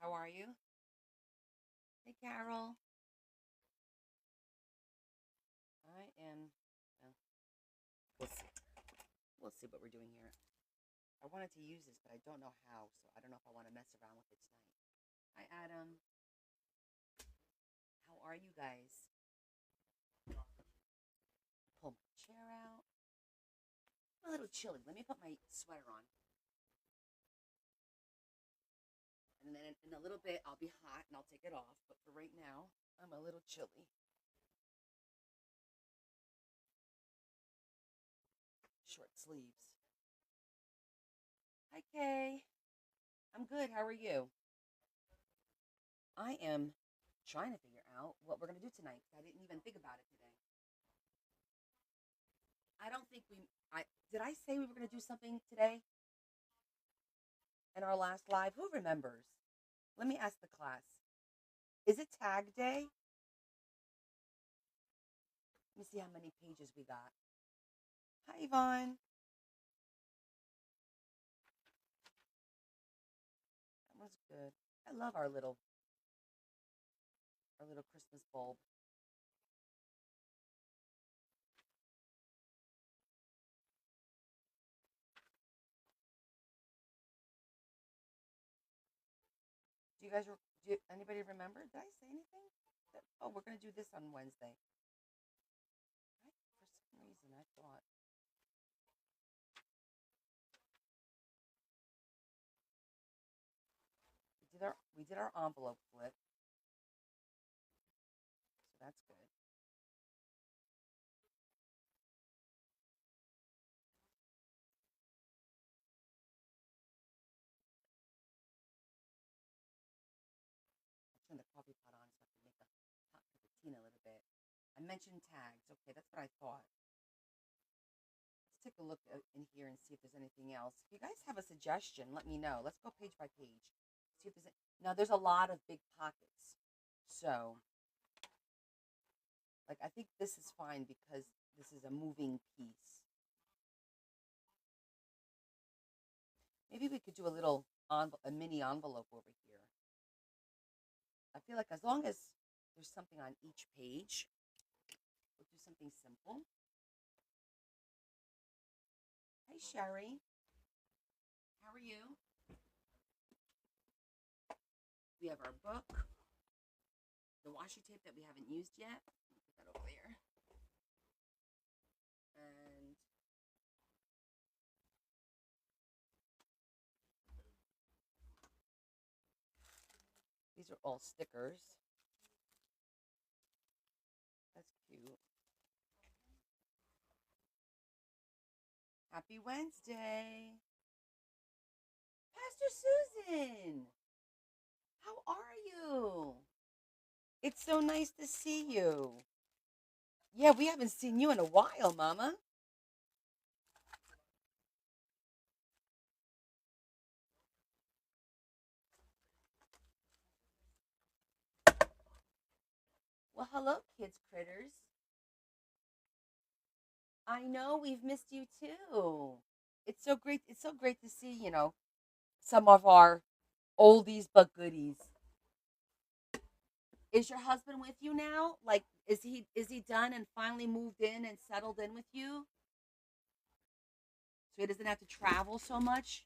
How are you? Hey, Carol. I am. Well, we'll see. We'll see what we're doing here. I wanted to use this, but I don't know how, so I don't know if I want to mess around with it tonight. Hi, Adam. How are you guys? Pull my chair out. I'm a little chilly. Let me put my sweater on, and then in a little bit I'll be hot and I'll take it off. But for right now, I'm a little chilly. Short sleeves. Hi, Kay. I'm good. How are you? I am trying to figure out what we're gonna do tonight. I didn't even think about it today. I don't think we. I did. I say we were gonna do something today in our last live. Who remembers? Let me ask the class. Is it tag day? Let me see how many pages we got. Hi, Yvonne. That was good. I love our little Christmas bulb. Do you guys? Do anybody remember? Did I say anything? Oh, we're gonna do this on Wednesday. For some reason, I thought we did our envelope flip, so that's good. I'll turn the coffee pot on so I can make a hot cappuccino a little bit. I mentioned tags. Okay, that's what I thought. Let's take a look in here and see if there's anything else. If you guys have a suggestion, let me know. Let's go page by page. See if now there's a lot of big pockets. So, like I think this is fine because this is a moving piece. Maybe we could do a mini envelope over here. I feel like as long as there's something on each page, we'll do something simple. Hey, Sherry. How are you? We have our book, the washi tape that we haven't used yet. Put that over there. And these are all stickers. That's cute. Happy Wednesday. Pastor Susan, how are you? It's so nice to see you. Yeah, we haven't seen you in a while, Mama. Well, hello, kids critters. I know we've missed you too. It's so great. It's so great to see, some of our oldies but goodies. Is your husband with you now? Like, is he done and finally moved in and settled in with you? So he doesn't have to travel so much?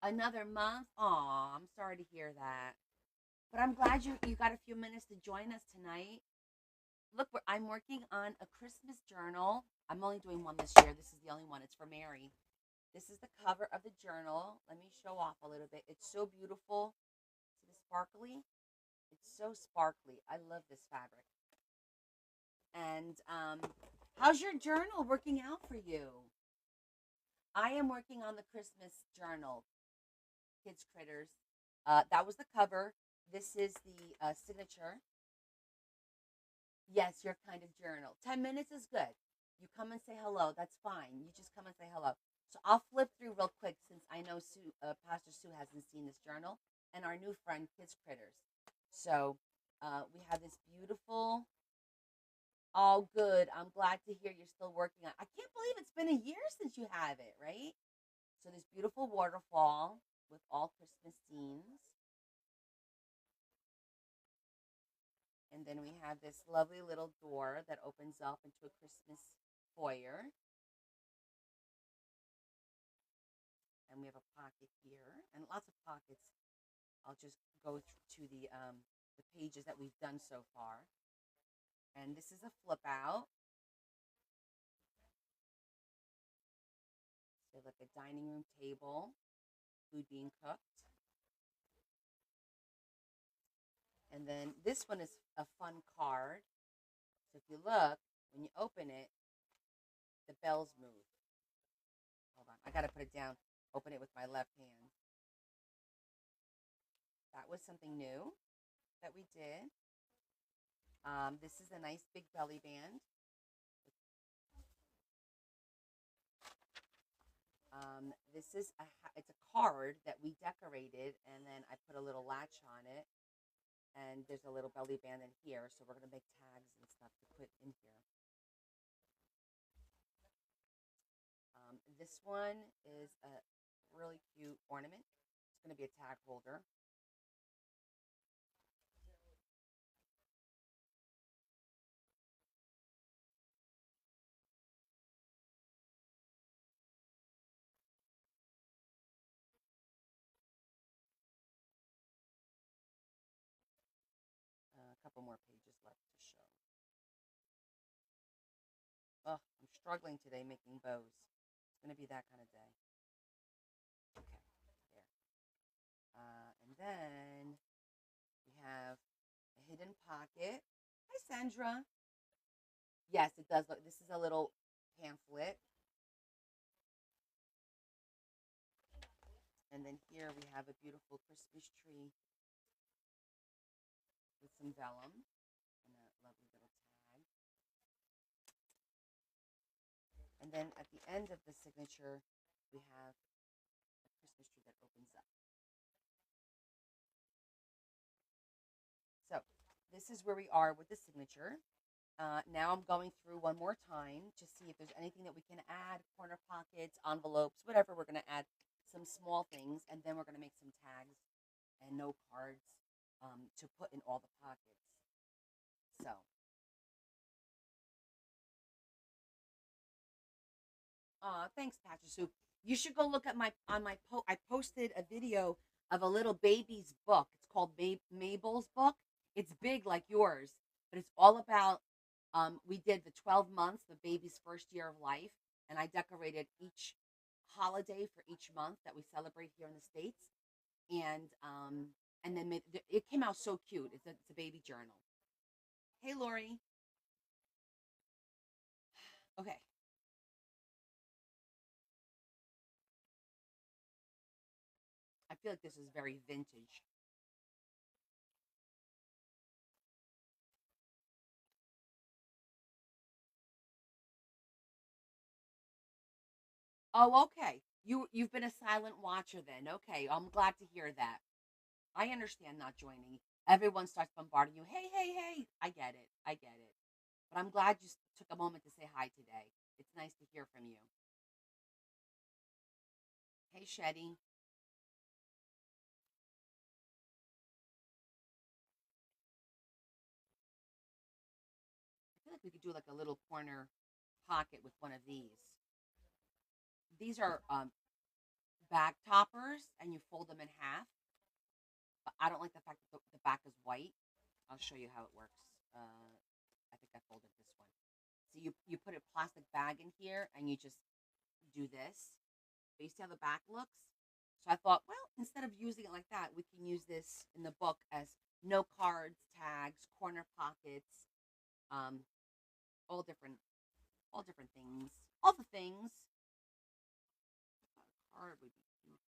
Another month? Aw, I'm sorry to hear that. But I'm glad you got a few minutes to join us tonight. Look, I'm working on a Christmas journal. I'm only doing one this year. This is the only one. It's for Mary. This is the cover of the journal. Let me show off a little bit. It's so beautiful. See the sparkly? It's so sparkly. I love this fabric. And how's your journal working out for you? I am working on the Christmas journal, Kids Critters. That was the cover. This is the signature. Yes, your kind of journal. 10 minutes is good. You come and say hello. That's fine. You just come and say hello. So I'll flip through real quick since I know Pastor Sue hasn't seen this journal and our new friend, Kids Critters. So we have this beautiful Oh, good. I'm glad to hear you're still working on. I can't believe it's been a year since you have it, right? So this beautiful waterfall with all Christmas scenes, and then we have this lovely little door that opens up into a Christmas foyer, and we have a pocket here, and lots of pockets. I'll just go to the pages that we've done so far, and this is a flip out. So like a dining room table, food being cooked. And then this one is a fun card. So if you look, when you open it, the bells move. Hold on, I gotta put it down. Open it with my left hand. That was something new that we did. This is a nice big belly band. This is it's a card that we decorated, and then I put a little latch on it, and there's a little belly band in here. So we're gonna make tags and stuff to put in here. This one is a really cute ornament. It's going to be a tag holder. A couple more pages left to show. Oh, I'm struggling today making bows. It's going to be that kind of day. Okay, there. And then we have a hidden pocket. Hi, Sandra. Yes, it does look. This is a little pamphlet. And then here we have a beautiful Christmas tree with some vellum and a lovely little tag. And then at the end of the signature, we have a Christmas tree that opens up. So this is where we are with the signature. Now I'm going through one more time to see if there's anything that we can add, corner pockets, envelopes, whatever. We're going to add some small things, and then we're going to make some tags and note cards to put in all the pockets. So, thanks, Patrick Soup. You should go look at my on my I posted a video of a little baby's book. It's called Mabel's book. It's big like yours, but it's all about. We did the 12 months, the baby's first year of life, and I decorated each holiday for each month that we celebrate here in the states, and then it came out so cute. It's a baby journal. Hey, Lori. Okay. I feel like this is very vintage. Oh, okay. You've been a silent watcher then. Okay, I'm glad to hear that. I understand not joining. Everyone starts bombarding you. Hey, hey, hey. I get it. I get it. But I'm glad you took a moment to say hi today. It's nice to hear from you. Hey, Shetty. I feel like we could do like a little corner pocket with one of these. These are back toppers, and you fold them in half. But I don't like the fact that the back is white. I'll show you how it works. I think I folded this one. So you put a plastic bag in here, and you just do this. But you see how the back looks? So I thought, well, instead of using it like that, we can use this in the book as note cards, tags, corner pockets, um, all different, all different things, all the things. A card would be easier.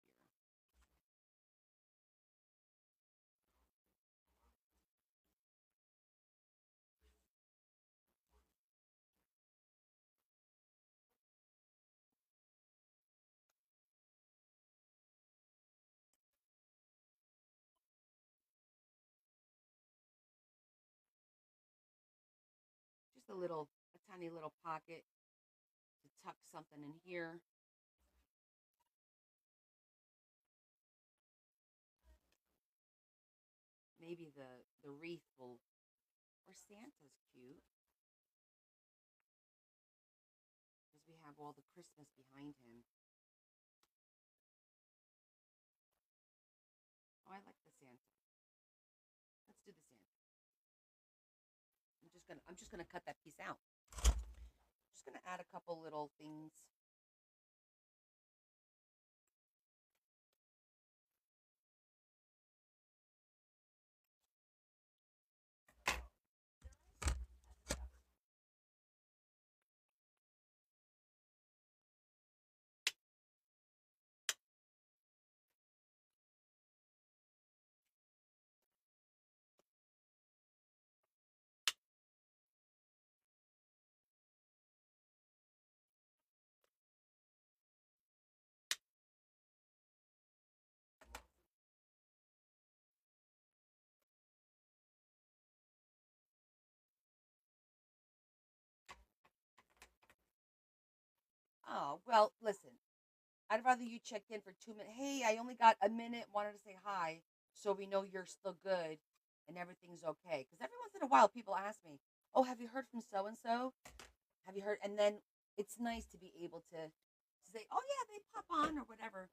Just a tiny little pocket to tuck something in here. Maybe the wreath will, or Santa's cute because we have all the Christmas behind him. Oh, I like the Santa. Let's do the Santa. I'm just gonna cut that piece out. Just gonna add a couple little things. Oh, well, listen. I'd rather you check in for 2 minutes. Hey, I only got a minute. Wanted to say hi, so we know you're still good and everything's okay. Because every once in a while, people ask me, "Oh, have you heard from so and so? Have you heard?" And then it's nice to be able to say, "Oh yeah, they pop on or whatever."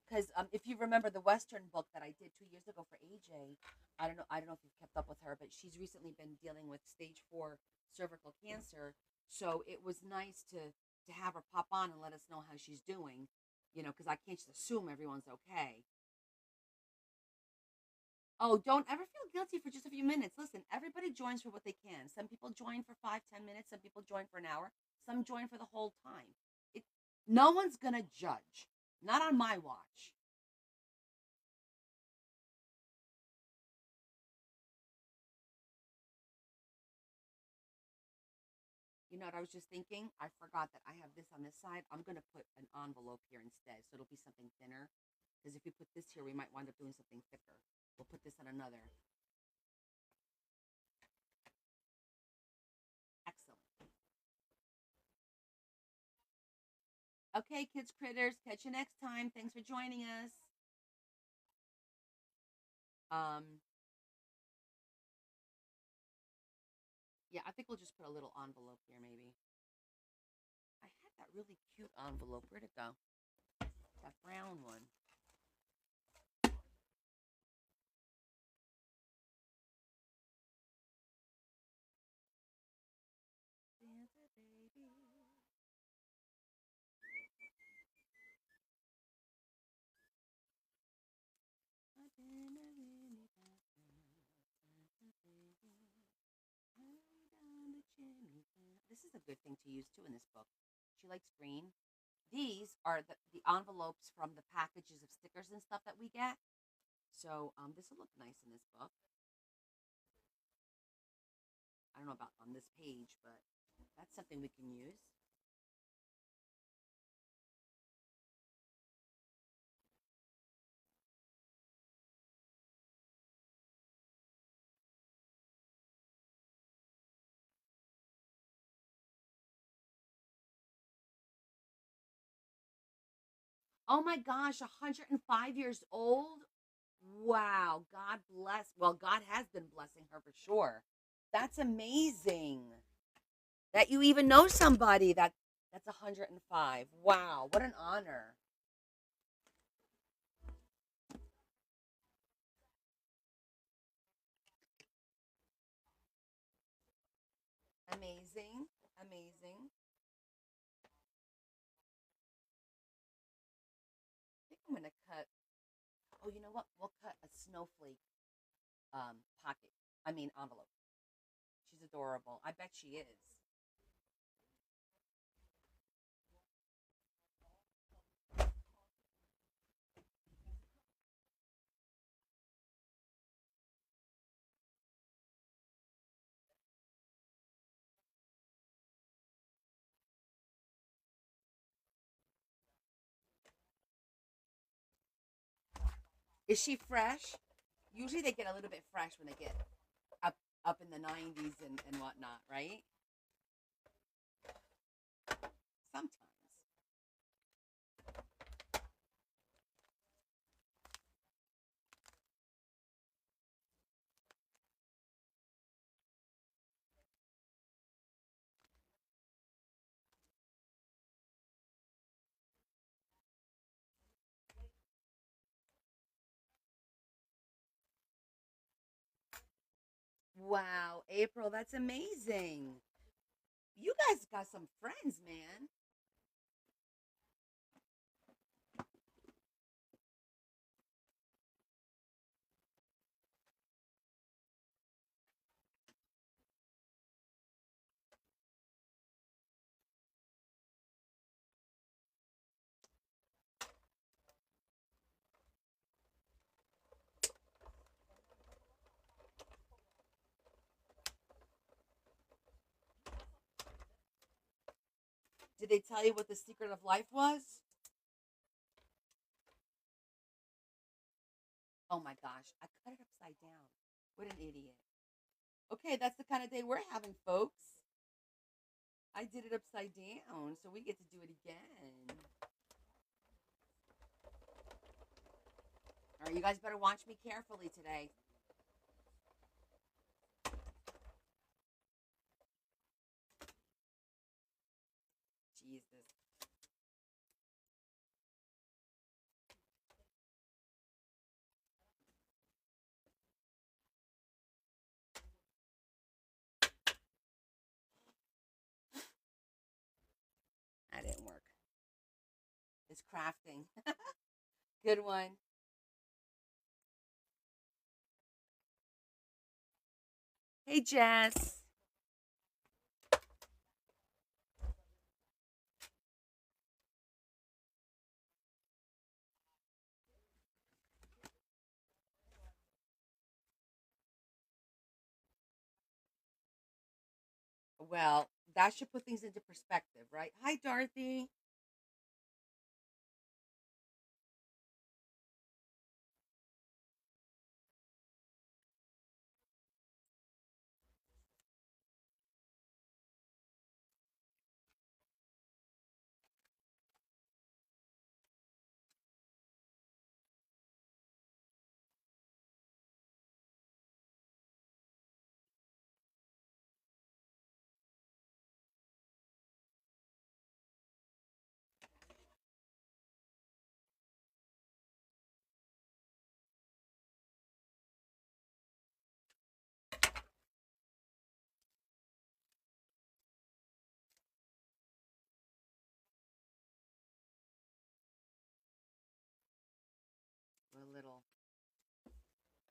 Because if you remember the Western book that I did 2 years ago for AJ, I don't know if you've kept up with her, but she's recently been dealing with stage 4 cervical cancer. So it was nice to have her pop on and let us know how she's doing. Because I can't just assume everyone's okay. Oh, don't ever feel guilty for just a few minutes. Listen, everybody joins for what they can. Some people join for 5, 10 minutes. Some people join for an hour. Some join for the whole time. It, no one's gonna judge. Not on my watch. You know what I was just thinking? I forgot that I have this on this side. I'm gonna put an envelope here instead, so it'll be something thinner. Because if we put this here, we might wind up doing something thicker. We'll put this on another. Excellent. Okay, kids, critters. Catch you next time. Thanks for joining us. Um, yeah, I think we'll just put a little envelope here, maybe. I had that really cute envelope. Where'd it go? That brown one. Santa baby. I've been a really bad girl, Santa baby. Hurry down the chimney. This is a good thing to use too in this book. She likes green. These are the envelopes from the packages of stickers and stuff that we get. So this will look nice in this book. I don't know about on this page, but that's something we can use. Oh my gosh, 105 years old? Wow, God bless. Well, God has been blessing her for sure. That's amazing. That you even know somebody that's 105. Wow, what an honor. Amazing. Amazing. I think I'm gonna cut. Oh, you know what? We'll cut a snowflake pocket. I mean envelope. She's adorable. I bet she is. Is she fresh? Usually they get a little bit fresh when they get up up in the 90s and whatnot, right? sometimes. Wow, April, that's amazing. You guys got some friends, man. Did they tell you what the secret of life was? Oh my gosh, I cut it upside down. What an idiot. Okay, that's the kind of day we're having, folks. I did it upside down, so we get to do it again. All right, you guys better watch me carefully today. Jesus. That didn't work. It's crafting. Good one. Hey, Jess. Well, that should put things into perspective, right? Hi, Dorothy. A little,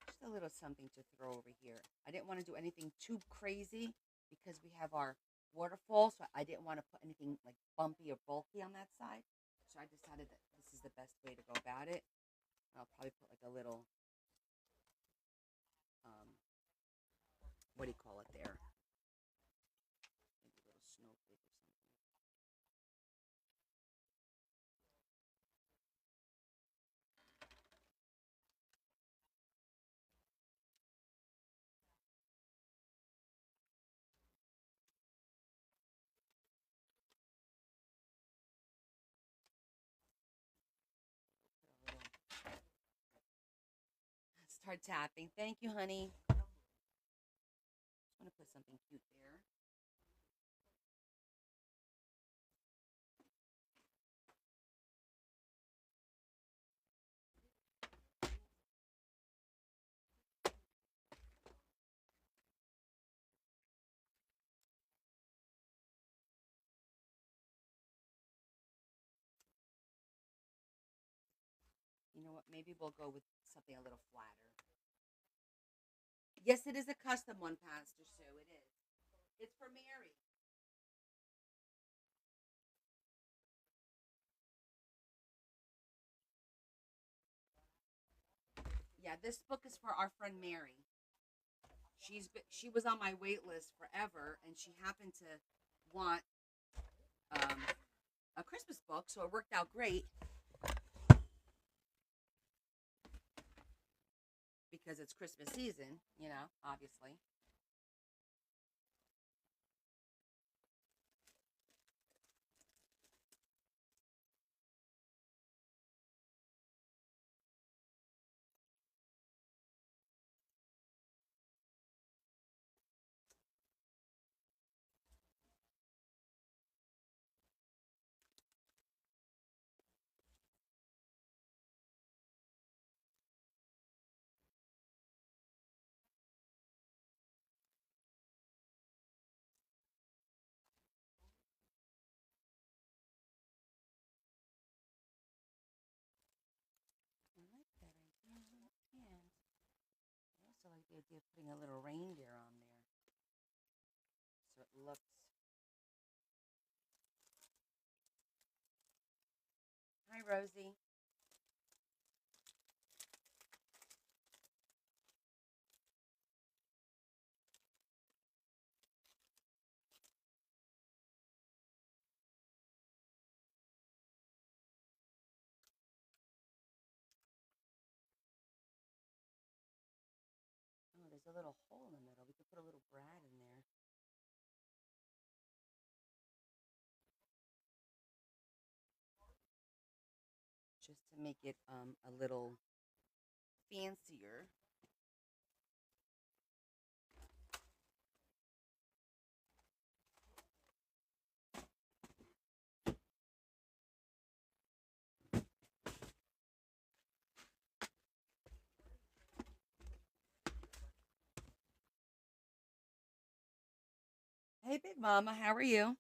just a little something to throw over here. I didn't want to do anything too crazy because we have our waterfall, so I didn't want to put anything like bumpy or bulky on that side. So I decided that this is the best way to go about it. I'll probably put like a little, um, what do you call it there? Maybe a little snowflake or something. Put a little, start tapping. Thank you, honey. Just want to put something cute there. You know what? Maybe we'll go with something a little flatter. Yes, it is a custom one, Pastor Sue. It is. It's for Mary. Yeah, this book is for our friend Mary. She was on my wait list forever, and she happened to want um, a Christmas book, so it worked out great because it's Christmas season. Obviously. the idea of putting a little reindeer on there so it looks. Hi, Rosie. Oh, there's a little hole in the middle. We could put a little Brad in there. Just to make it a little fancier. Hey, Big Mama, how are you?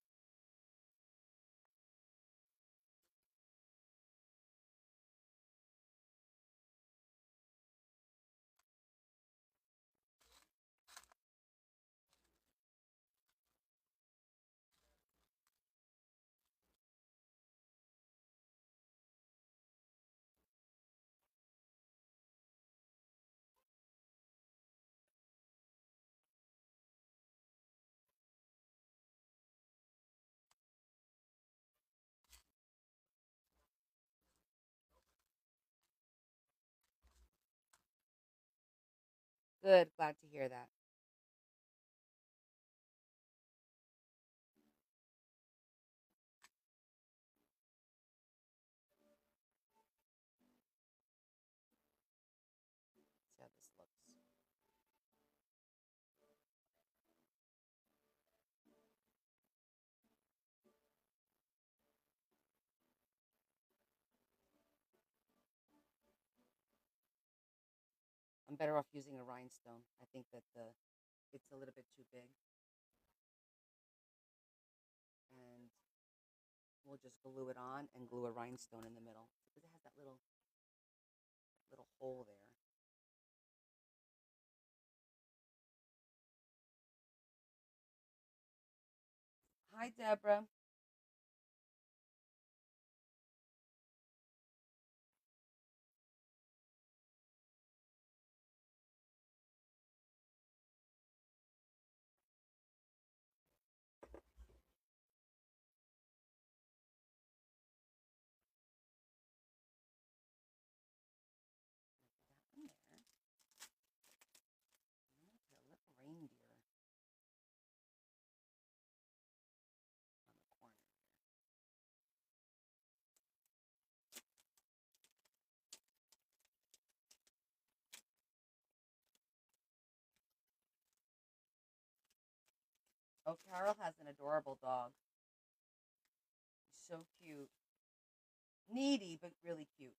Good, glad to hear that. See how this looks. I'm better off using a rhinestone. I think that it's a little bit too big. And we'll just glue it on and glue a rhinestone in the middle because it has that little hole there. Hi, Deborah. Put that in there. I'm gonna put a little reindeer on the corner. Oh, Carol has an adorable dog. He's so cute. Needy, but really cute.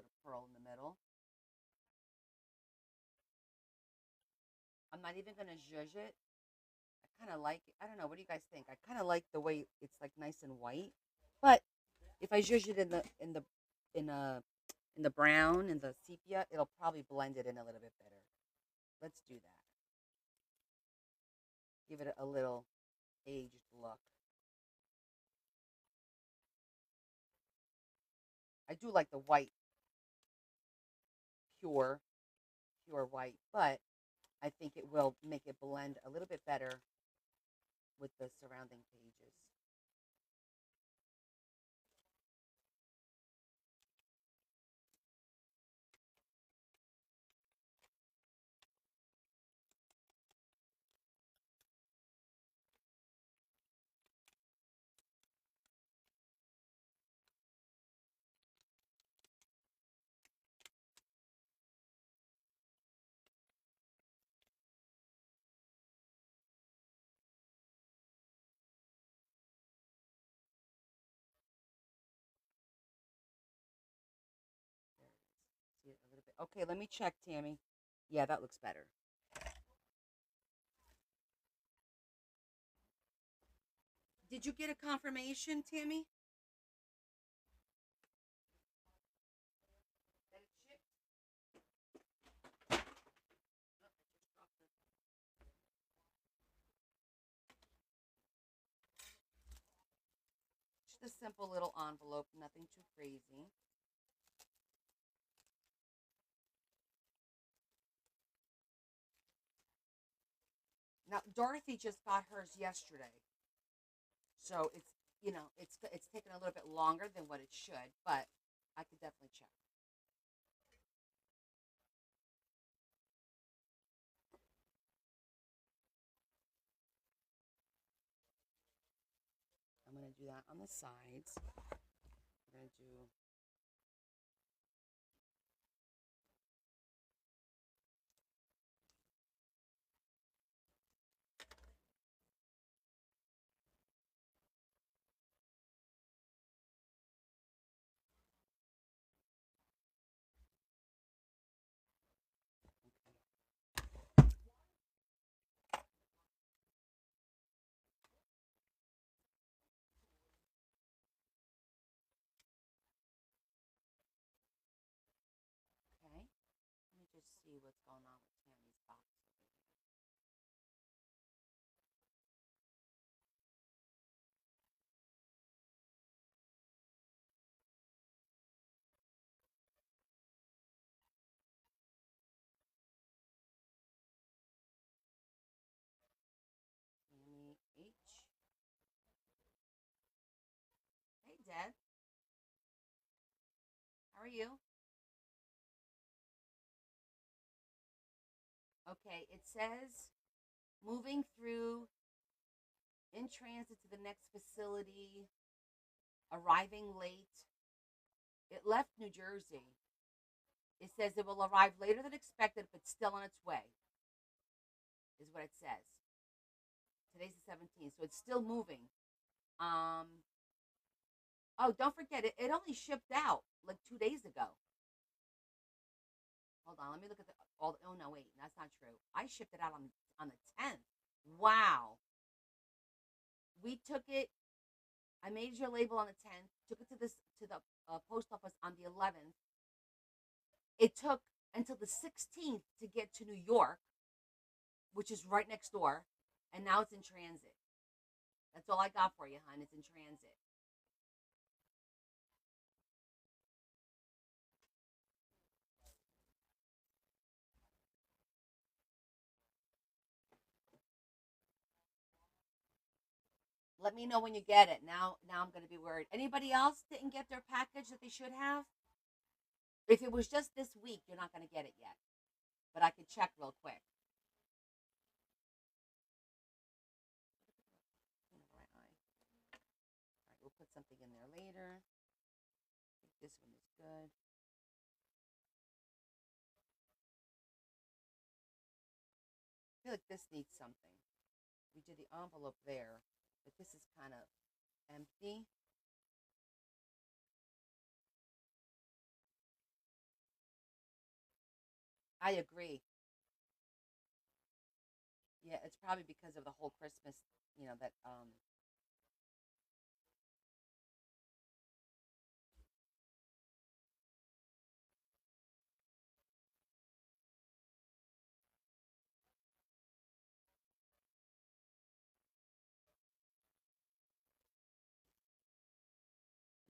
little pearl in the middle. I'm not even gonna zhuzh it. I kind of like it. I don't know. What do you guys think? I kind of like the way it's like nice and white. But if I zhuzh it in a in the brown and the sepia, it'll probably blend it in a little bit better. Let's do that. Give it a little aged look. I do like the white, pure, pure white, but I think it will make it blend a little bit better with the surrounding pages. There it is. See it a little bit. Okay, let me check, Tammy. Yeah, that looks better. Did you get a confirmation, Tammy? That it shipped? Oh, I just dropped just a simple little envelope, nothing too crazy. Now, Dorothy just got hers yesterday. So it's taken a little bit longer than what it should, but I could definitely check. I'm gonna do that on the sides. We're gonna do okay. Let me just see what's going on with Tammy's box over here. Tammy H. Hey, Deb. How are you? Okay, it says moving through in transit to the next facility, arriving late. It left New Jersey. It says it will arrive later than expected, but still on its way, is what it says. Today's the 17th, so it's still moving. Um, oh, don't forget, it only shipped out like 2 days ago. Hold on, let me look at the all. Oh no, wait, that's not true. I shipped it out on the 10th. Wow. We took it. I made your label on the 10th. Took it to the post office on the 11th. It took until the 16th to get to New York, which is right next door, and now it's in transit. That's all I got for you, hon. It's in transit. Let me know when you get it. Now I'm gonna be worried. Anybody else didn't get their package that they should have? If it was just this week, you're not gonna get it yet. But I could check real quick. Right eye. All right, we'll put something in there later. I think this one is good. I feel like this needs something. We did the envelope there, but this is kind of empty. I agree. Yeah, it's probably because of the whole Christmas, that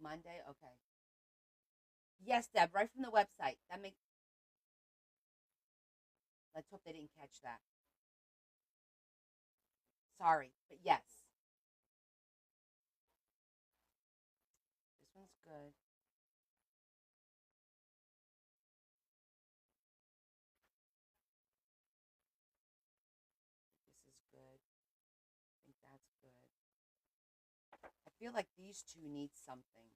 Monday. Okay. Yes, Deb, right from the website. That makes. Let's hope they didn't catch that. Sorry, but yes, this one's good. This is good. I think that's good. I feel like these two need something.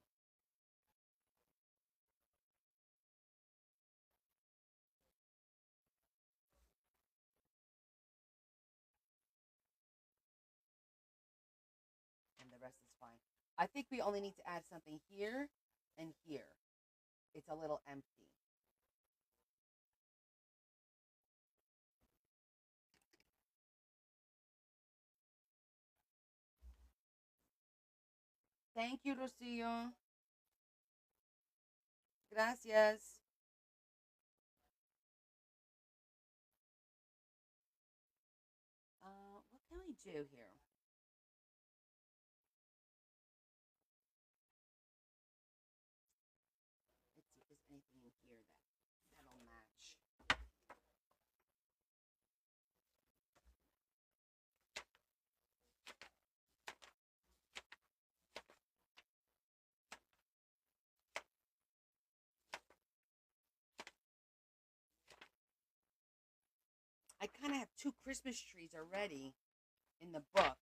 And the rest is fine. I think we only need to add something here and here. It's a little empty. Thank you, Rocio. Gracias. What can we do here? Let's see if there's anything in here that'll match. I kind of have two Christmas trees already in the book.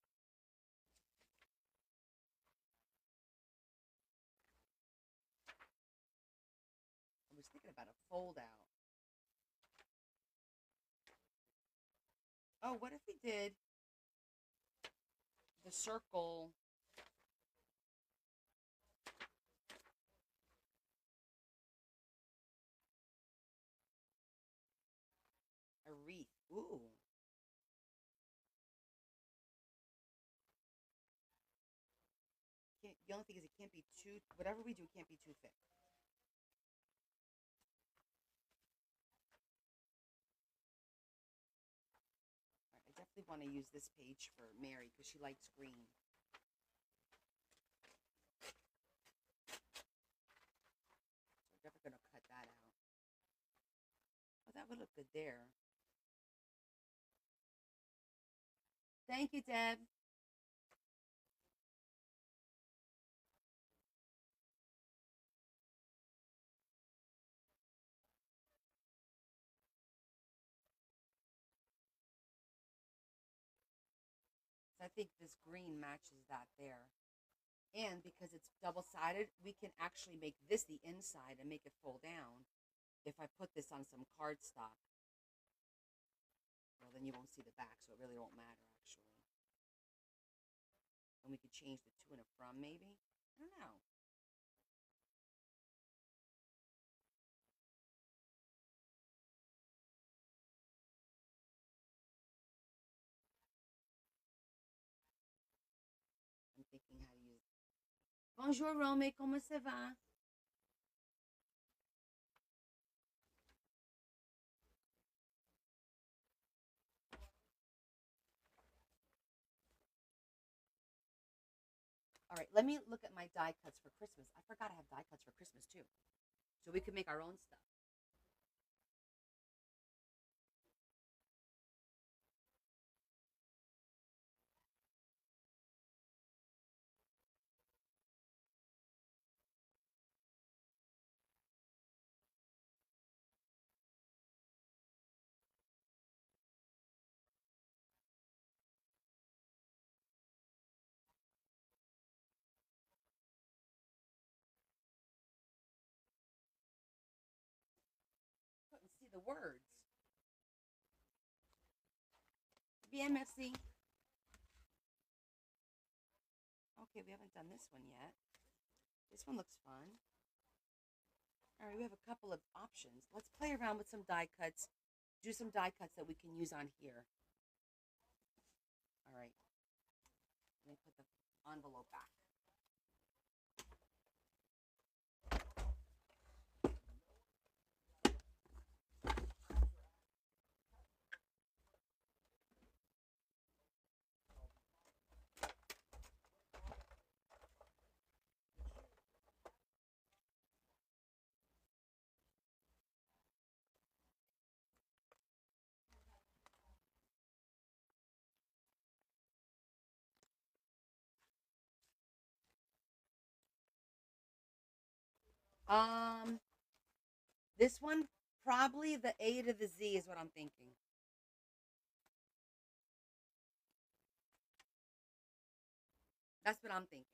I was thinking about a fold out. Oh, what if we did the circle? A wreath. Ooh. The only thing is it can't be too, whatever we do can't be too thick. All right, I definitely want to use this page for Mary because she likes green. So we're definitely going to cut that out. Oh, that would look good there. Thank you, Deb. So I think this green matches that there. And because it's double-sided, we can actually make this the inside and make it fold down if I put this on some cardstock. Well, then you won't see the back, so it really won't matter, actually. And we could change the to and a from, maybe? I don't know. I'm thinking how to use. Bonjour, Rome. Comment ça va? All right, let me look at my die cuts for Christmas. I forgot I have die cuts for Christmas, too. So we could make our own stuff. Couldn't see the words. Bien, merci. Okay, we haven't done this one yet. This one looks fun. All right, we have a couple of options. Let's play around with some die cuts do some die cuts that we can use on here. All right. Let me put the envelope back. Um, this one, probably the A to the Z is what I'm thinking. That's what I'm thinking.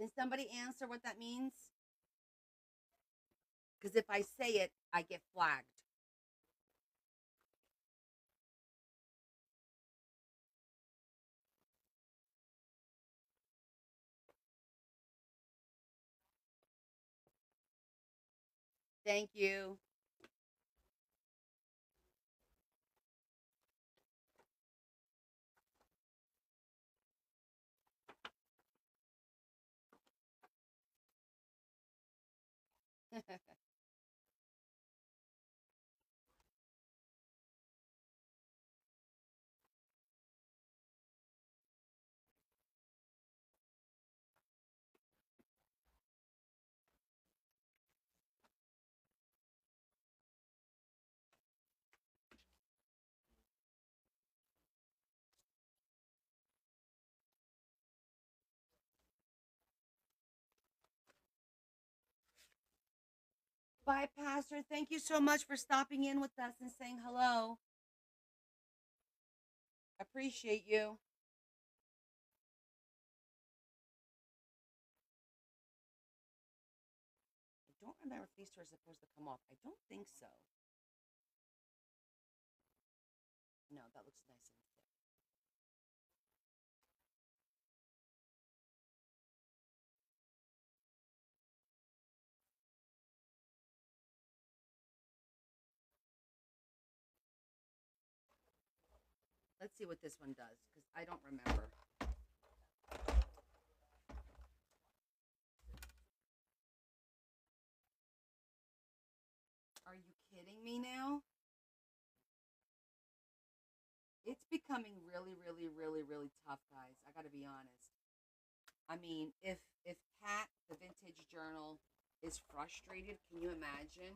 Can somebody answer what that means? Because if I say it, I get flagged. Thank you. Bye, Pastor. Thank you so much for stopping in with us and saying hello. Appreciate you. I don't remember if these two are supposed to come off. I don't think so. No, that looks nice and thick. Let's see what this one does because I don't remember. Are you kidding me now? It's becoming really, really, really, really tough, guys. I got to be honest. I mean, if Kat, the vintage journal, is frustrated, can you imagine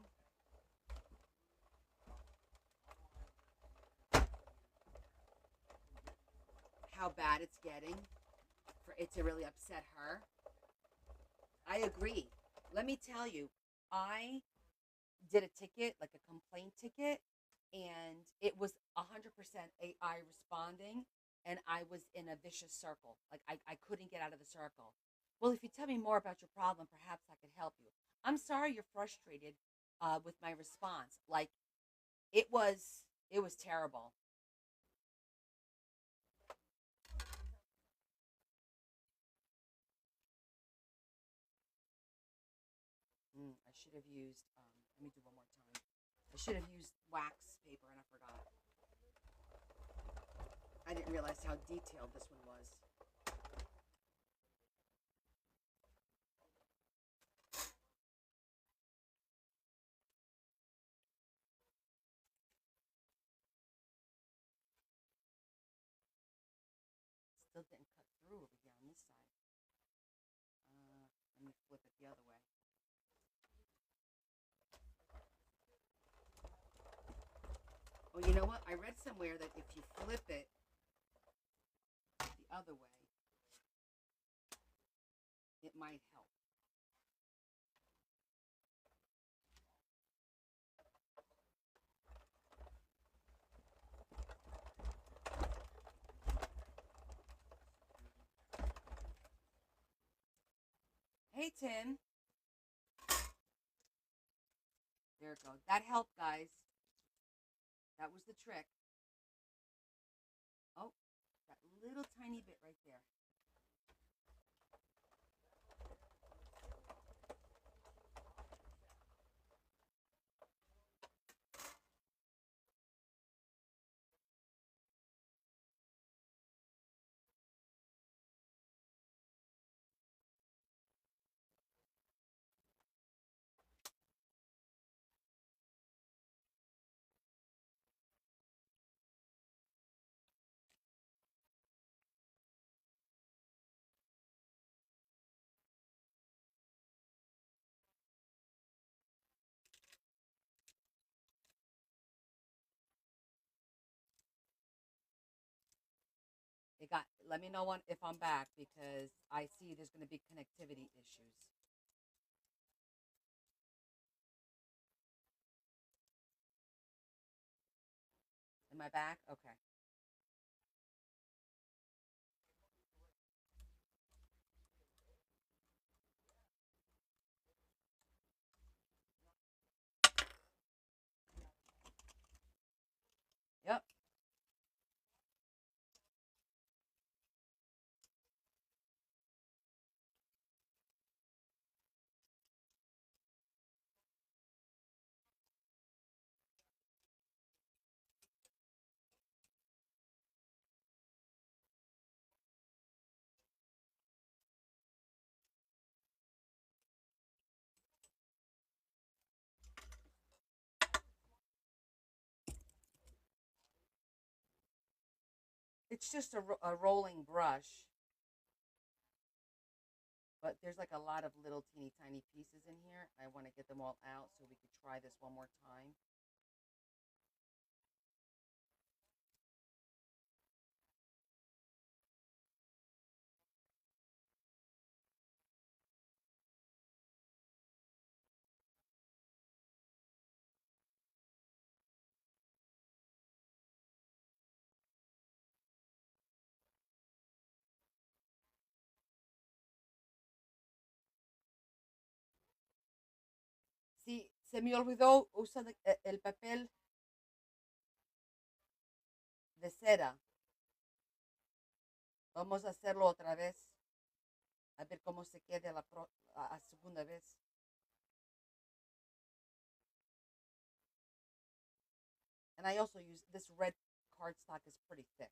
how bad it's getting for it to really upset her? I agree. Let me tell you, I did a ticket, like a complaint ticket, and it was 100% AI responding, and I was in a vicious circle. Like I couldn't get out of the circle. Well, if you tell me more about your problem, perhaps I could help you. I'm sorry you're frustrated with my response. Like it was, it was terrible. I should have used. Let me do one more time. I should have used wax paper, and I forgot. I didn't realize how detailed this one was. Still didn't cut through over here on this side. Let me flip it the other way. Oh, you know what? I read somewhere that if you flip it the other way, it might help. Hey, Tim. There it goes. That helped, guys. That was the trick. Oh, that little tiny It got. Let me know if I'm back because I see there's going to be connectivity issues. Am I back? Okay. Yep. It's just a rolling brush, but there's like a lot of little teeny tiny pieces in here. I want to get them all out so we could try this one more time. Sí, se me olvidó usar el papel de cera. Vamos a hacerlo otra vez. A ver cómo se queda a segunda vez. And I also use this red cardstock is pretty thick.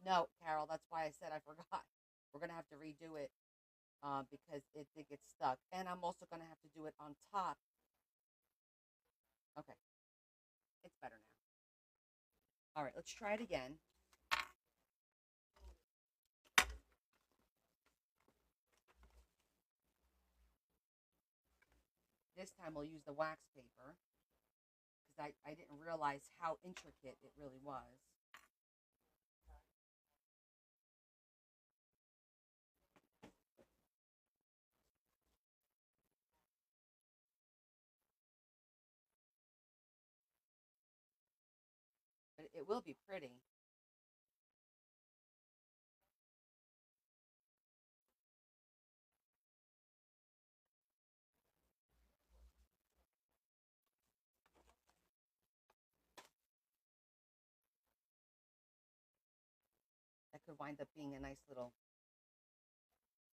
No, Carol, that's why I said I forgot. We're gonna have to redo it because it did get stuck, and I'm also gonna have to do it on top. Okay, it's better now. All right, let's try it again. This time we'll use the wax paper because I didn't realize how intricate it really was. But it will be pretty. That could wind up being a nice little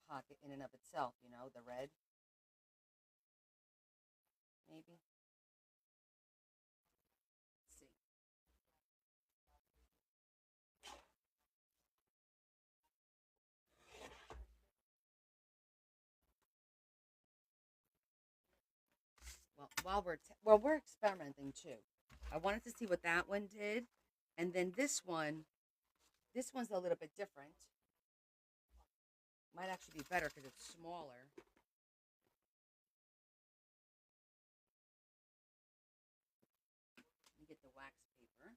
pocket in and of itself, the red, maybe. Let's see. Well, we're experimenting too. I wanted to see what that one did, and then this one's a little bit different. Might actually be better because it's smaller. Let me get the wax paper.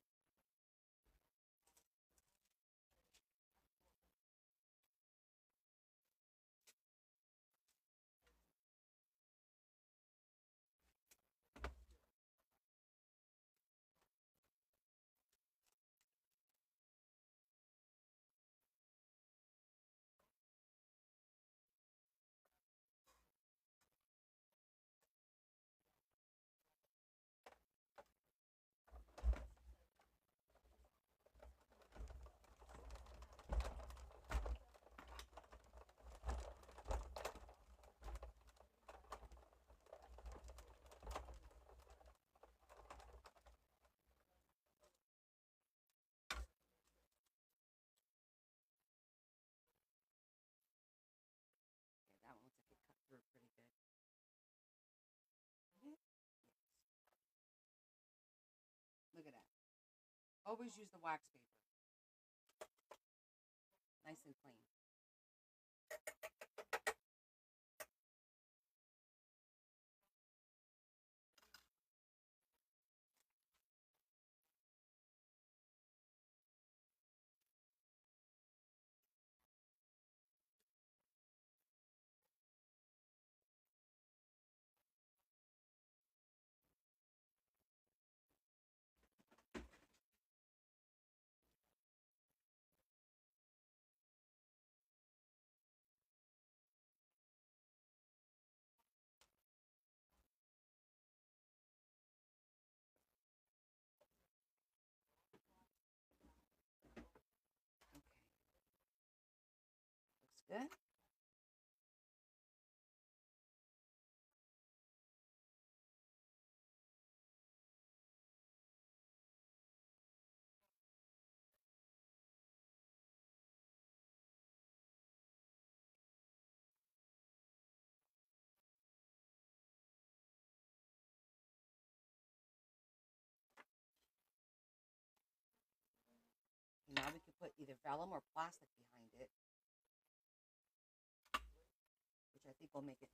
Always use the wax paper. Nice and clean. Okay. Looks good. Now we can put either vellum or plastic behind it, which I think will make it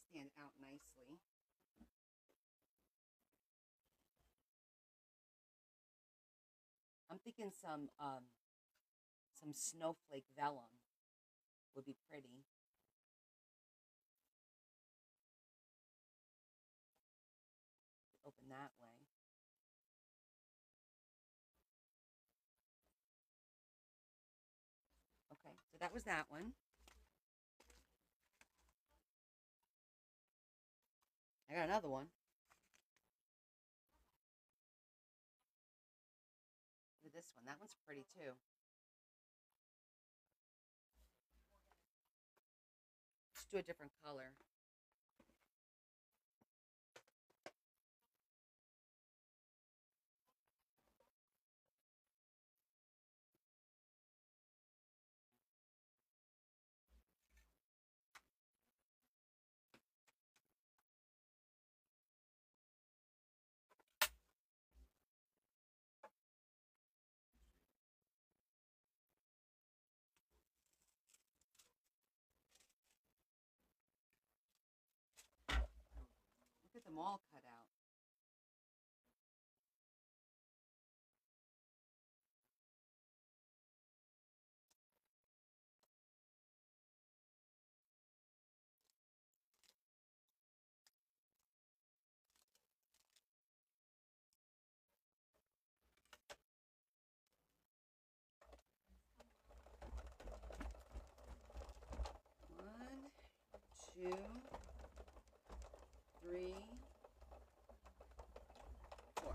stand out nicely. I'm thinking some snowflake vellum would be pretty. Open that way. Okay, so that was that one. I got another one. Look at this one. That one's pretty too. Let's do a different color. Look at them all cut out. One, two, three, four.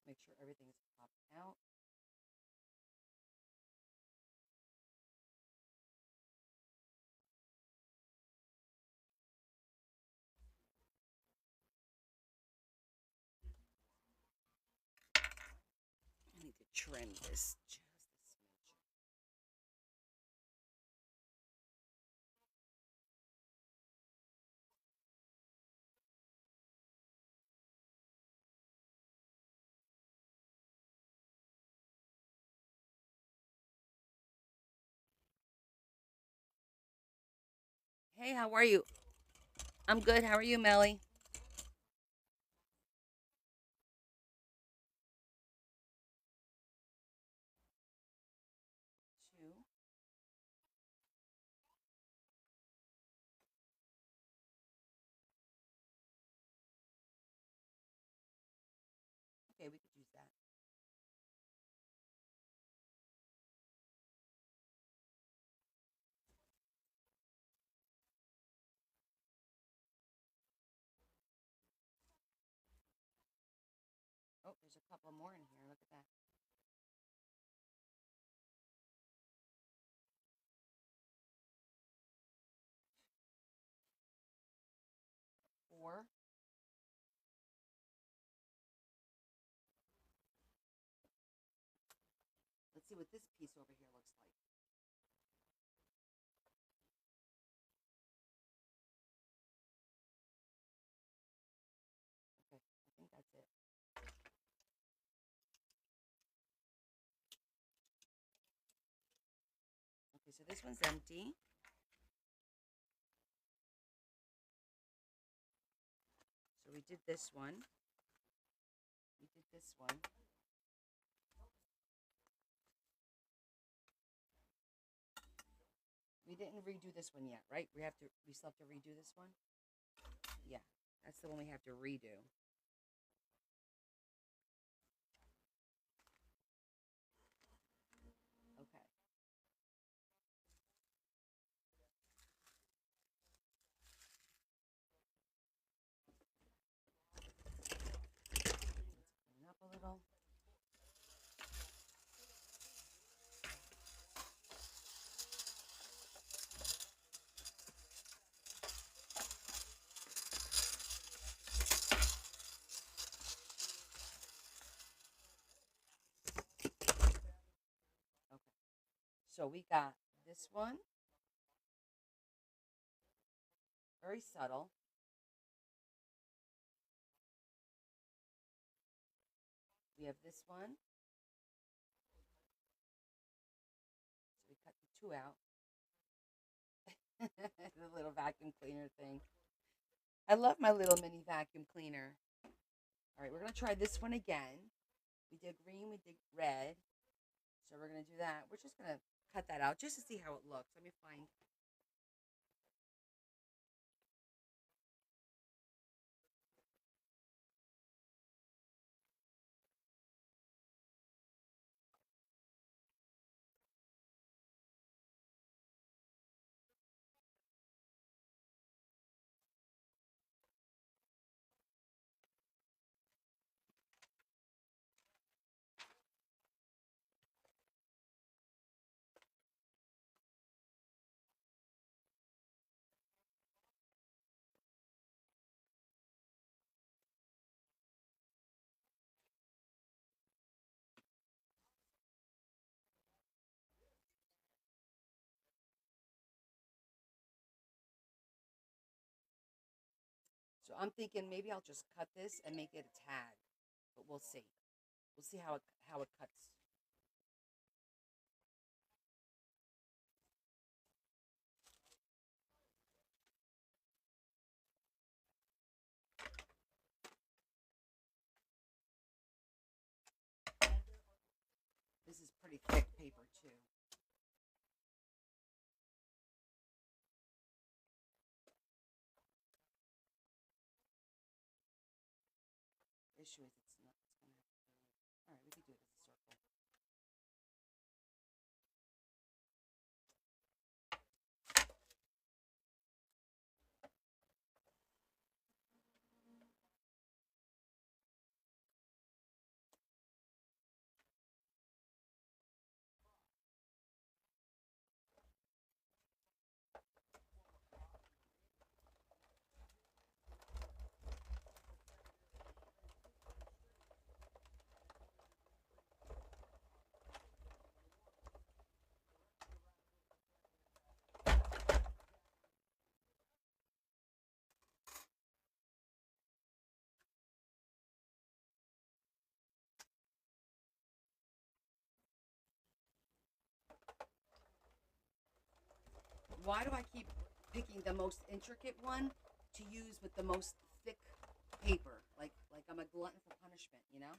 Make sure everything is popped out. I need to trim this just a smidge. Hey, how are you? I'm good. How are you, Melly? There's a couple more in here. Look at that. Four. Let's see what this piece over here looks like. Okay, I think that's it. Okay, so this one's empty. So we did this one. We did this one. We didn't redo this one yet, right? We still have to redo this one? Yeah, that's the one we have to redo. Okay. Clean up a little. Okay. So we got this one. Very subtle. We have this one. So we cut the two out. The little vacuum cleaner thing. I love my little mini vacuum cleaner. All right, we're going to try this one again. We did green, we did red. So we're going to do that. We're just going to cut that out just to see how it looks. Let me find. So I'm thinking maybe I'll just cut this and make it a tag, but we'll see. We'll see how it cuts. This is pretty thick paper too. Issue is it's not. It's gonna have to. All right, we can do it as a circle. Why do I keep picking the most intricate one to use with the most thick paper? Like I'm a glutton for punishment, you know?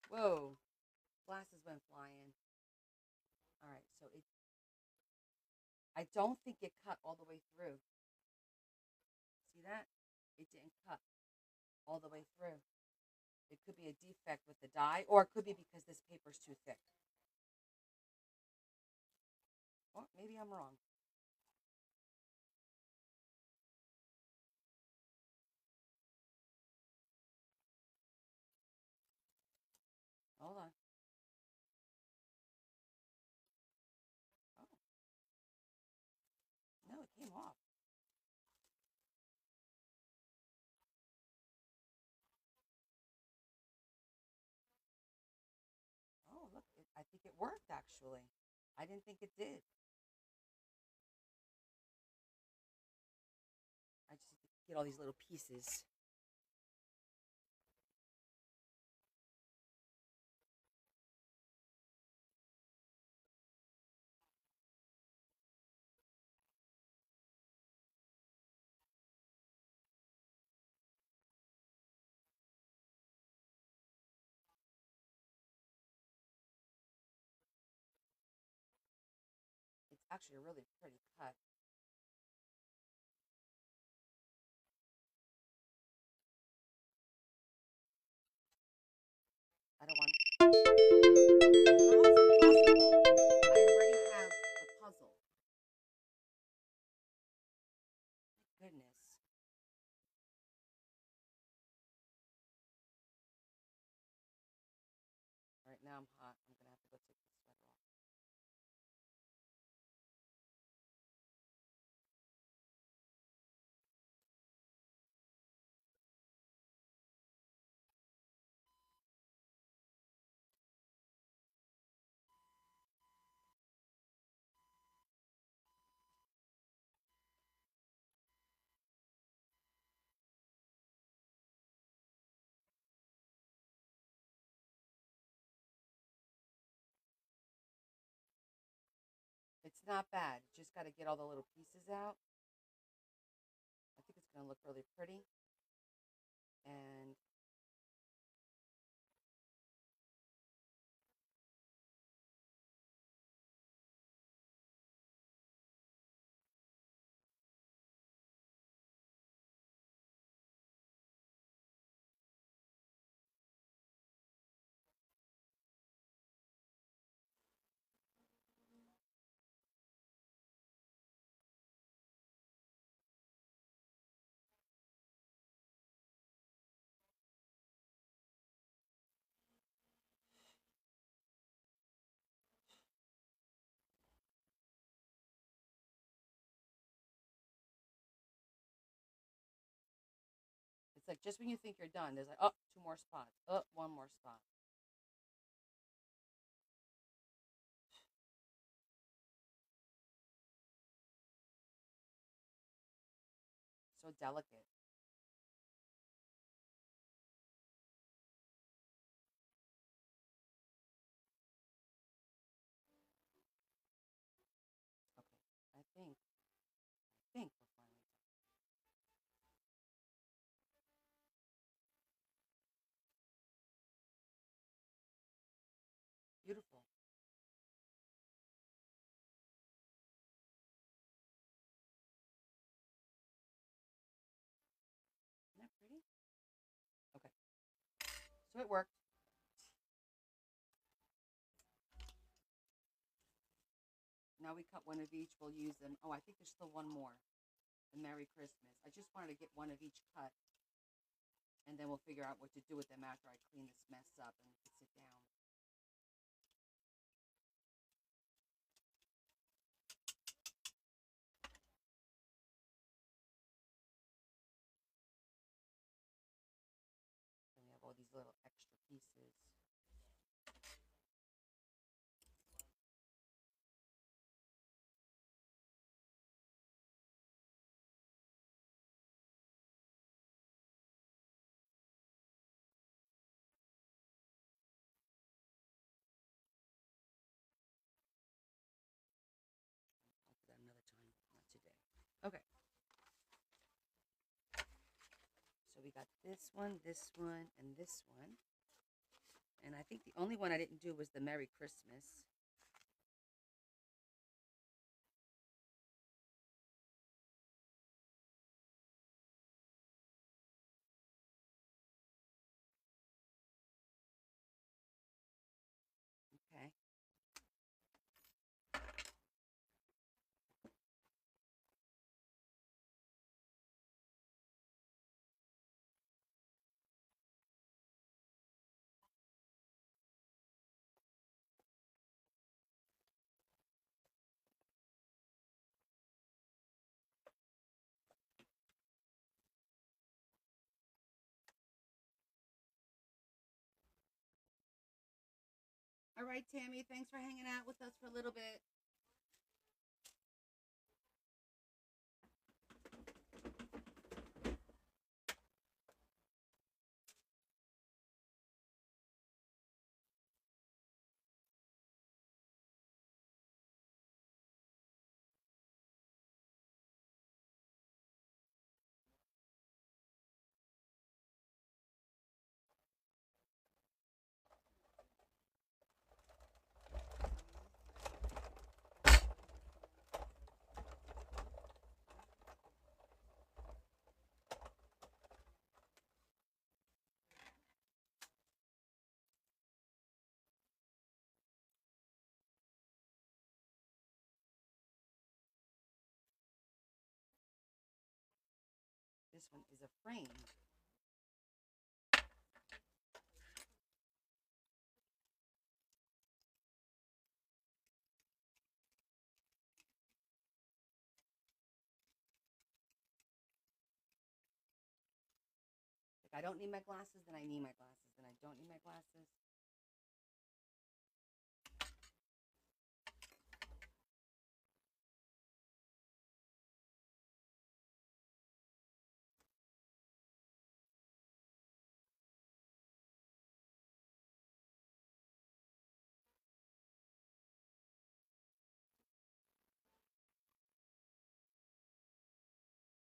Whoa, glasses went flying. All right, so I don't think it cut all the way through. See that? It didn't cut all the way through. It could be a defect with the die, or it could be because this paper's too thick. Or maybe I'm wrong. Hold on. Oh, no, it came off. Oh, look, I think it worked actually. I didn't think it did. I just get all these little pieces. It's actually a really pretty cut. I don't want. How is it possible? I already have a puzzle. Goodness. All right, now I'm hot. I'm gonna have to go take the sweater off. It's not bad. Just got to get all the little pieces out. I think it's gonna look really pretty. And it's like just when you think you're done, there's like, oh, two more spots. Oh, one more spot. So delicate. Okay, I think we're finally done. Beautiful. Isn't that pretty? Okay, so it worked. Now we cut one of each. We'll use them. Oh, I think there's still one more. The Merry Christmas. I just wanted to get one of each cut, and then we'll figure out what to do with them after I clean this mess up and we can sit down. Then we have all these little extra pieces. I'll do that another time, not today. Okay, so we got this one, and this one. And I think the only one I didn't do was the Merry Christmas. Okay. All right, Tammy, thanks for hanging out with us for a little bit. This one is a frame. Like, I don't need my glasses, then I need my glasses, then I don't need my glasses.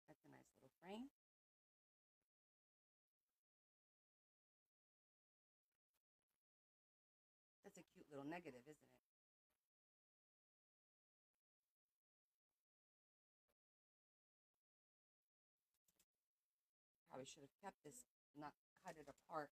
That's a nice little frame. That's a cute little negative, isn't it? Probably should have kept this, not cut it apart.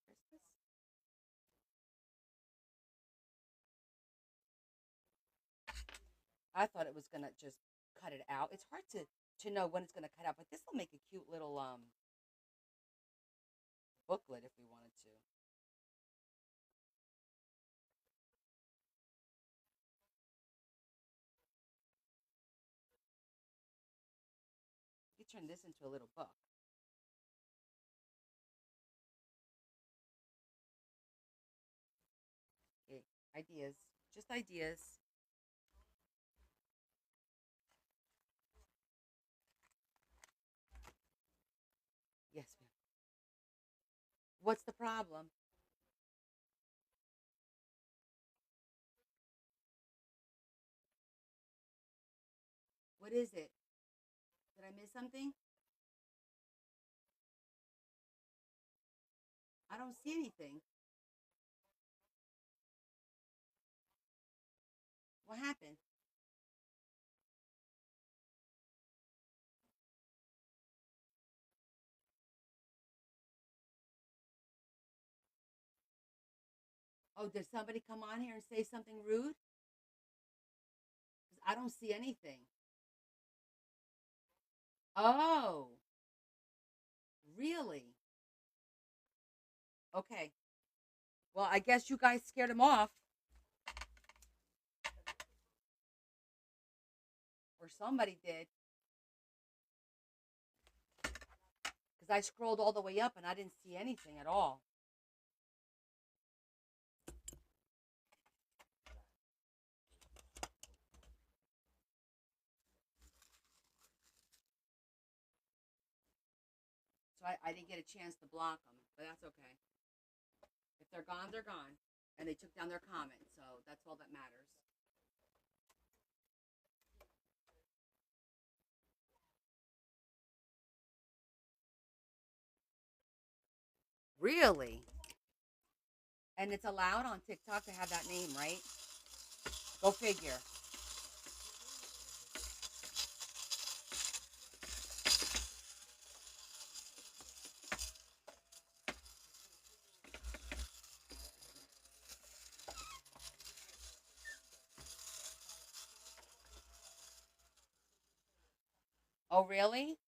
Christmas. I thought it was gonna just cut it out. It's hard to know when it's gonna cut out, but this will make a cute little booklet if we wanted to. You could turn this into a little book. Okay, ideas, just ideas. Yes, ma'am. What's the problem? What is it? Did I miss something? I don't see anything. What happened? Oh, did somebody come on here and say something rude? 'Cause I don't see anything. Oh, really? Okay. Well, I guess you guys scared him off, or somebody did, because I scrolled all the way up and I didn't see anything at all. So I didn't get a chance to block them, but that's okay. If they're gone, they're gone. And they took down their comment, so that's all that matters. Really? And it's allowed on TikTok to have that name, right? Go figure. Oh, really?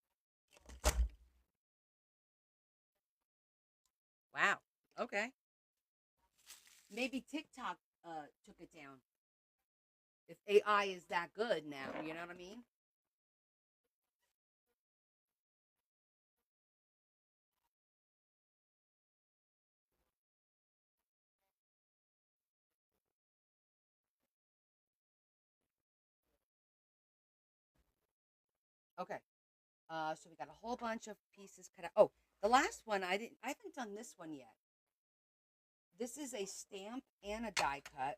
Wow. Okay. Maybe TikTok took it down. If AI is that good now, you know what I mean? Okay. So we got a whole bunch of pieces cut out. Oh, the last one I haven't done this one yet. This is a stamp and a die cut.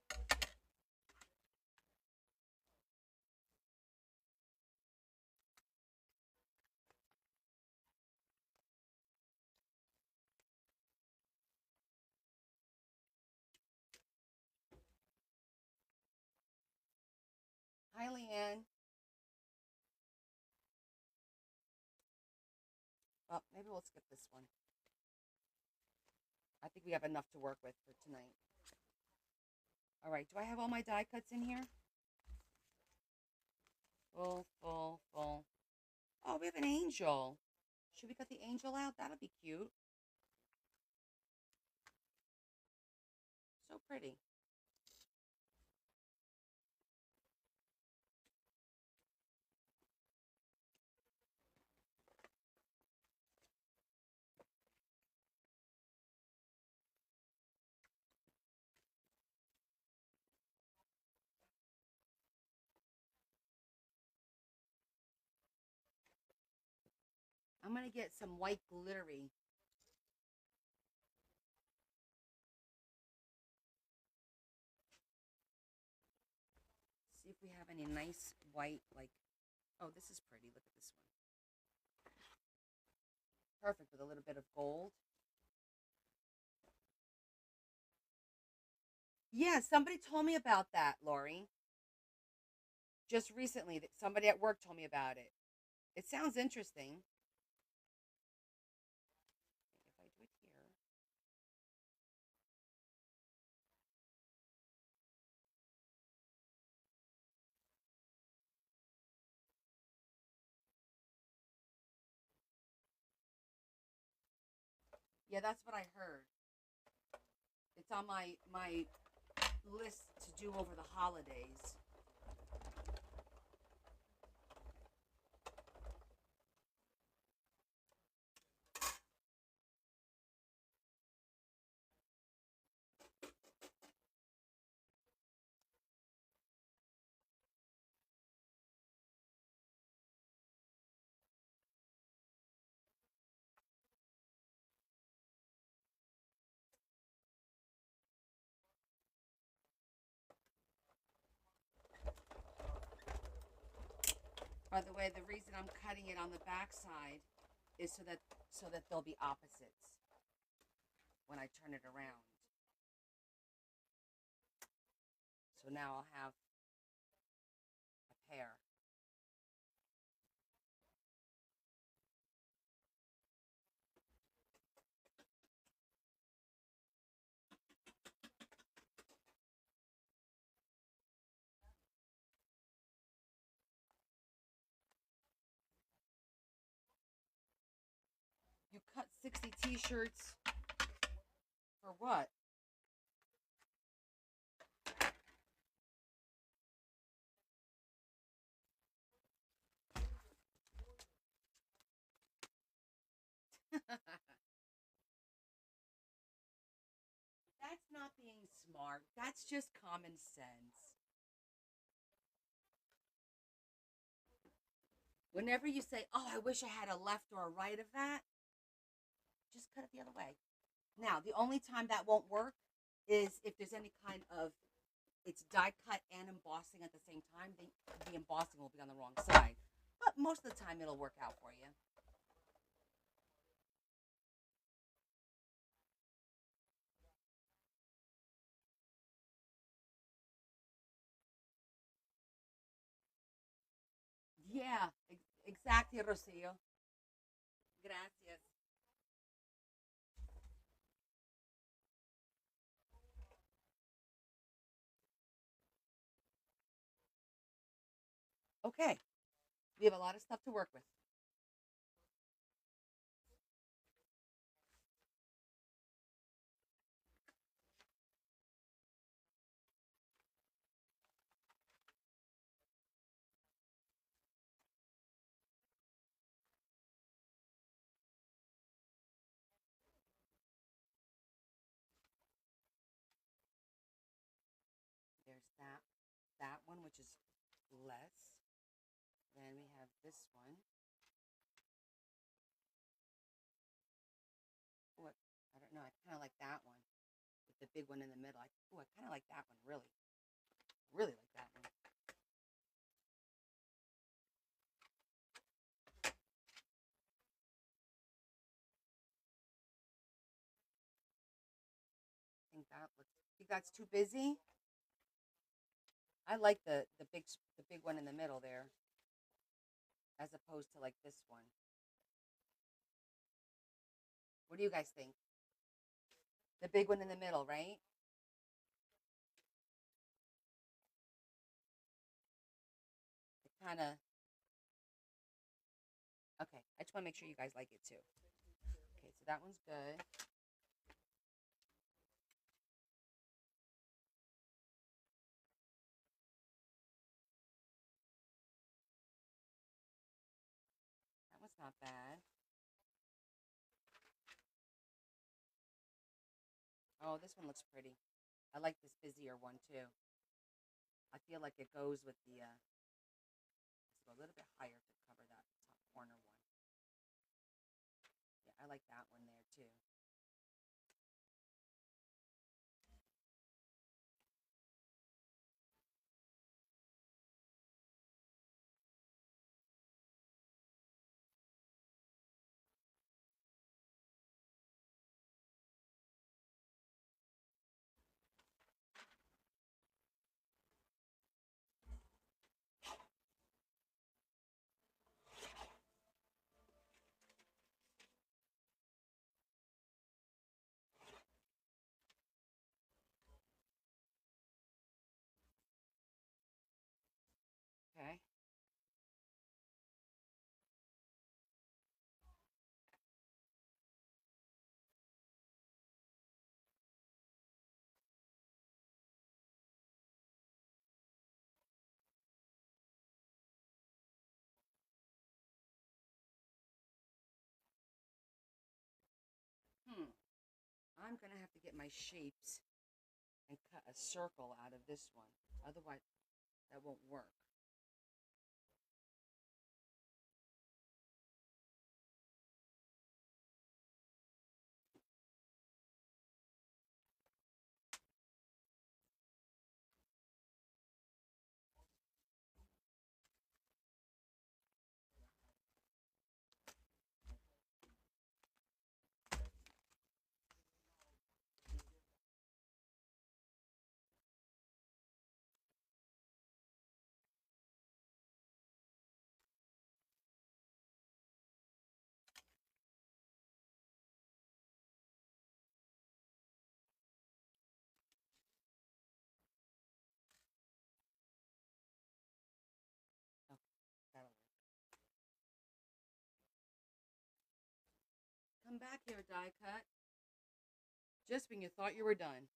Hi, Leanne. Oh, maybe we'll skip this one. I think we have enough to work with for tonight. All right. Do I have all my die cuts in here? Full, full, full. Oh, we have an angel. Should we cut the angel out? That'll be cute. So pretty. I'm going to get some white glittery. See if we have any nice white, like, oh, this is pretty. Look at this one. Perfect with a little bit of gold. Yeah, somebody told me about that, Lori. Just recently, that somebody at work told me about it. It sounds interesting. If I do it here. Yeah, that's what I heard. It's on my list to do over the holidays. By the way, the reason I'm cutting it on the back side is so that they'll be opposites when I turn it around. So now I'll have a pair. You cut 60 t-shirts for what? That's not being smart. That's just common sense. Whenever you say, "Oh, I wish I had a left or a right of that," just cut it the other way. Now, the only time that won't work is if there's any kind of it's die cut and embossing at the same time. The embossing will be on the wrong side, but most of the time it'll work out for you. Yeah, exactly, Rocio. Gracias. Okay, we have a lot of stuff to work with. which is less. Then we have this one. What? I don't know. I kind of like that one with the big one in the middle. I kind of like that one, really. Really like that one. Think that's too busy? I like the big one in the middle there, as opposed to like this one. What do you guys think? The big one in the middle, right? It kind of okay. I just want to make sure you guys like it too. Okay, so that one's good. That one's not bad. Oh, this one looks pretty. I like this busier one too. I feel like it goes with the. Let's go a little bit higher to cover that top corner one. Yeah, I like that one there too. Okay. Hmm. I'm gonna have to get my shapes and cut a circle out of this one. Otherwise, that won't work. Okay, that'll work. Come back here, die cut. Just when you thought you were done.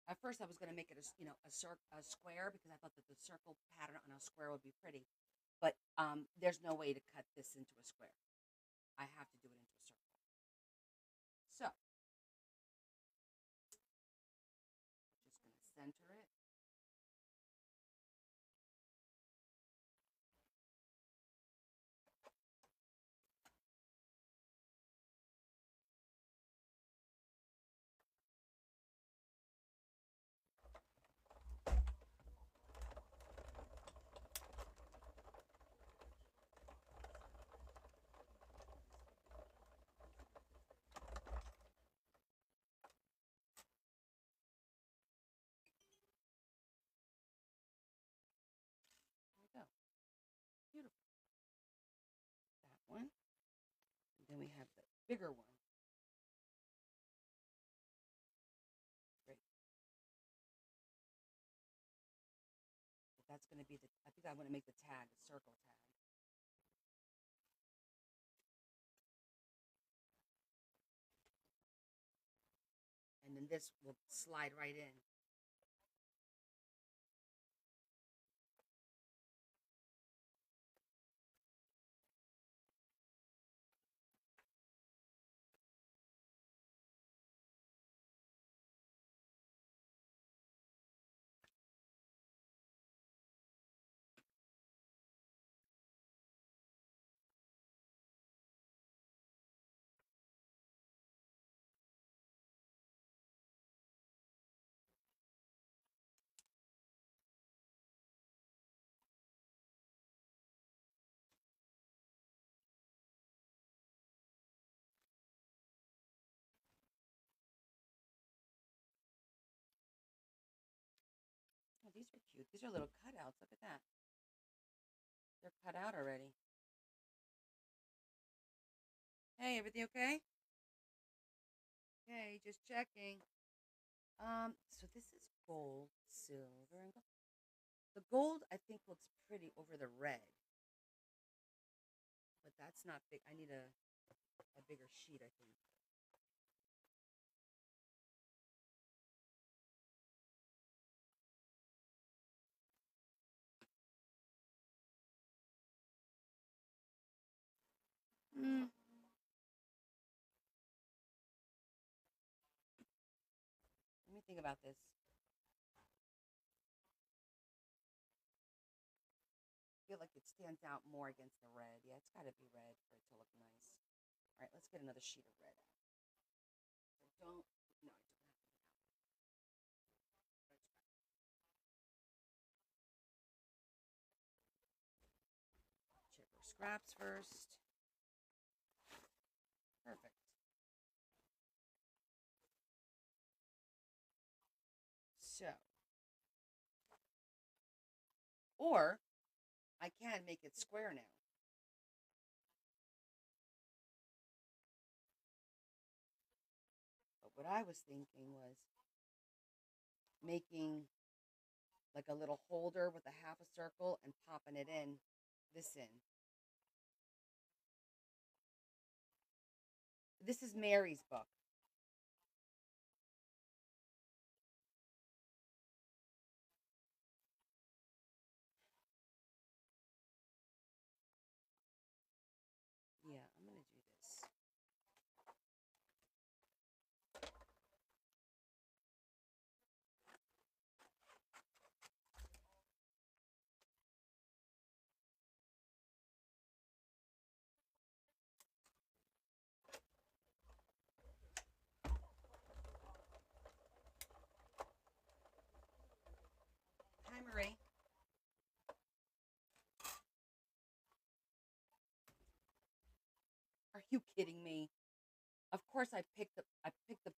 At first, I was going to make it a square because I thought that the circle pattern on a square would be pretty. But there's no way to cut this into a square. I have to do it into a circle. So, just going to center it. There we go. Beautiful. That one. And then we have the bigger one. Great. That's going to be the, I think I want to make the tag, a circle tag. And then this will slide right in. these are cute. These are little cutouts. Look at that. They're cut out already. Hey, everything okay? Okay, just checking. So this is gold, silver, and gold. The gold I think looks pretty over the red, but that's not big. I need a bigger sheet, I think. Mm, let me think about this. I feel like it stands out more against the red. Yeah, it's got to be red for it to look nice. All right, let's get another sheet of red out. I don't. No, I don't have to. Chip or scraps first. Perfect. So, or I can make it square now. But what I was thinking was making like a little holder with a half a circle and popping it in, this in. This is Mary's book. Yeah, I'm going to do this. Hi, Marie. Are you kidding me? Of course I picked the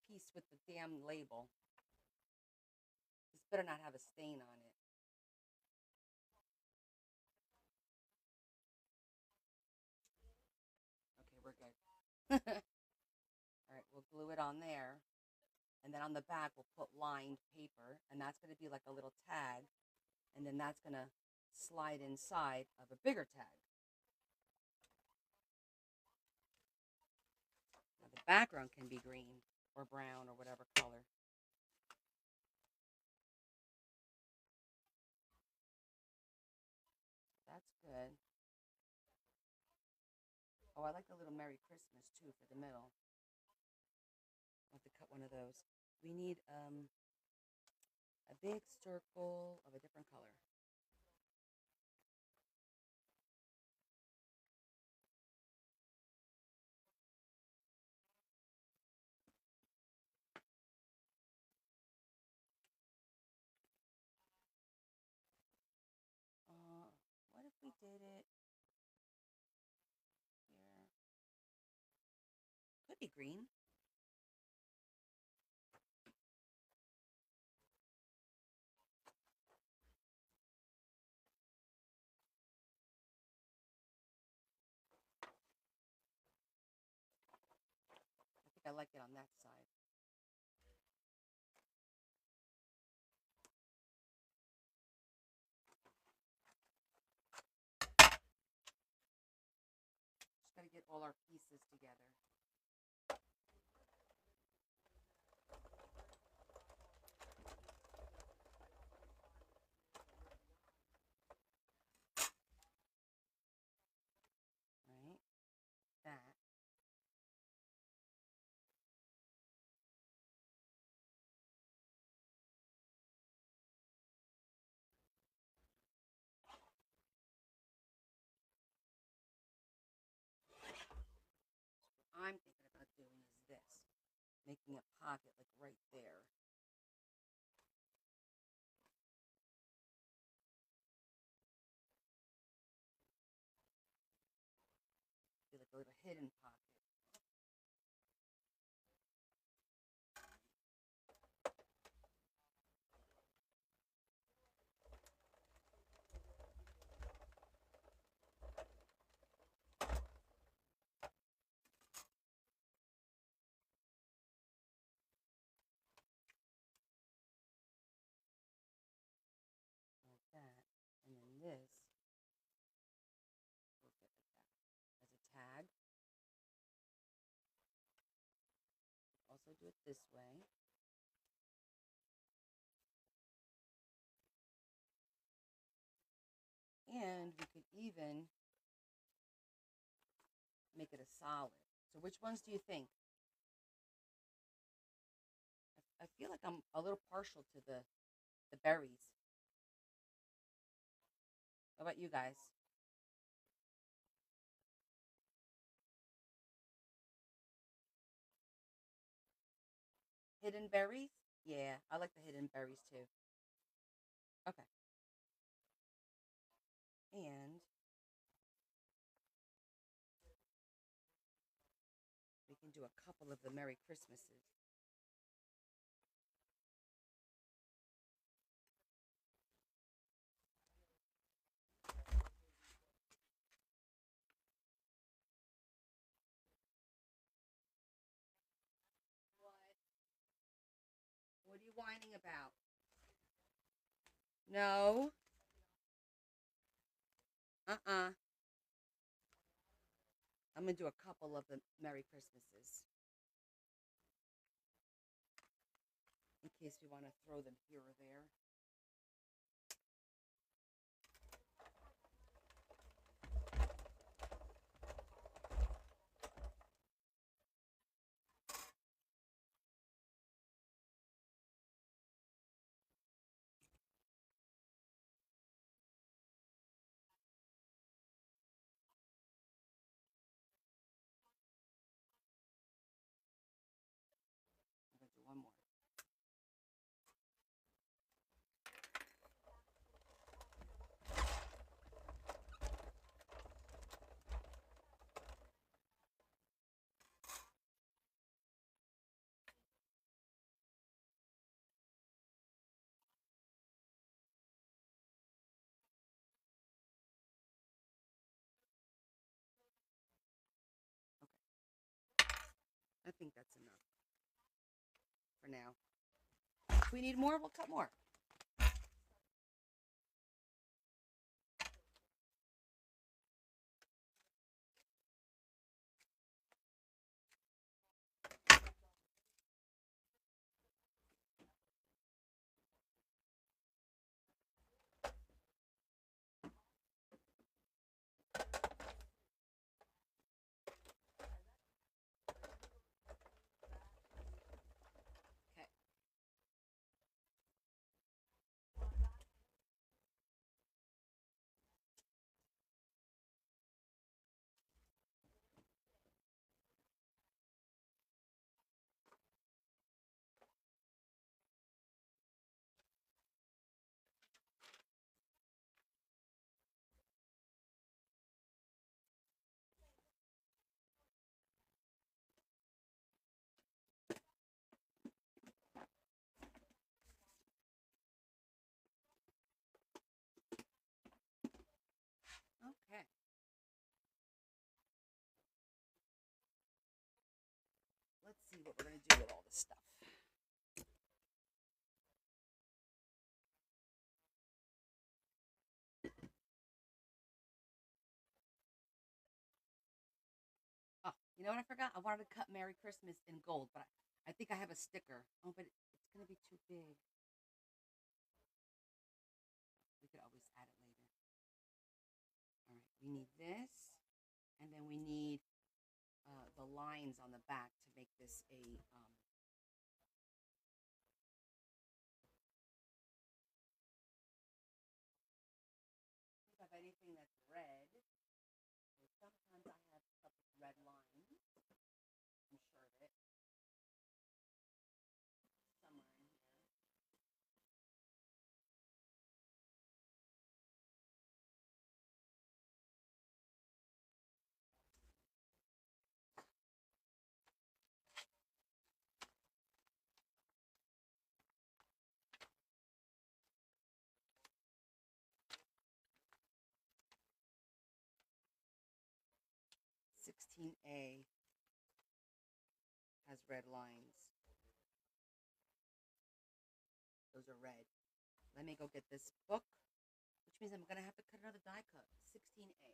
piece with the damn label. This better not have a stain on it. Okay, we're good. All right, we'll glue it on there. And then on the back, we'll put lined paper. And that's going to be like a little tag. And then that's going to slide inside of a bigger tag. Now, the background can be green or brown or whatever color. That's good. Oh, I like the little Merry Christmas too for the middle. I'll have to cut one of those. We need a big circle of a different color. What if we did it here? Could be green. I think I like it on that side. Just got to get all our pieces together. Right? That. What I'm thinking about doing is this. Making a pocket like right there. Be like a little hidden pocket. do it this way. And we could even make it a solid. So which ones do you think? I feel like I'm a little partial to the berries. What about you guys? Hidden berries? Yeah, I like the hidden berries too. Okay. And we can do a couple of the Merry Christmases. What are you whining about? No. Uh-uh. I'm going to do a couple of the Merry Christmases in case we want to throw them here or there. I'm going to do one more. I think that's enough for now. If we need more, we'll cut more. Okay. Okay. Let's see what we're going to do with all this stuff. Oh, you know what I forgot? I wanted to cut Merry Christmas in gold, but I think I have a sticker. Oh, but it's going to be too big. We could always add it later. All right, we need this, and then we need the lines on the back to make this a if I have anything that's red, or sometimes I have stuff with red lines. I'm sure of it. Somewhere in here. 16A has red lines. Those are red. Let me go get this book, which means I'm going to have to cut another die cut. 16A.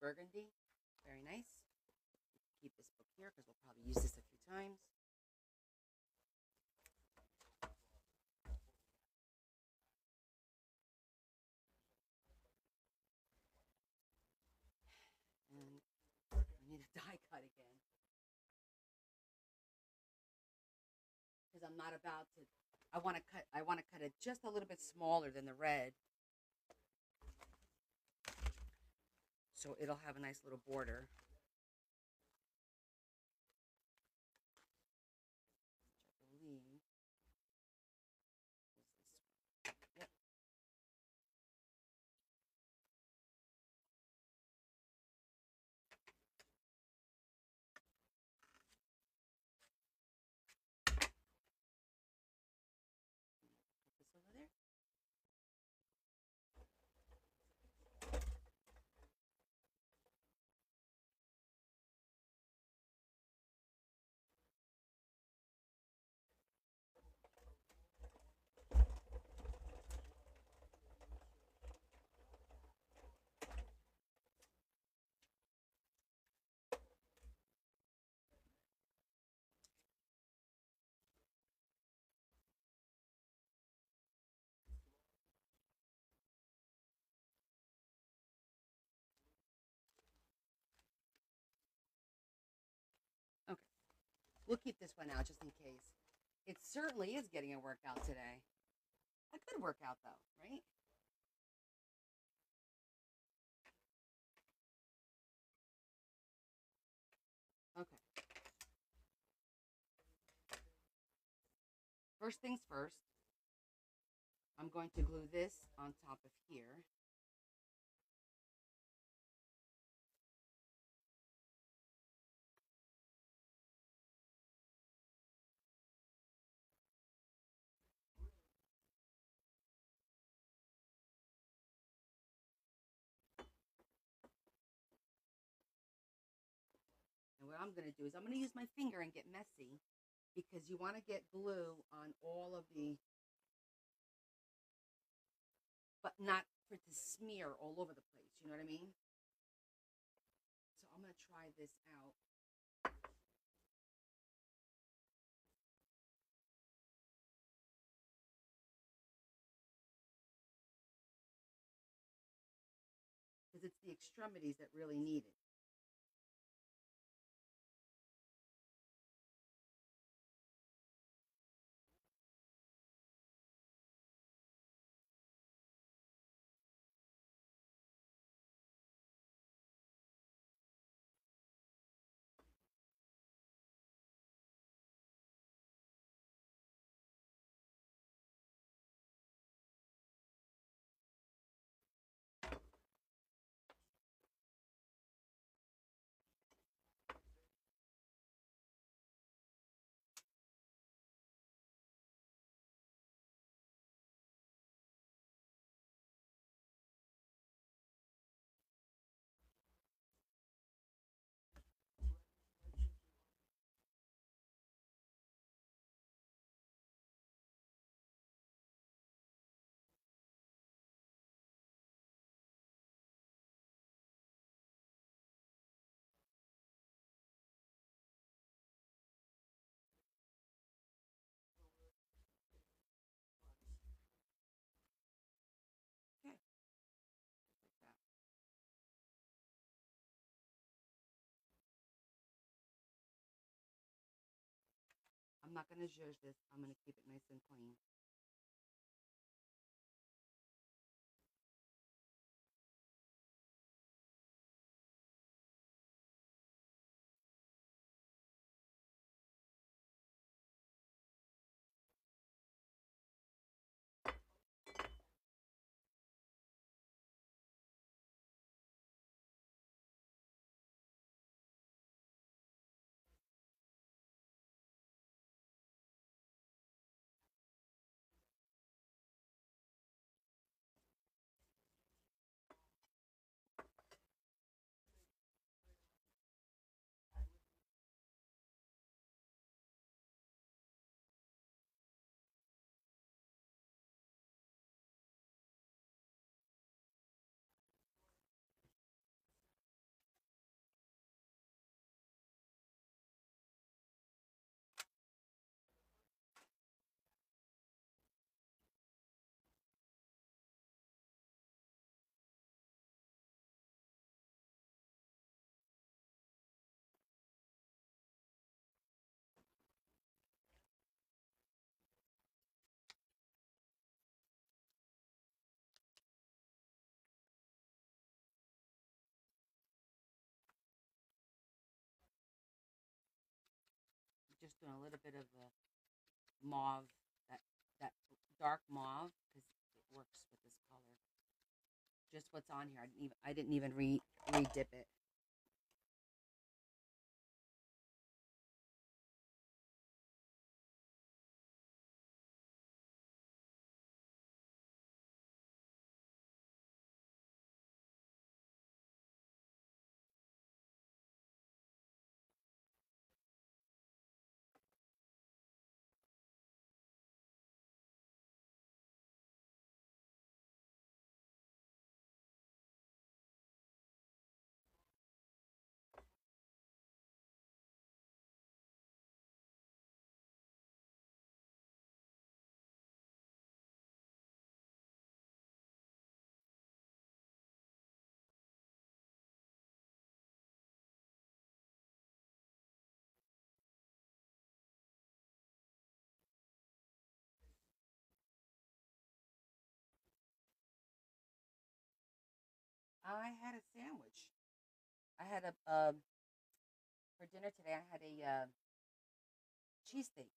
burgundy. Very nice. Keep this book here because we'll probably use this a few times. And I need a die cut again because I'm not about to. I want to cut it just a little bit smaller than the red, so it'll have a nice little border. Which I believe is this one. Yep. Put this over there. Okay. We'll keep this one out just in case. It certainly is getting a workout today. A good workout, though, right? Okay. First things first, I'm going to glue this on top of here. And what I'm going to do is I'm going to use my finger and get messy because you want to get glue on all of the, but not for it to smear all over the place. You know what I mean? So I'm going to try this out. Because it's the extremities that really need it. Okay. Just like that. I'm not going to zhuzh this. I'm going to keep it nice and clean. doing a little bit of the mauve, that that dark mauve, because it works with this color. Just what's on here. I didn't even re-dip it. I had a sandwich. I had a for dinner today. I had a cheesesteak.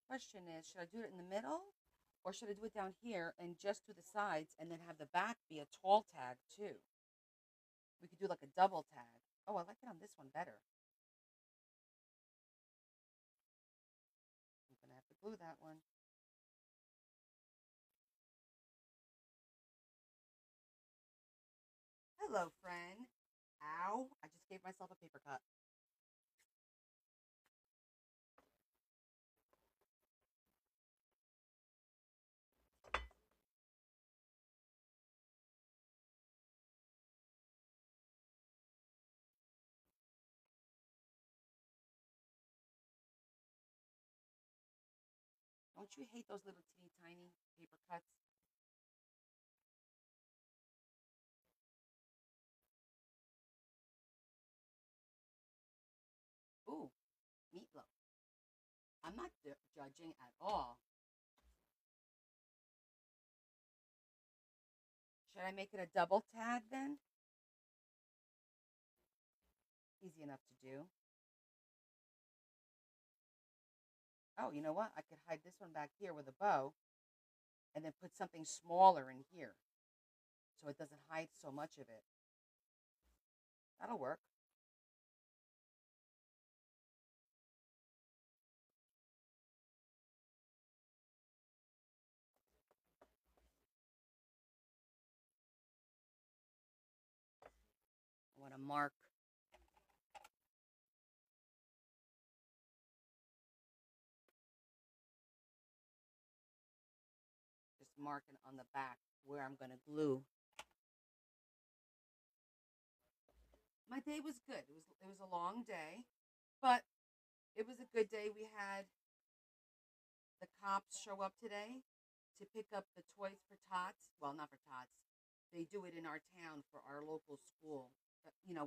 Question is, should I do it in the middle, or should I do it down here and just do the sides and then have the back be a tall tag too? We could do like a double tag. Oh, I like it on this one better. I'm gonna have to glue that one. Hello, friend. Ow! I just gave myself a paper cut. Don't you hate those little teeny tiny paper cuts? Ooh, meatloaf. I'm not judging at all. Should I make it a double tag then? Easy enough to do. Oh, you know what? I could hide this one back here with a bow and then put something smaller in here so it doesn't hide so much of it. That'll work. I want to mark. Just marking on the back where I'm going to glue. My day was good. It was a long day, but it was a good day. We had the cops show up today to pick up the toys for tots. Well, not for tots. They do it in our town for our local school,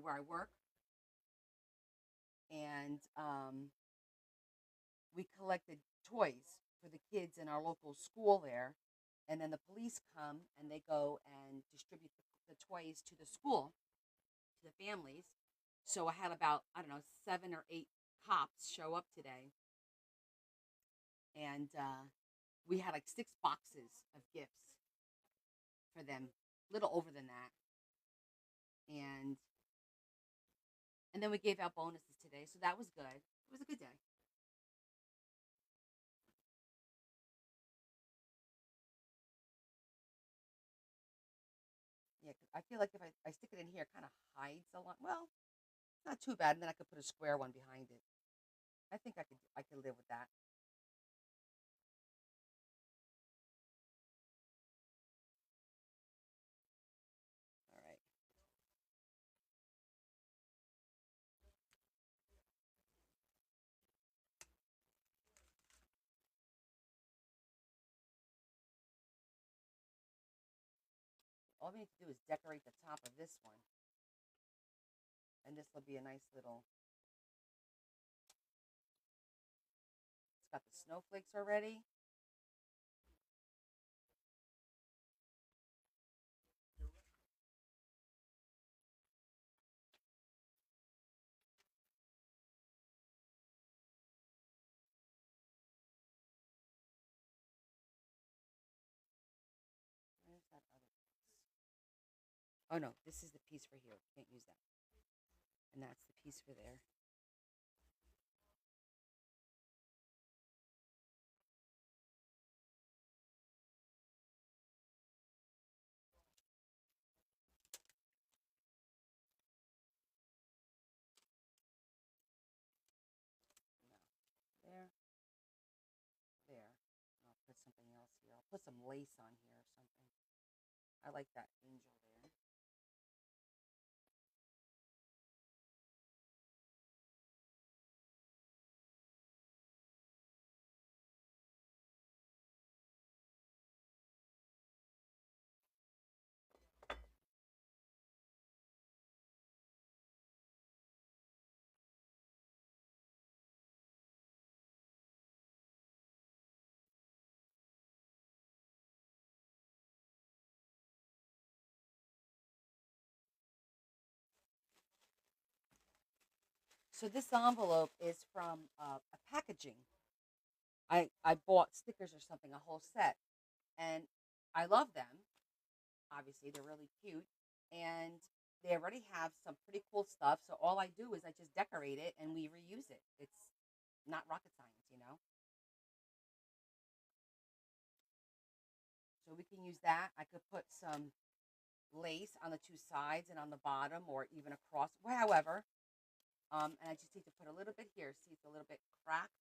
where I work. And we collected toys for the kids in our local school there. And then the police come and they go and distribute the toys to the school, to the families. So I had about, I don't know, 7 or 8 cops show up today. And we had like 6 boxes of gifts for them, little over than that. And and then we gave out bonuses today, so that was good. It was a good day. Yeah, 'cause I feel like if I stick it in here, it kind of hides a lot. Well, it's not too bad, and then I could put a square one behind it. I think I could live with that. All right. All we need to do is decorate the top of this one. And this will be a nice little, it's got the snowflakes already. Where's that other piece? Oh no, this is the piece for here. Can't use that. And that's the piece for there. No, there, there. I'll put something else here. I'll put some lace on here or something. I like that angel there. So this envelope is from a packaging. I bought stickers or something, a whole set, and I love them. Obviously, they're really cute, and they already have some pretty cool stuff. So all I do is I just decorate it and we reuse it. It's not rocket science, you know. So we can use that. I could put some lace on the two sides and on the bottom, or even across, however. And I just need to put a little bit here. See, it's a little bit cracked.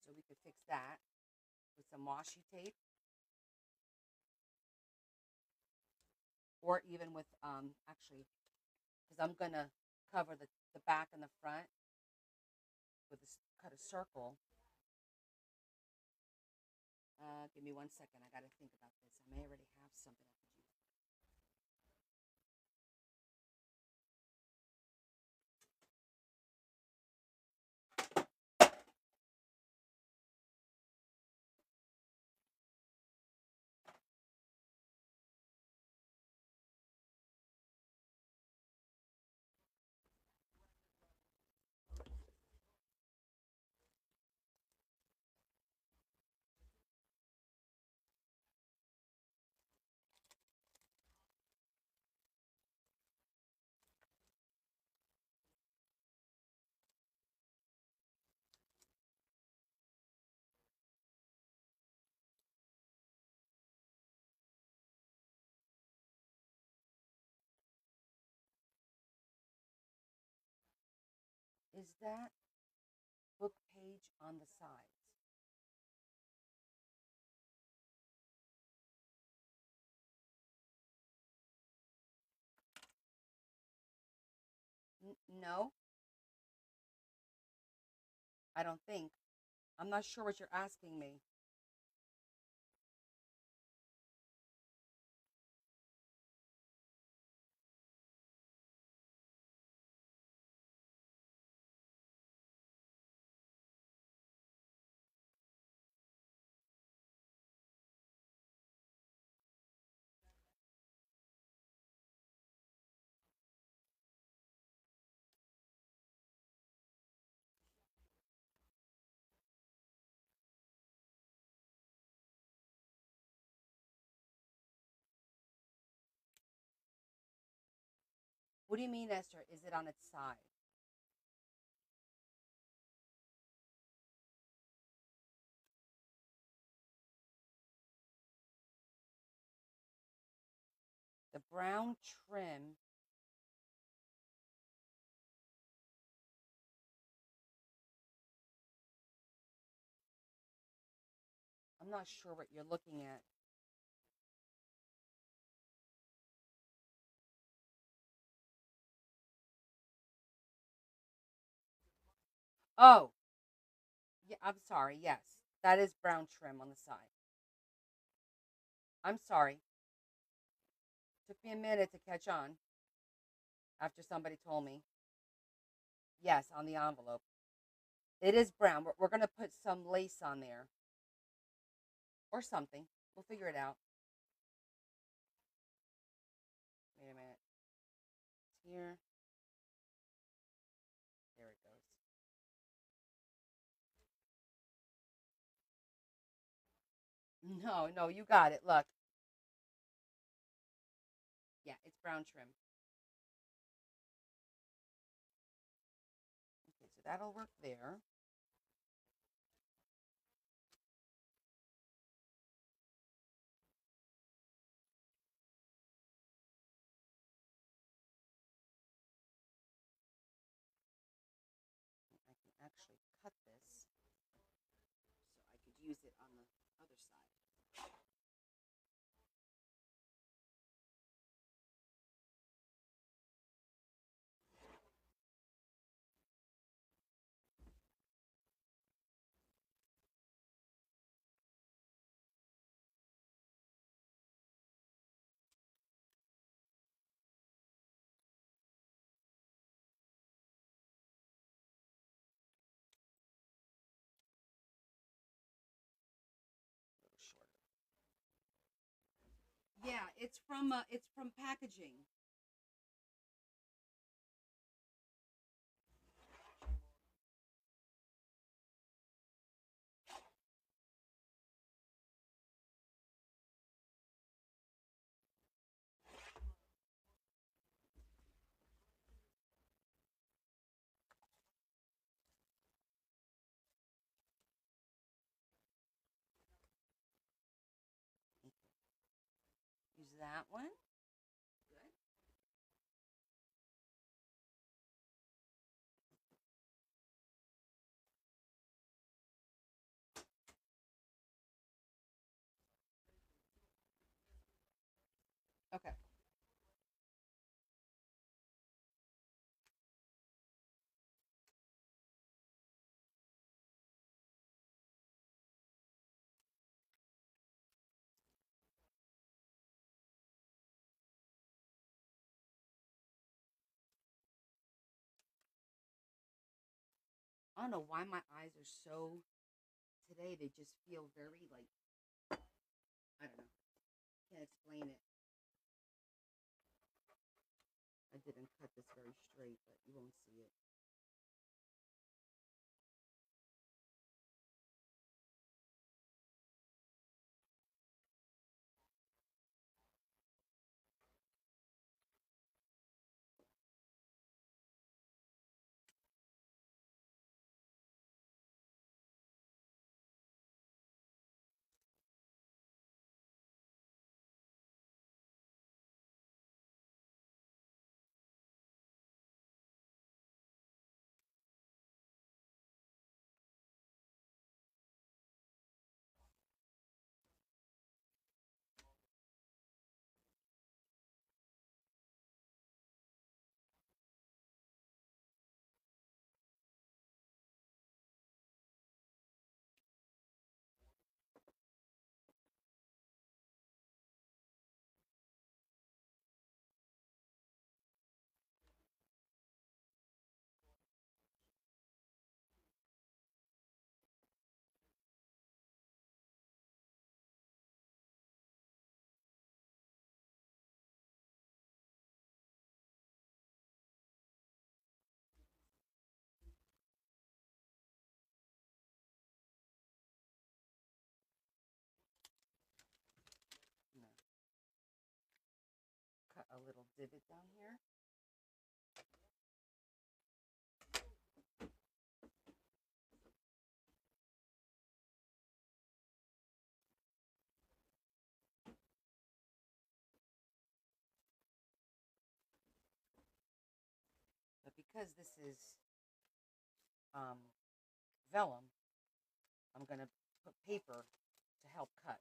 So we could fix that with some washi tape. Or even with, actually, because I'm going to cover the back and the front with this, cut a circle. Give me 1 second. I got to think about this. I may already have something I could use. Is that book page on the sides? No, I don't think. I'm not sure what you're asking me. What do you mean, Esther? Is it on its side? The brown trim. I'm not sure what you're looking at. Oh, yeah, I'm sorry. Yes, that is brown trim on the side. I'm sorry. Took me a minute to catch on. after somebody told me. Yes, on the envelope. It is brown. We're going to put some lace on there or something. We'll figure it out. Wait a minute. It's here. There it goes. No, no, you got it. Look. Yeah, it's brown trim. Okay, so that'll work there. I can actually cut this so I could use it on the other side. A little shorter. Yeah, it's from packaging. Use that one. Good. Okay. I don't know why my eyes are so today. They just feel very like I don't know. Can't explain it. I didn't cut this very straight, but you won't see it. No. Cut a little divot down here. But because this is um, vellum, I'm going to put paper to help cut.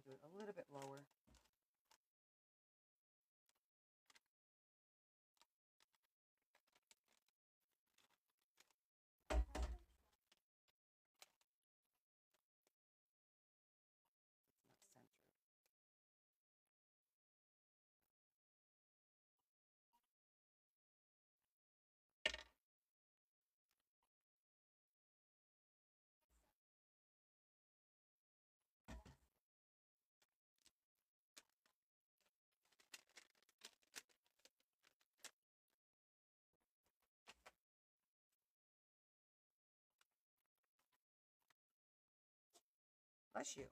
do it a little bit lower. Bless you.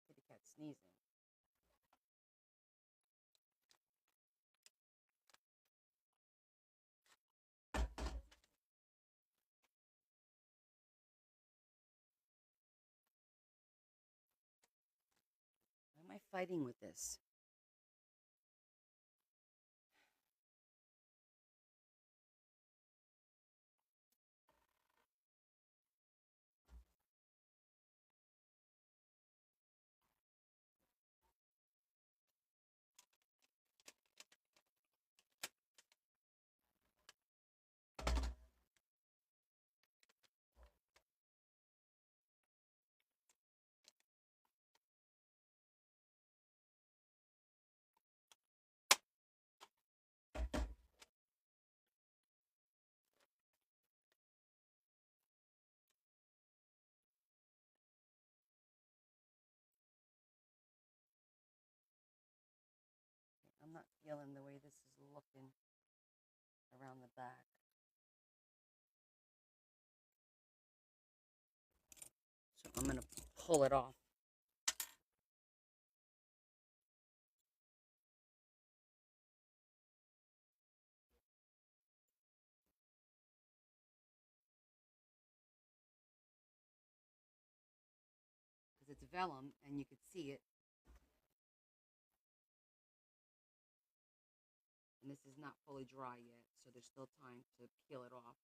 Kitty cat sneezing. Why am I fighting with this? I'm not feeling the way this is looking around the back. So I'm going to pull it off. Because it's vellum and you could see it. And this is not fully dry yet, so there's still time to peel it off.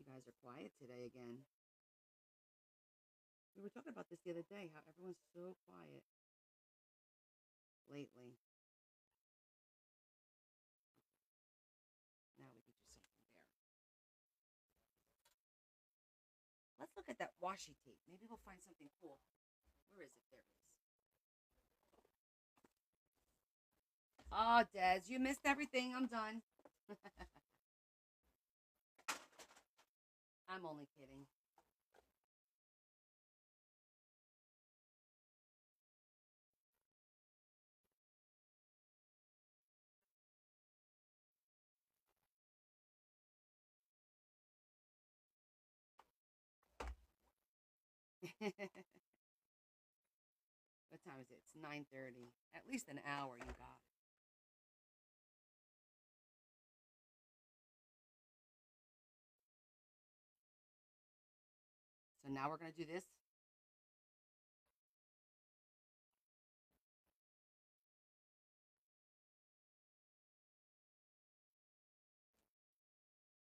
You guys are quiet today again. We were talking about this the other day, how everyone's so quiet lately. Now we can do something there. Let's look at that washi tape. Maybe we'll find something cool. Where is it? There it is. Oh, Des, you missed everything. I'm done. I'm only kidding. What time is it? It's 9:30. At least an hour you got. So now we're going to do this.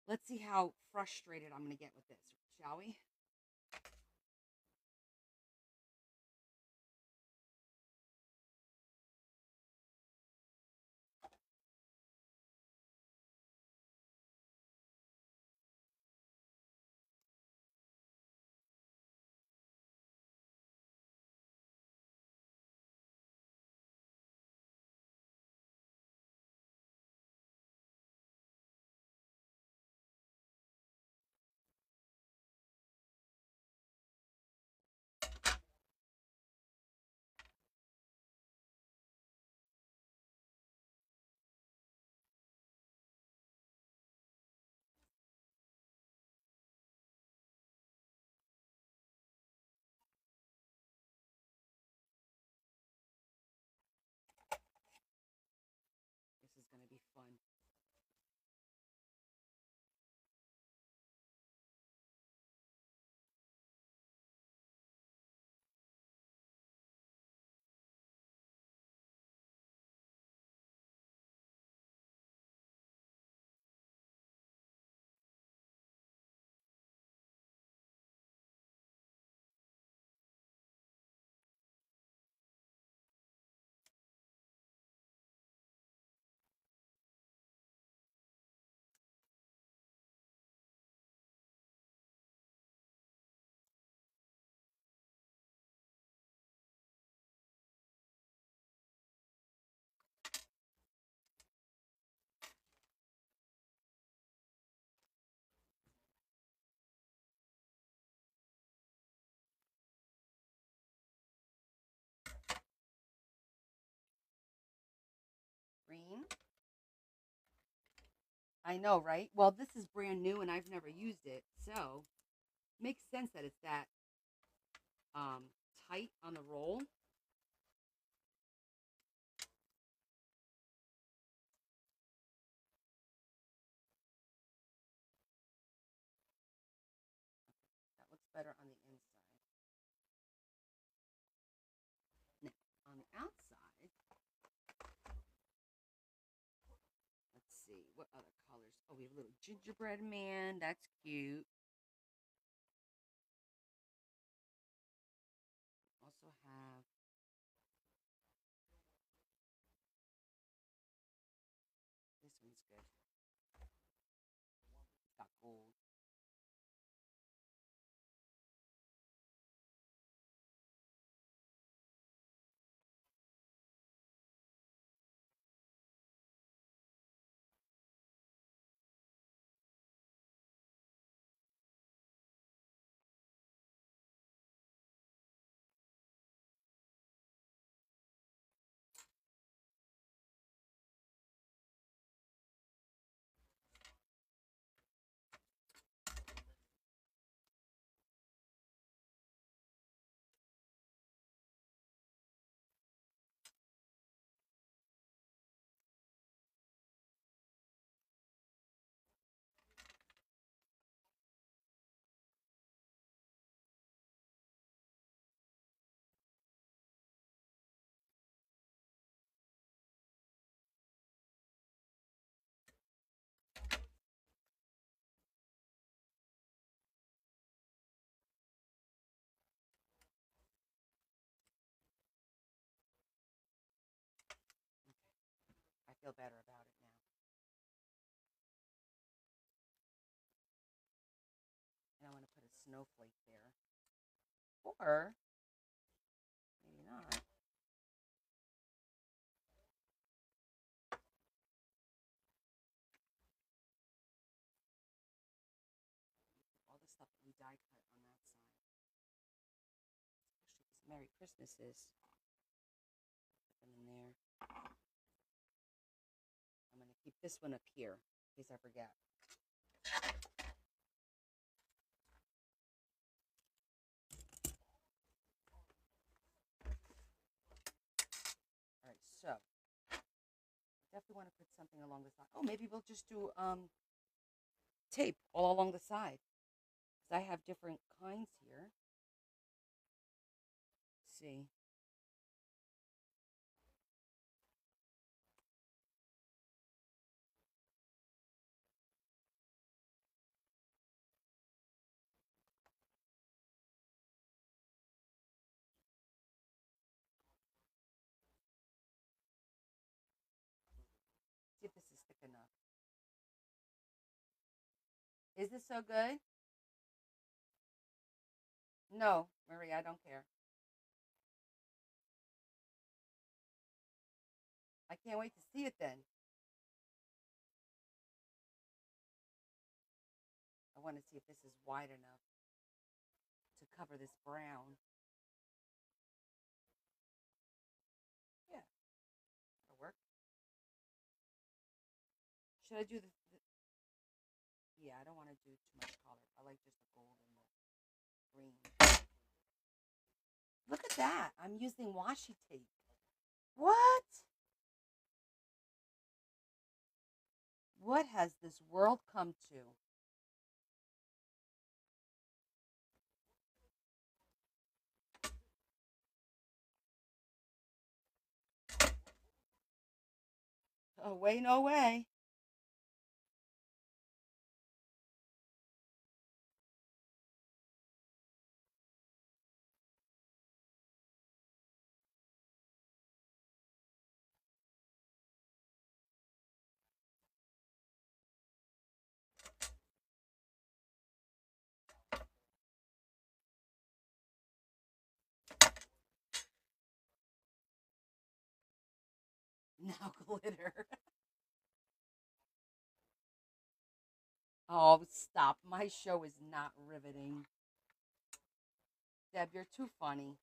Let's see how frustrated I'm going to get with this, shall we? green. I know, right? Well, this is brand new and I've never used it, so makes sense that it's that tight on the roll. That looks better on the inside. Now, on the outside, let's see, what other colors? Oh, we have a little gingerbread man. That's cute. Also have this one's good. It's got gold. I feel better about it now. And I want to put a snowflake there. Or maybe not. All the stuff that we die cut on that side. Especially because Merry Christmas is. Put them in there. I'm going to keep this one up here in case I forget. All right, so definitely want to put something along the side. Oh, maybe we'll just do tape all along the side. Because I have different kinds here. Let's see. See if this is thick enough. Is this so good? No, Marie, I don't care. I can't wait to see it then. I want to see if this is wide enough to cover this brown. Yeah, that'll work. Should I do the yeah, I don't want to do too much color. I like just the gold and the green. Look at that. I'm using washi tape. What? What has this world come to? Oh, way, no way. Now glitter. Oh, stop. My show is not riveting. Deb, you're too funny.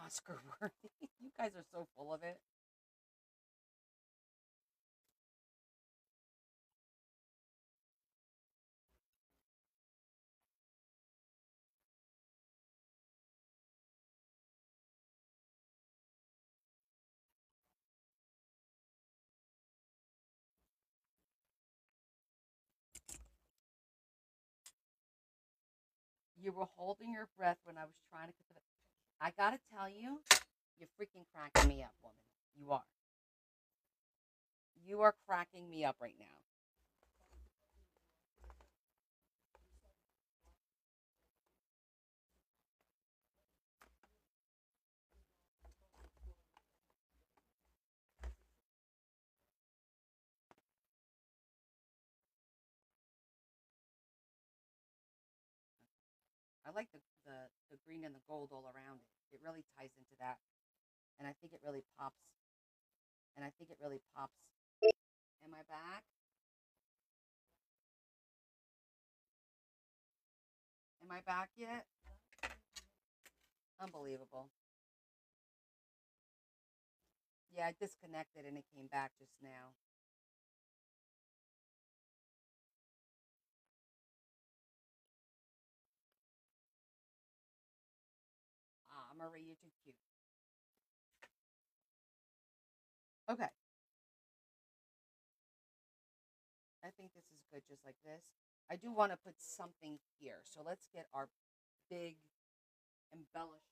Oscar worthy. You guys are so full of it. You were holding your breath when I was trying to put the. I gotta tell you, you're freaking cracking me up, woman. You are. You are cracking me up right now. I like the green and the gold all around it. It really ties into that, and I think it really pops. And I think it really pops. Am I back? Am I back yet? Unbelievable. Yeah, I disconnected and it came back just now. Ah, Marie, you're too cute. Okay, I think this is good just like this. I do want to put something here. So let's get our big embellish.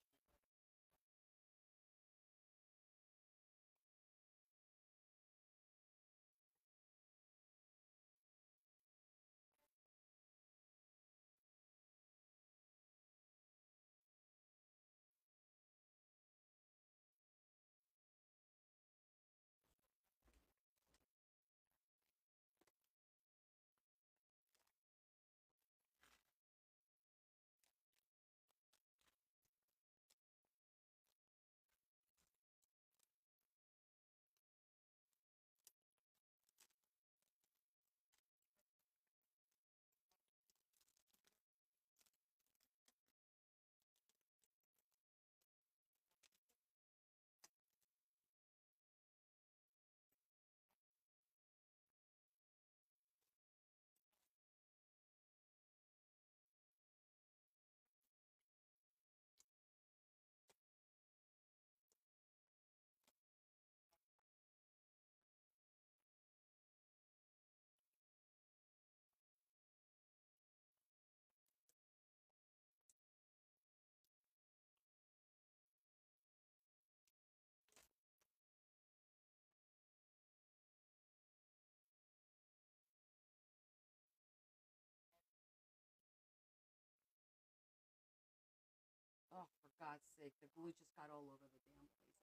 Oh, for God's sake, the glue just got all over the damn place again.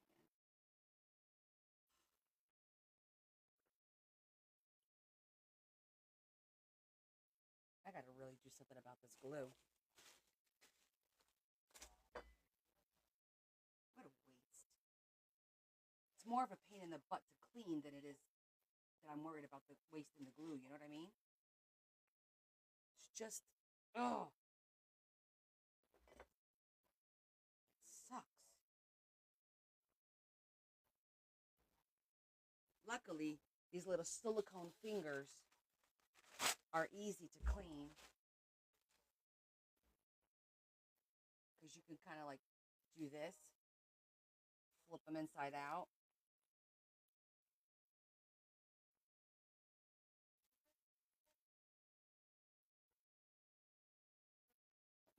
I gotta really do something about this glue. What a waste. It's more of a pain in the butt to clean than it is that I'm worried about the wasting the glue. You know what I mean? It's just, oh, it sucks. Luckily, these little silicone fingers are easy to clean because you can kind of like do this, flip them inside out.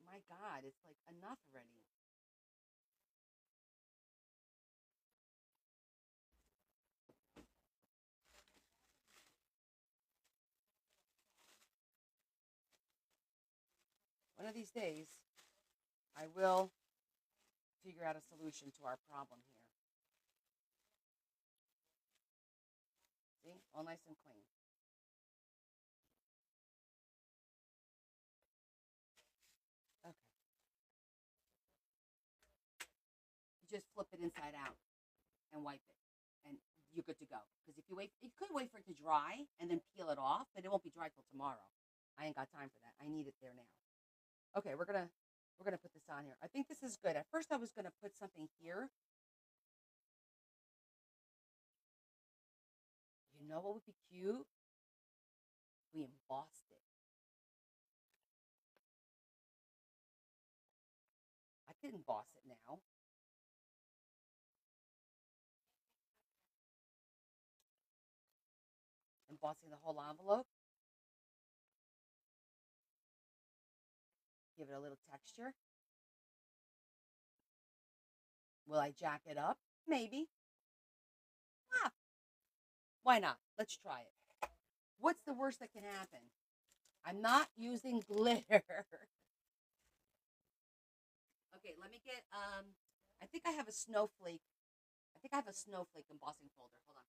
My God, it's like enough already. One of these days, I will figure out a solution to our problem here. See? All nice and clean. Okay. You just flip it inside out and wipe it, and you're good to go. Because if you wait, you could wait for it to dry and then peel it off, but it won't be dry till tomorrow. I ain't got time for that. I need it there now. Okay, we're gonna We're going to put this on here. I think this is good. At first, I was going to put something here. You know what would be cute? We embossed it. I could emboss it now. Embossing the whole envelope. Give it a little texture. Will I jack it up? Maybe. Ah, why not? Let's try it. What's the worst that can happen? I'm not using glitter. Okay, let me get, I think I have a snowflake. I think I have a snowflake embossing folder. Hold on.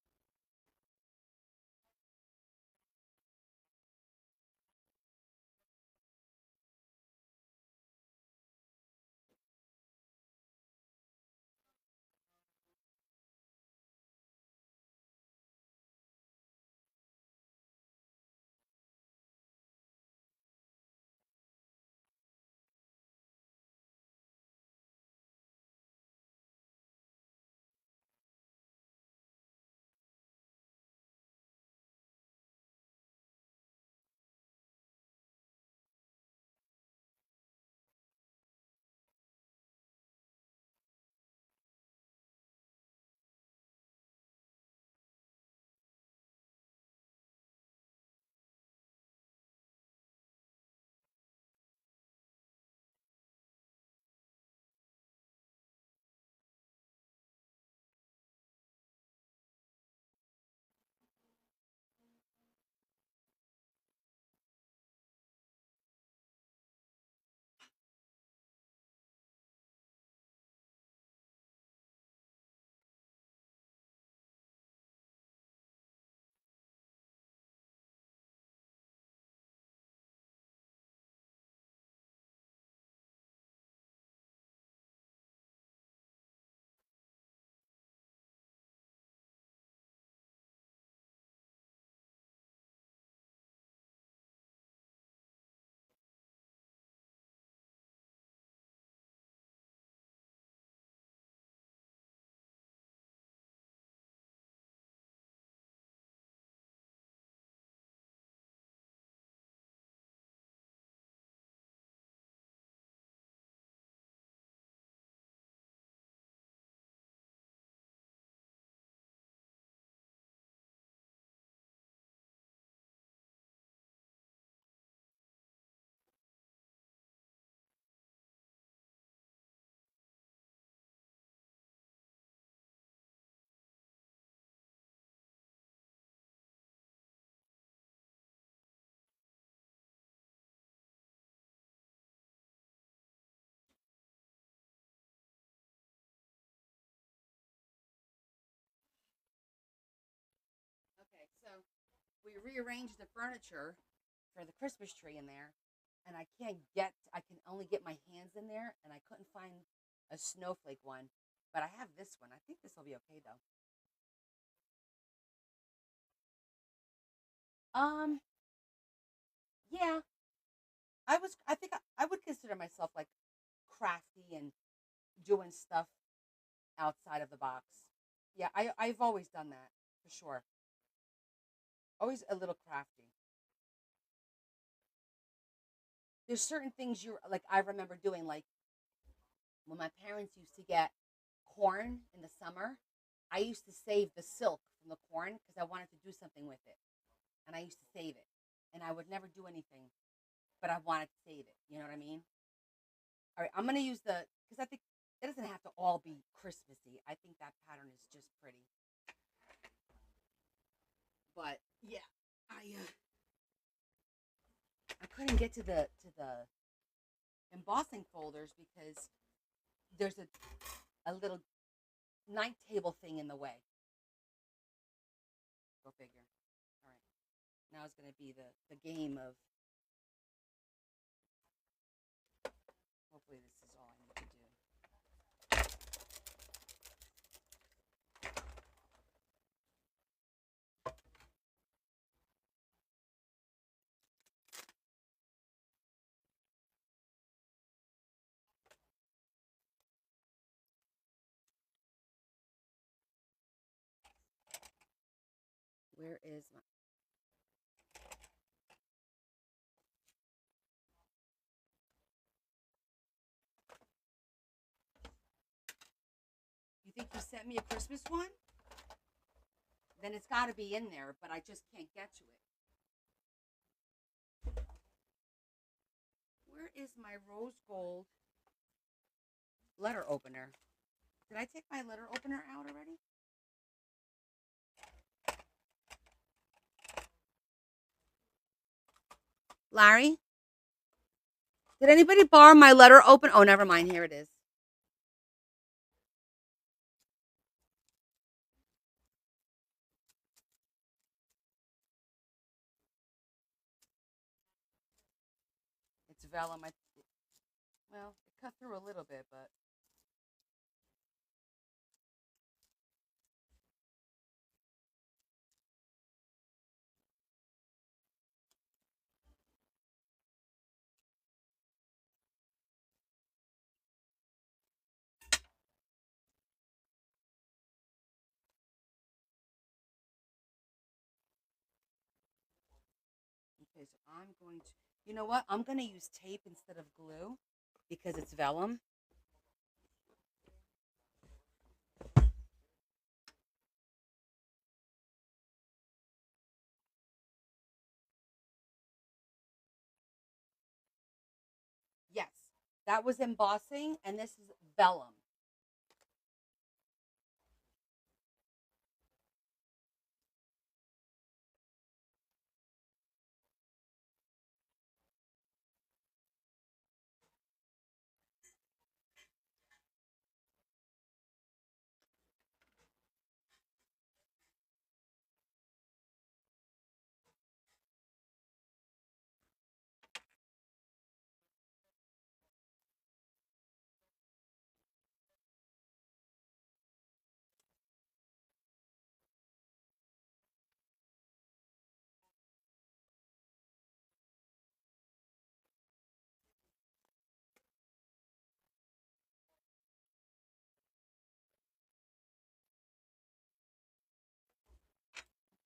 Okay, so we rearranged the furniture for the Christmas tree in there, and I can only get my hands in there, and I couldn't find a snowflake one, but I have this one. I think this will be okay though. Um, yeah, I think I would consider myself like crafty and doing stuff outside of the box. Yeah, I've always done that for sure. Always a little crafty. There's certain things you like. I remember doing like when my parents used to get corn in the summer. I used to save the silk from the corn because I wanted to do something with it, and I used to save it, and I would never do anything, but I wanted to save it. You know what I mean? All right, I'm gonna use the because I think it doesn't have to all be Christmassy. I think that pattern is just pretty. But yeah, I couldn't get to the embossing folders because there's a little night table thing in the way. Go figure. All right, now it's gonna be the game of. Hopefully, this is all I need to do. Where is my? You think you sent me a Christmas one? Then it's got to be in there, but I just can't get to it. Where is my rose gold letter opener? Did I take my letter opener out already? Larry? Did anybody borrow my letter opener? Oh, never mind. Here it is. It's vellum. Well, it cut through a little bit, but okay, so I'm going to, you know what? I'm going to use tape instead of glue because it's vellum. Yes, that was embossing, and this is vellum.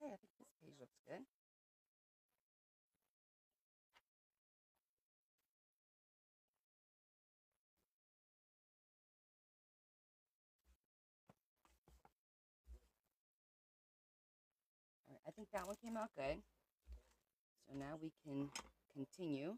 Okay, I think this page looks good. All right, I think that one came out good. So now we can continue.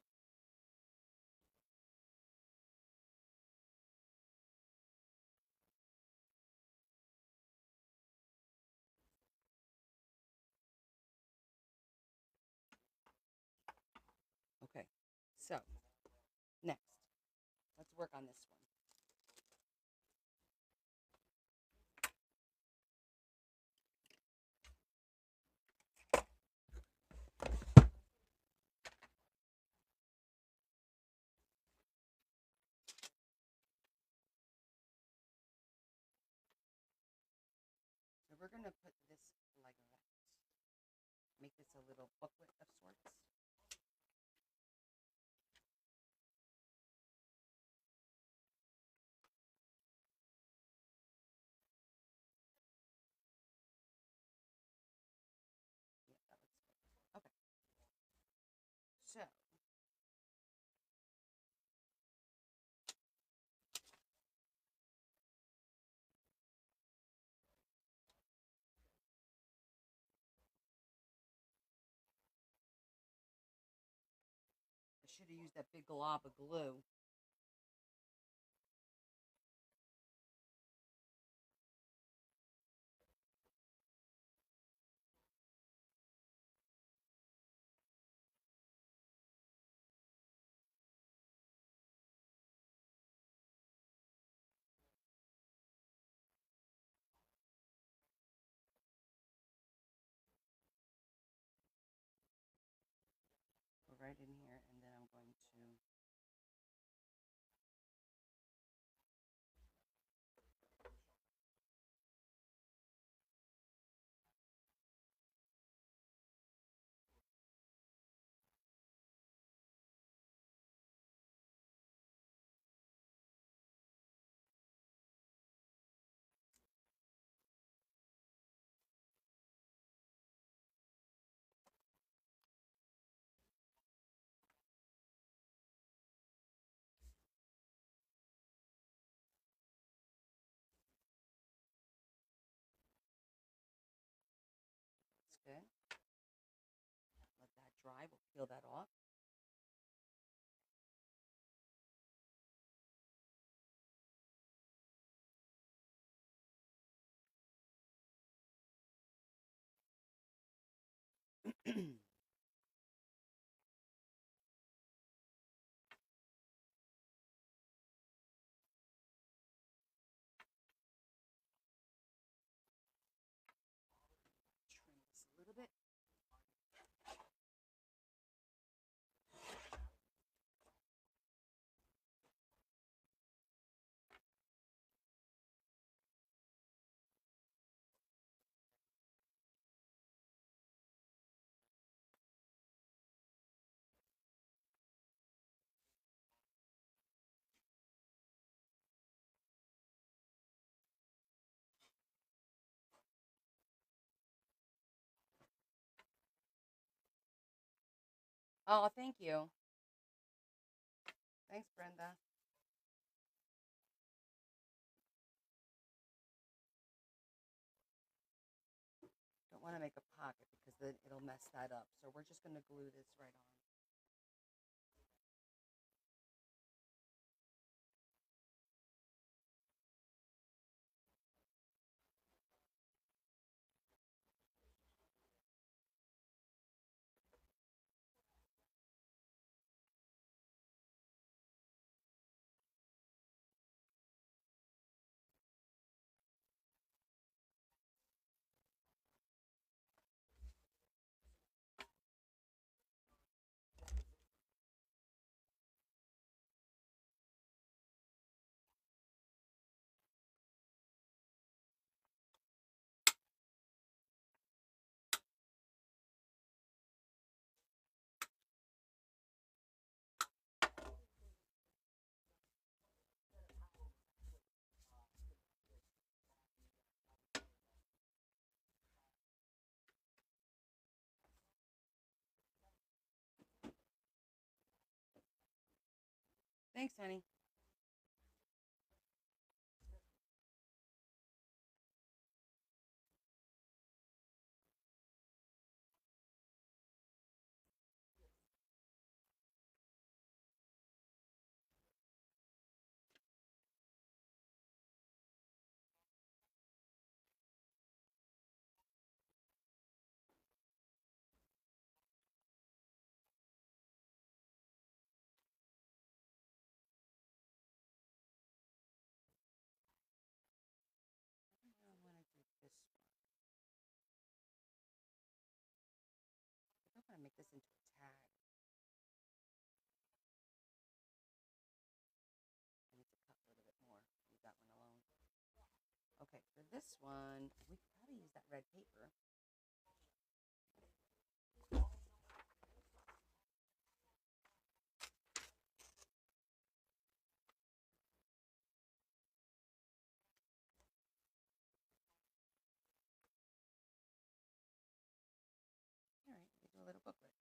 Okay, so next, let's work on this one. So we're going to put this like that. Make this a little booklet of sorts. Yeah, that looks good. Okay. So I should have used that big glob of glue. Go right in here, and then I'm going to peel that off. Trim this a little bit. Oh, thank you. Thanks, Brenda. Don't want to make a pocket because then it'll mess that up. So we're just going to glue this right on. Thanks, honey. I want to do this one. I don't want to make this into a tag. I need to cut a little bit more. Leave that one alone. Okay, for this one, we could probably use that red paper. All right, we do a little booklet.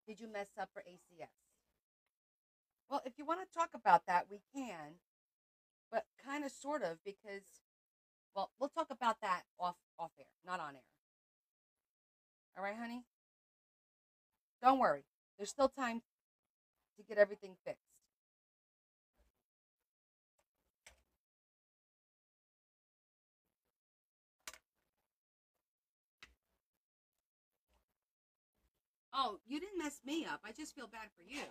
Did you mess up for ACS? Well, if you want to talk about that, we can, but kind of, sort of, because, well, we'll talk about that off air, not on air. All right, honey? Don't worry. There's still time to get everything fixed. Oh, you didn't mess me up. I just feel bad for you.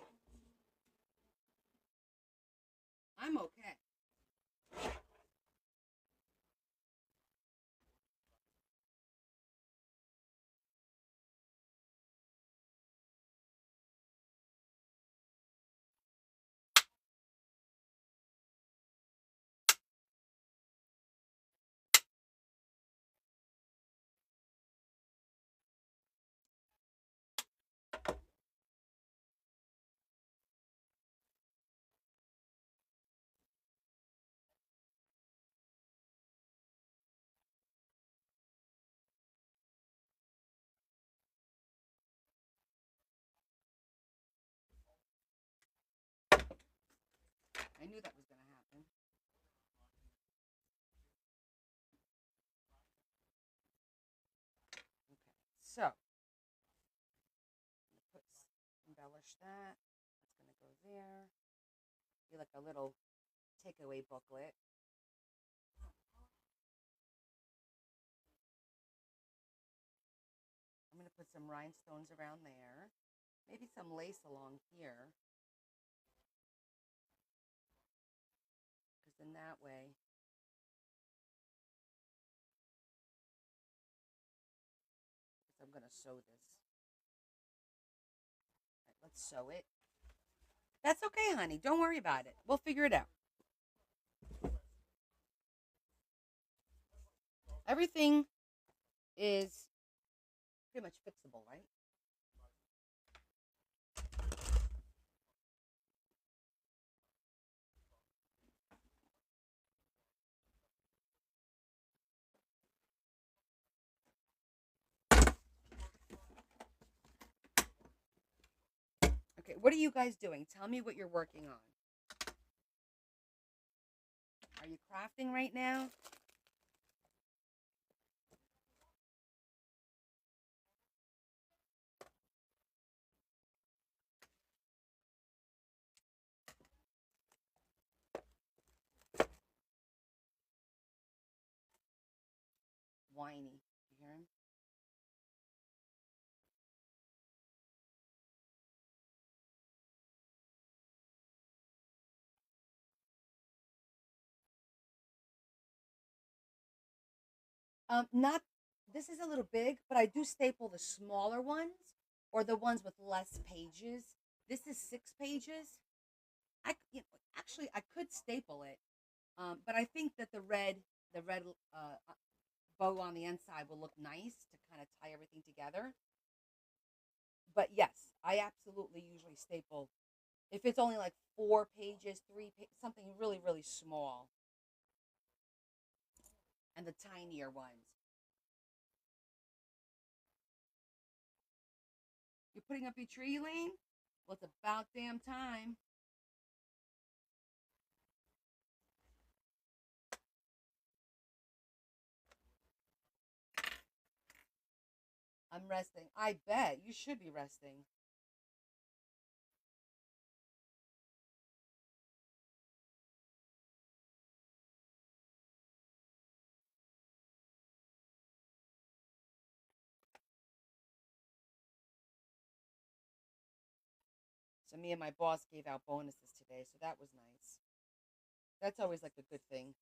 I'm okay. I knew that was going to happen. Okay, so embellish that. That's going to go there. Be like a little takeaway booklet. I'm going to put some rhinestones around there. Maybe some lace along here. Because then that way, I'm going to sew this. All right, let's sew it. That's okay, honey. Don't worry about it. We'll figure it out. Everything is pretty much fixable, right? Okay, what are you guys doing? Tell me what you're working on. Are you crafting right now? Whiny. You hear him? Not, this is a little big, but I do staple the smaller ones or the ones with less pages. This is 6 pages. Actually, I could staple it, but I think that the red bow on the inside will look nice to kind of tie everything together. But yes, I absolutely usually staple if it's only like 4 pages, something really, really small, and the tinier ones. You're putting up your tree, Elaine? Well, it's about damn time. I'm resting. I bet you should be resting. So me and my boss gave out bonuses today, so that was nice. That's always like a good thing.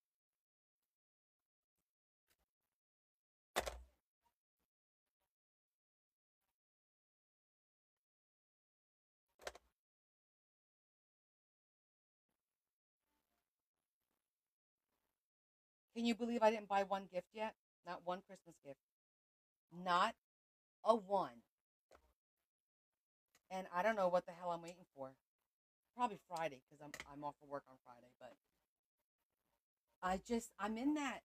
Can you believe I didn't buy one gift yet? Not one Christmas gift. Not a one. And I don't know what the hell I'm waiting for. Probably Friday because I'm off of work on Friday, but I'm in that.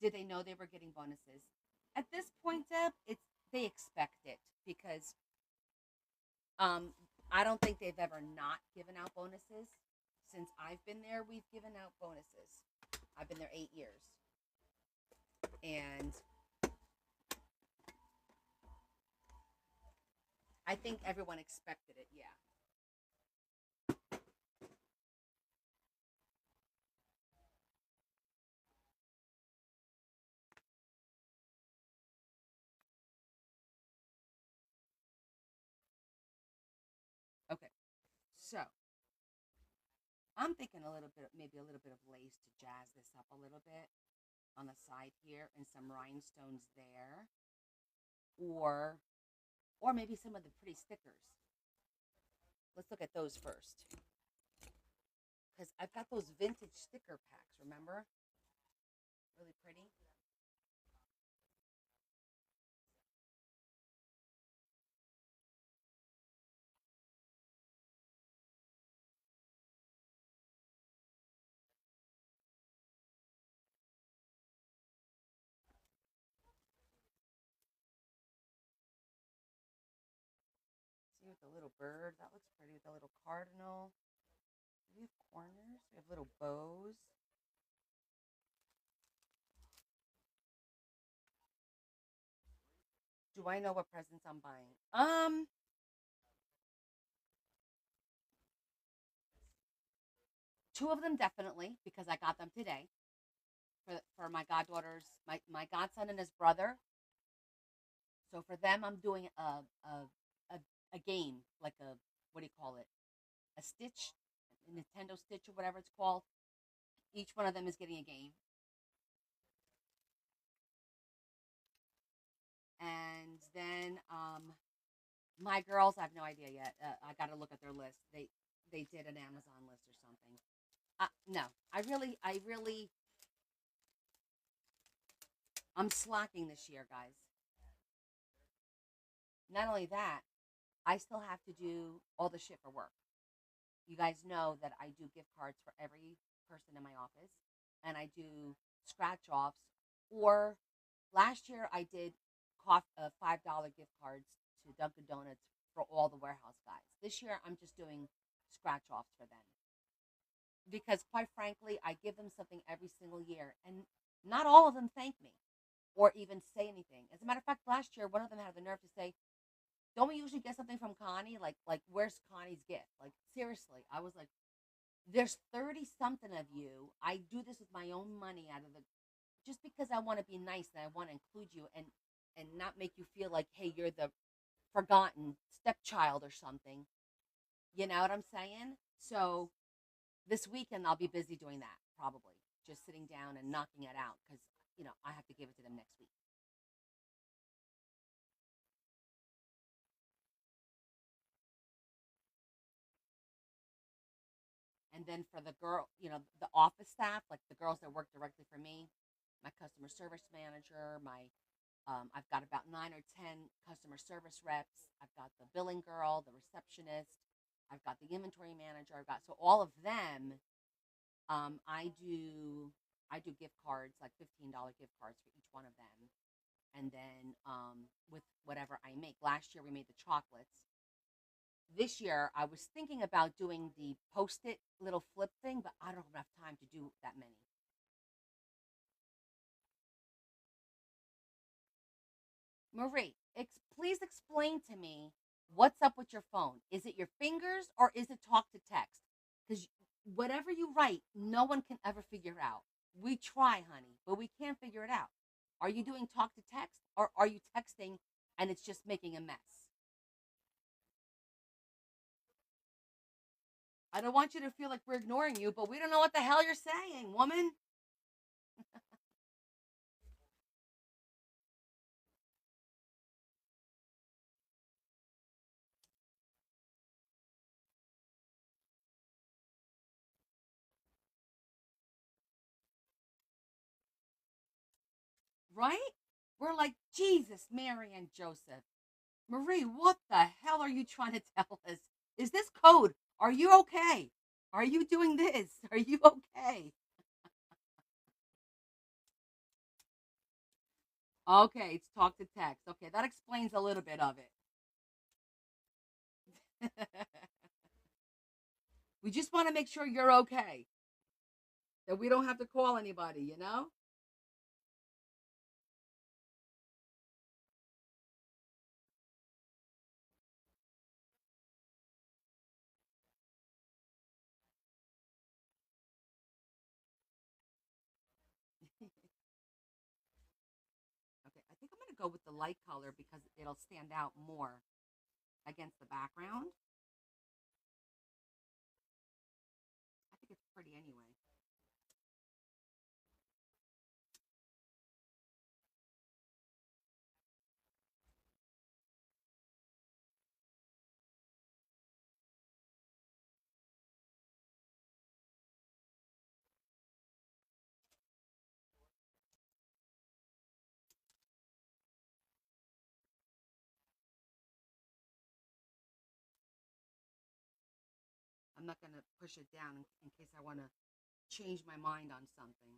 Did they know they were getting bonuses? At this point, Deb, they expect it because Um, I don't think they've ever not given out bonuses. Since I've been there, we've given out bonuses. I've been there 8 years, and I think everyone expected it. Yeah. Okay. So I'm thinking a little bit, maybe a little bit of lace to jazz this up a little bit on the side here, and some rhinestones there, or or maybe some of the pretty stickers. Let's look at those first, because I've got those vintage sticker packs. Remember, really pretty. See with the little bird, that looks pretty. With the little cardinal. Do we have corners? We have little bows. Do I know what presents I'm buying? Two of them definitely because I got them today for my goddaughters, my godson and his brother. So for them, I'm doing a game, like a, what do you call it? A Stitch, a Nintendo Stitch or whatever it's called. Each one of them is getting a game, and then my girls, I have no idea yet. I got to look at their list. They did an Amazon list or something. No, I really, I'm slacking this year, guys. Not only that, I still have to do all the shit for work. You guys know that I do gift cards for every person in my office, and I do scratch offs. Or last year I did $5 gift cards to Dunkin' Donuts for all the warehouse guys. This year I'm just doing scratch offs for them because, quite frankly, I give them something every single year, and not all of them thank me or even say anything. As a matter of fact, last year one of them had the nerve to say, "Don't we usually get something from Connie? Like where's Connie's gift?" Like seriously, I was like, "There's 30 something of you. I do this with my own money out of the just because I want to be nice and I want to include you and not make you feel like, hey, you're the forgotten stepchild or something. You know what I'm saying?" So this weekend I'll be busy doing that probably, just sitting down and knocking it out because I have to give it to them next week. And then for the girl, the office staff, like the girls that work directly for me, my customer service manager, I've got about 9 or 10 customer service reps. I've got the billing girl, the receptionist. I've got the inventory manager. I've got so all of them. I do gift cards, like $15 gift cards for each one of them, and then with whatever I make. Last year we made the chocolates. This year I was thinking about doing the post-it little flip thing, but I don't have enough time to do that many. Marie, please explain to me what's up with your phone. Is it your fingers or is it talk to text? Because whatever you write, no one can ever figure out. We try, honey, but we can't figure it out. Are you doing talk to text or are you texting and it's just making a mess? I don't want you to feel like we're ignoring you, but we don't know what the hell you're saying, woman. Right? We're like, Jesus, Mary, and Joseph. Marie, what the hell are you trying to tell us? Is this code? Are you okay? Are you doing this? Are you okay? Okay, it's talk to text. Okay, that explains a little bit of it. We just want to make sure you're okay, that we don't have to call anybody, you know? Okay, I think I'm going to go with the light color because it'll stand out more against the background. I think it's pretty anyway. I'm not going to push it down in case I want to change my mind on something.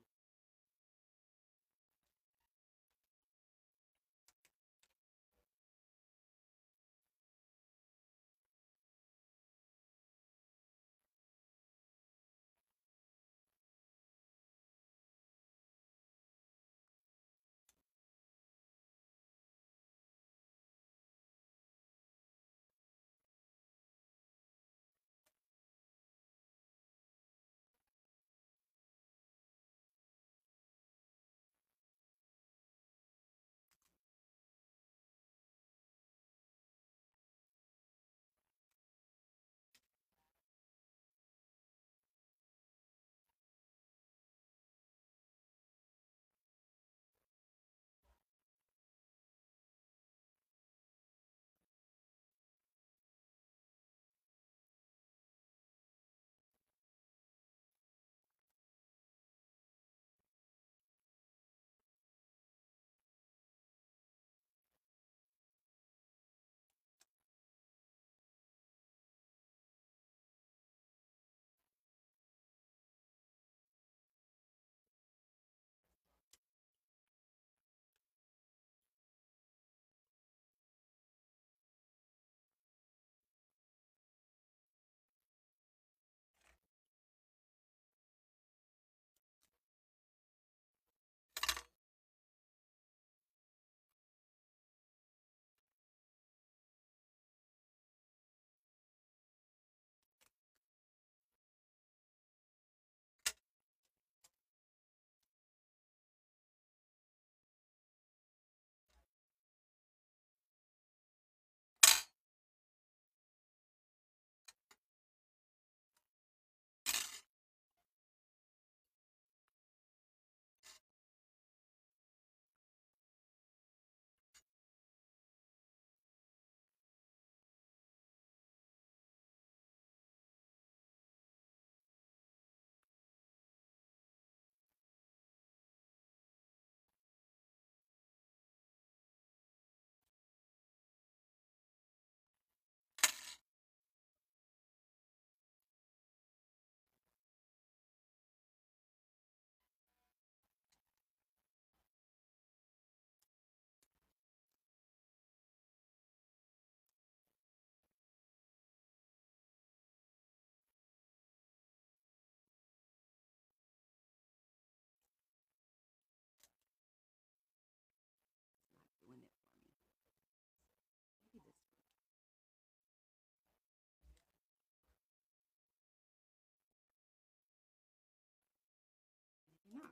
It's not doing it for me. Maybe this one. Maybe not.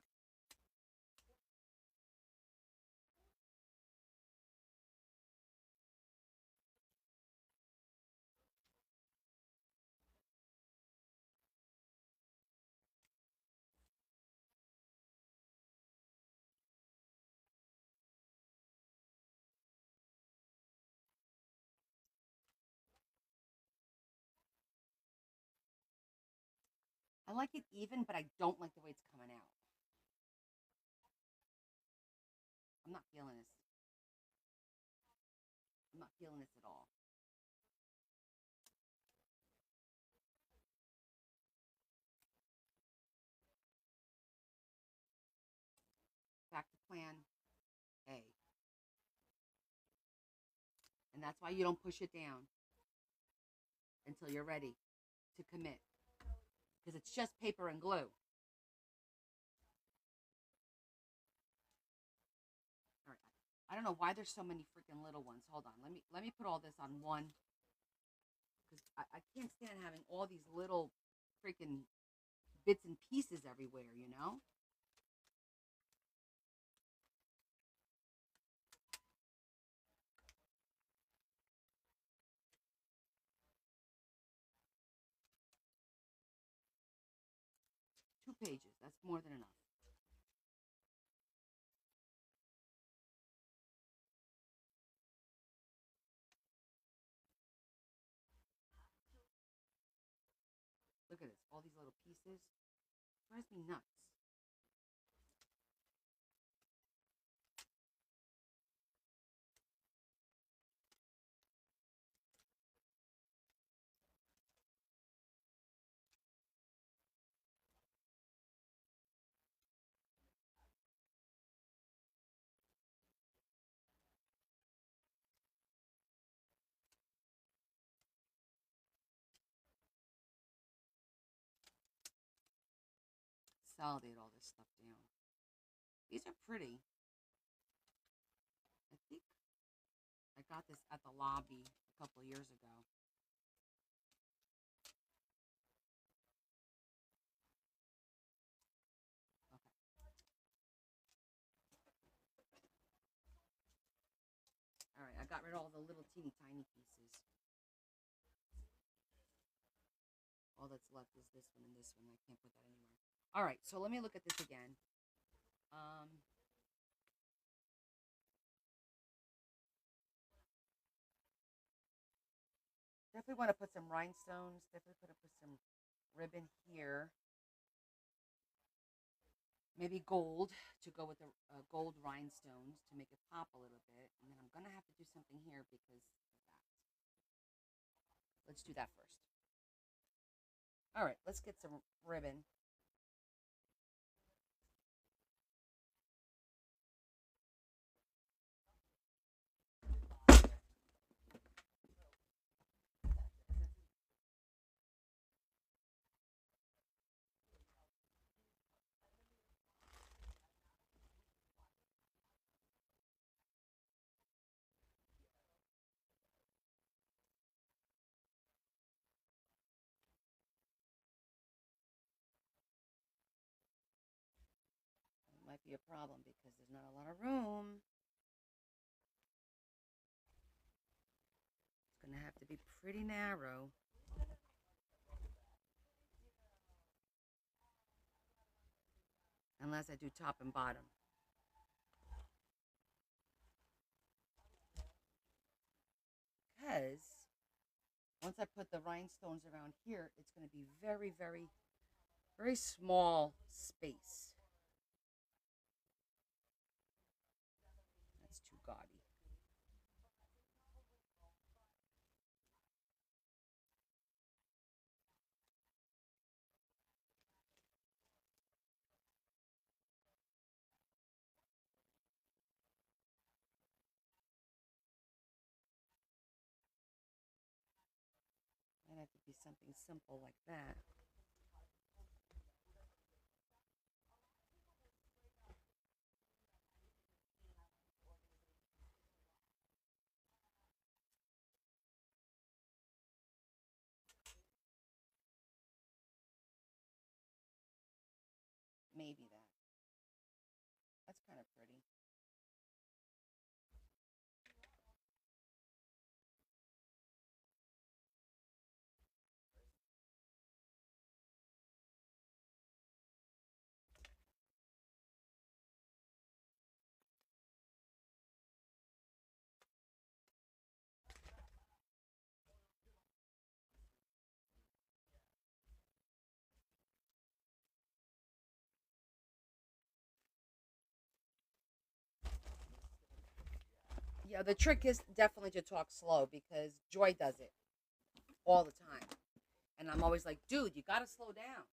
I like it even, but I don't like the way it's coming out. I'm not feeling this. I'm not feeling this at all. Back to plan A. And that's why you don't push it down until you're ready to commit. because it's just paper and glue. All right. I don't know why there's so many freaking little ones. Hold on. Let me put all this on one because I can't stand having all these little freaking bits and pieces everywhere, you know? Two pages. That's more than enough. Look at this. All these little pieces. Drives me nuts. Consolidate all this stuff down. These are pretty. I think I got this at the lobby a couple of years ago. Okay. All right. I got rid of all the little teeny tiny pieces. All that's left is this one and this one. I can't put that anywhere. All right. So let me look at this again. Definitely want to put some rhinestones. Definitely want to put some ribbon here. Maybe gold to go with the gold rhinestones to make it pop a little bit. And then I'm going to have to do something here because of that. Let's do that first. All right, let's get some ribbon. It might be a problem because there's not a lot of room. It's going to have to be pretty narrow. Unless I do top and bottom. Because once I put the rhinestones around here, it's going to be very, very, very small space. That's too gaudy. Might have to be something simple like that. Maybe that. That's kind of pretty. Yeah, the trick is definitely to talk slow because Joy does it all the time. And I'm always like, dude, you got to slow down.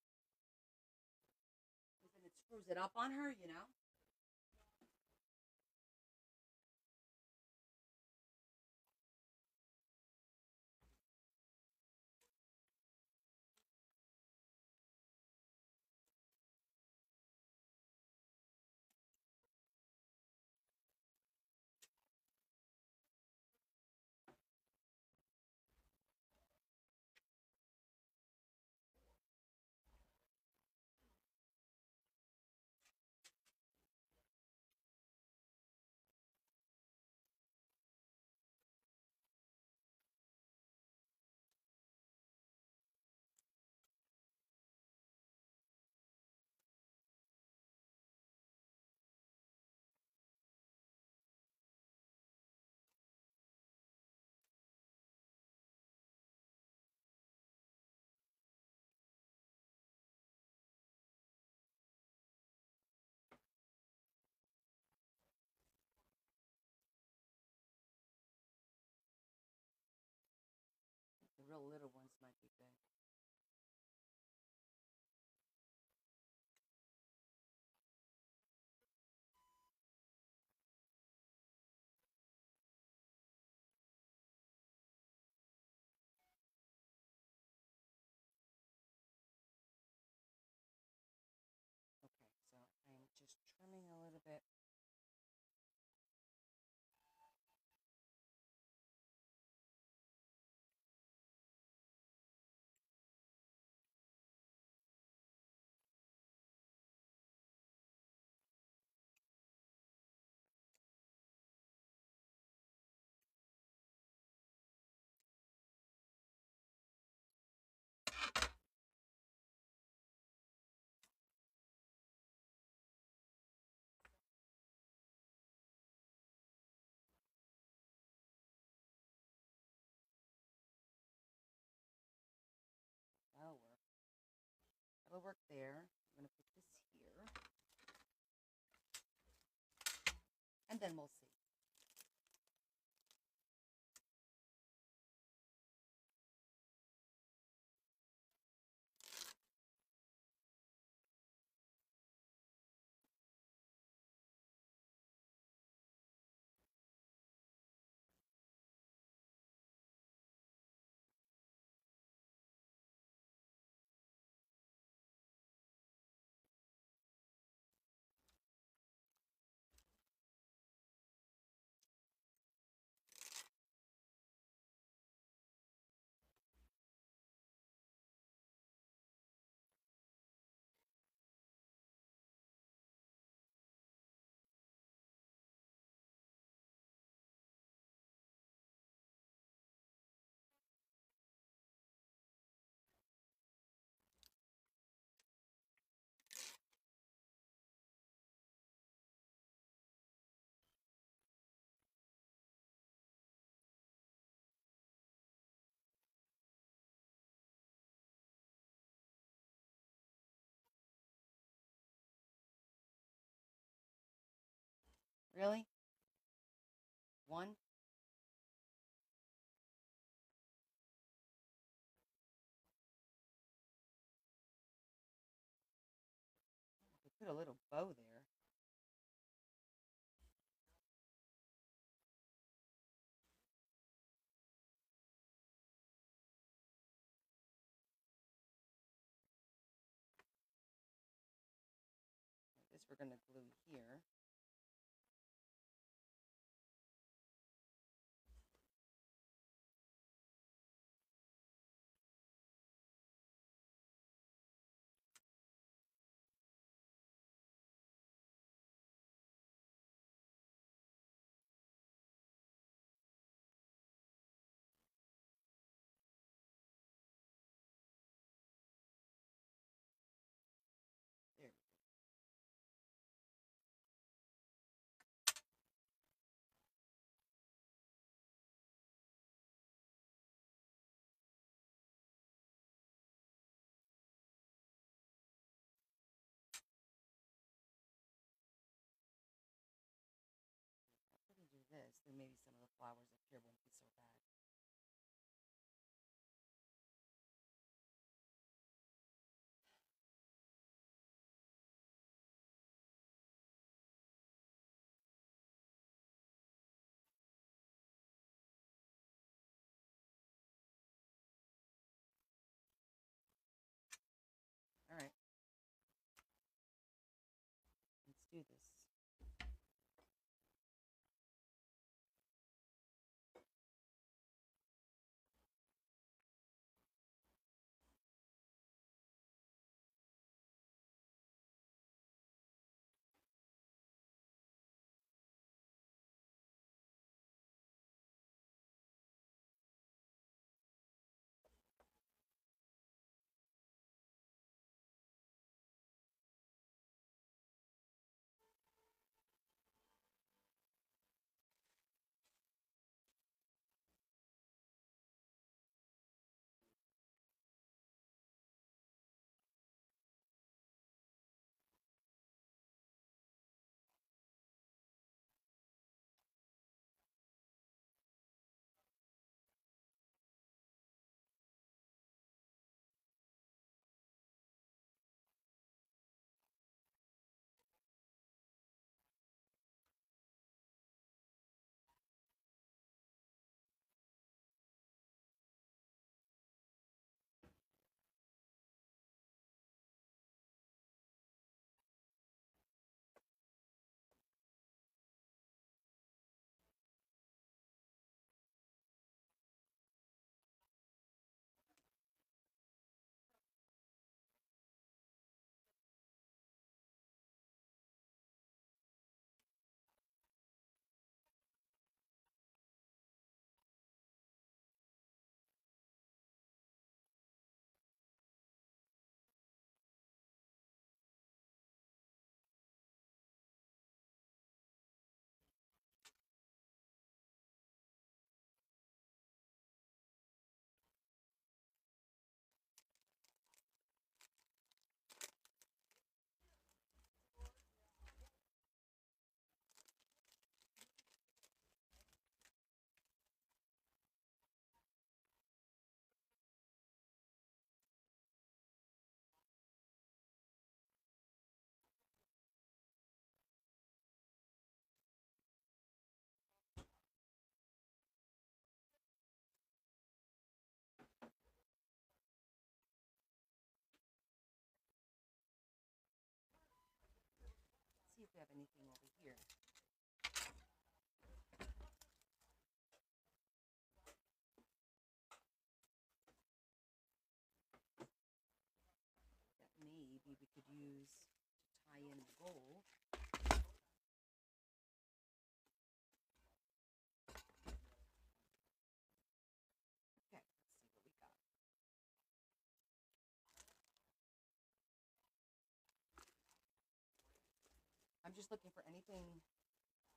Because then it screws it up on her, you know? big. Okay, so I'm just trimming a little bit. That'll work. That'll work there. I'm going to put this here. And then we'll see. Really? One? We put a little bow there. This we're going to glue here. There we go. After we do this, then maybe some of the flowers up here won't be so bad. All right. Let's do this. have anything over here. That maybe we could use to tie in the gold. Okay, let's see what we got. I'm just looking for anything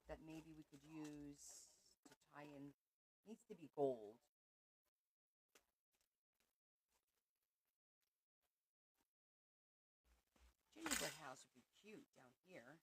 that maybe we could use to tie in. It needs to be gold. Gingerbread house would be cute down here.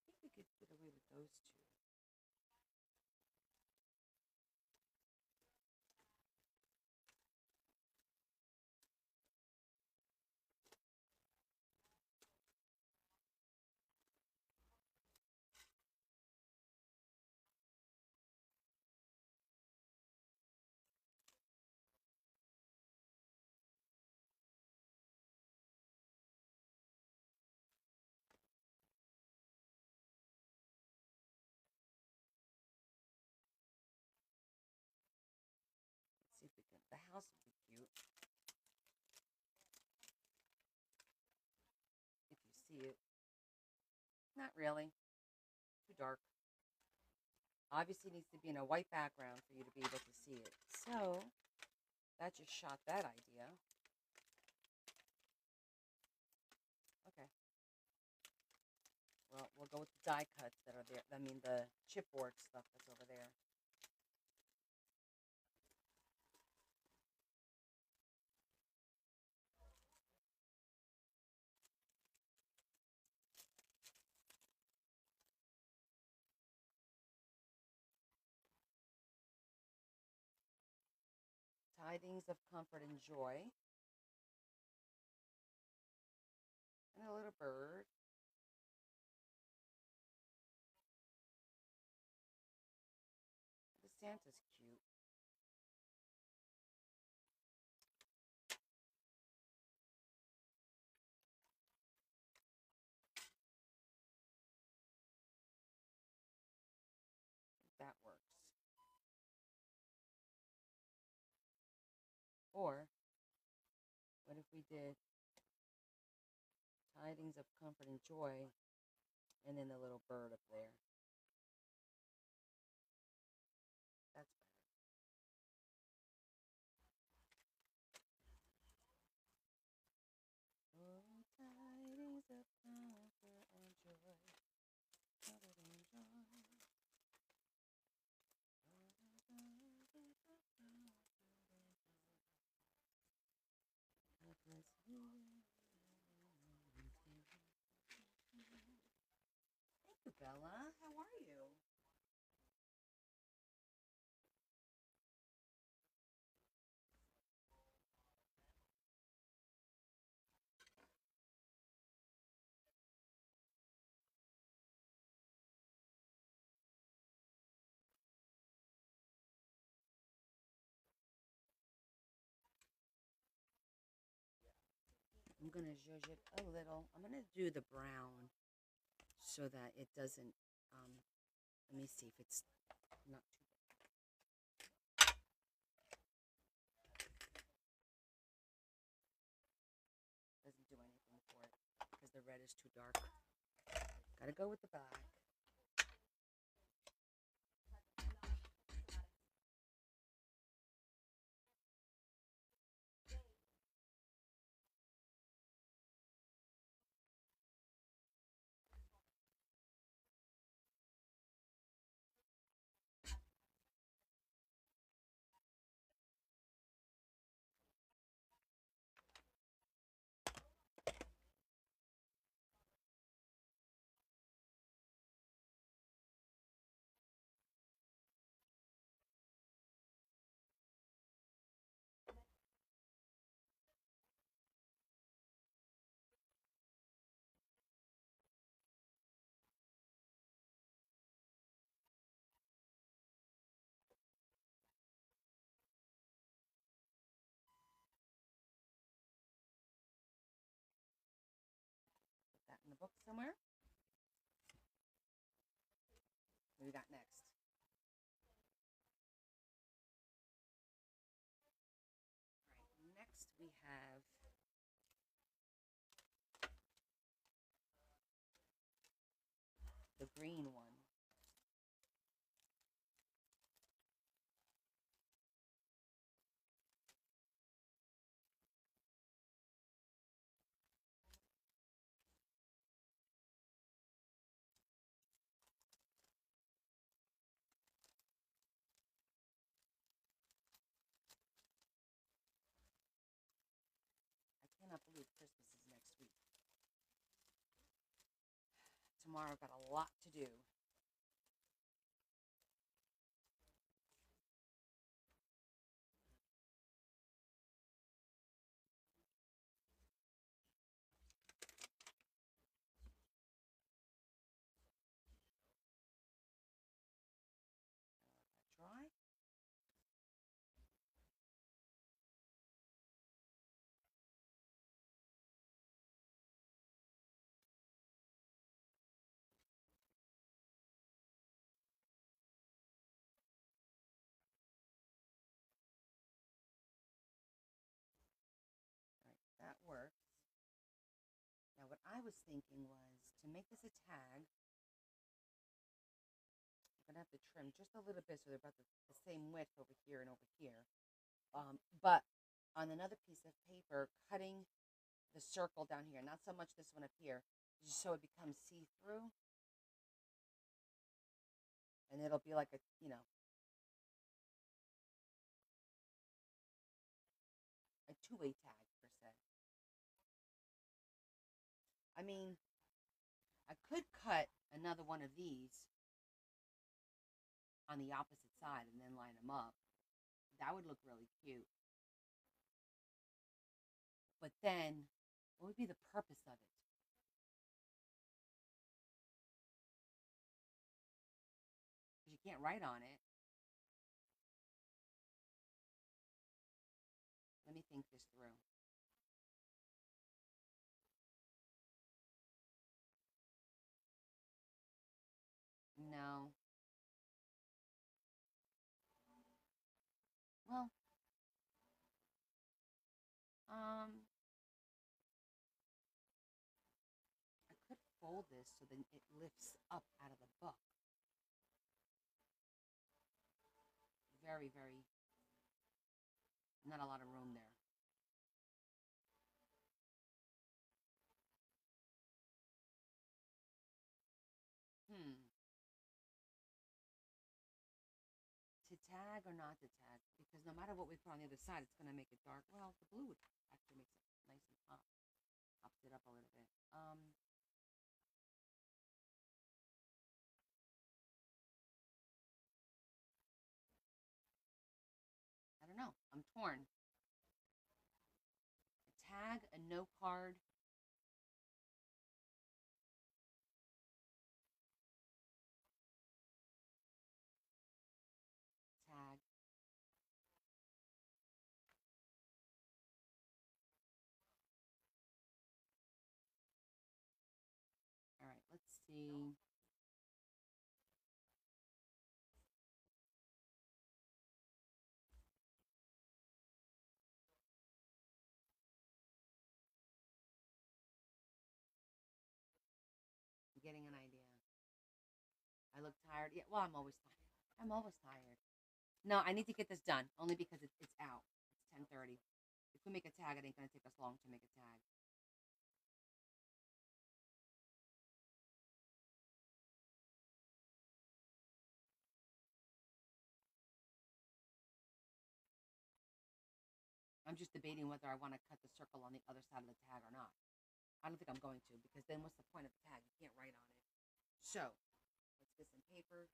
I think we could get away with those two. See if we can. The house would be cute. If you see it. Not really. Too dark. Obviously needs to be in a white background for you to be able to see it. So, that just shot that idea. Okay. Well, we'll go with the die cuts that are there. I mean, the chipboard stuff that's over there. Tidings of comfort and joy. And a little bird. The Santa's cute. That works. Or, what if we did tidings of comfort and joy, and then the little bird up there? That's better. Oh, tidings of comfort and joy. Comfort and joy. Thank you, Bella. How are you? I'm going to zhuzh it a little. I'm going to do the brown so that it doesn't, let me see if it's not too bad. Doesn't do anything for it because the red is too dark. Got to go with the black. somewhere? What do we got next? All right, next we have the green one. I cannot believe Christmas is next week. Tomorrow I've got a lot to do. Dry. All right, that works. Now what I was thinking was to make this a tag, I'm gonna have to trim just a little bit so they're about the same width over here and over here. But on another piece of paper, cutting the circle down here, not so much this one up here, just so it becomes see-through. And it'll be like a, a two-way tag, per se. I mean, I could cut another one of these on the opposite side and then line them up. That would look really cute. But then, what would be the purpose of it? Because you can't write on it. Let me think this through. No. Well, I could fold this so then it lifts up out of the book. Very, very, not a lot of room there. Hmm. To tag or not to tag? Because no matter what we put on the other side, it's going to make it dark. Well, the blue actually makes it nice and pop. Pops it up a little bit. I don't know. I'm torn. A tag, a note card. Tag. All right, let's see. I'm getting an idea. I look tired. Yeah, well, I'm always tired. I'm always tired. No, I need to get this done only because it's out. It's 10:30. If we make a tag, it ain't gonna take us long to make a tag. I'm just debating whether I want to cut the circle on the other side of the tag or not. I don't think I'm going to because then what's the point of the tag? You can't write on it. So let's get some paper.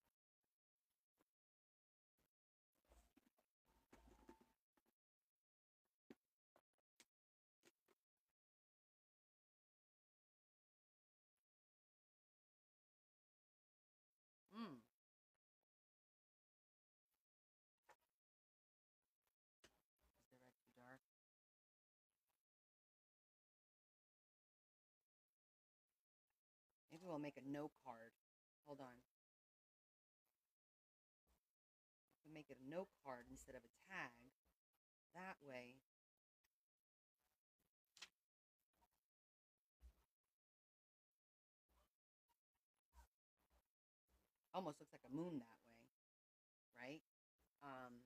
Mm. Is the red too dark? Maybe we'll make a note card. Hold on. We make it a note card instead of a tag. That way, almost looks like a moon that way, right? Um,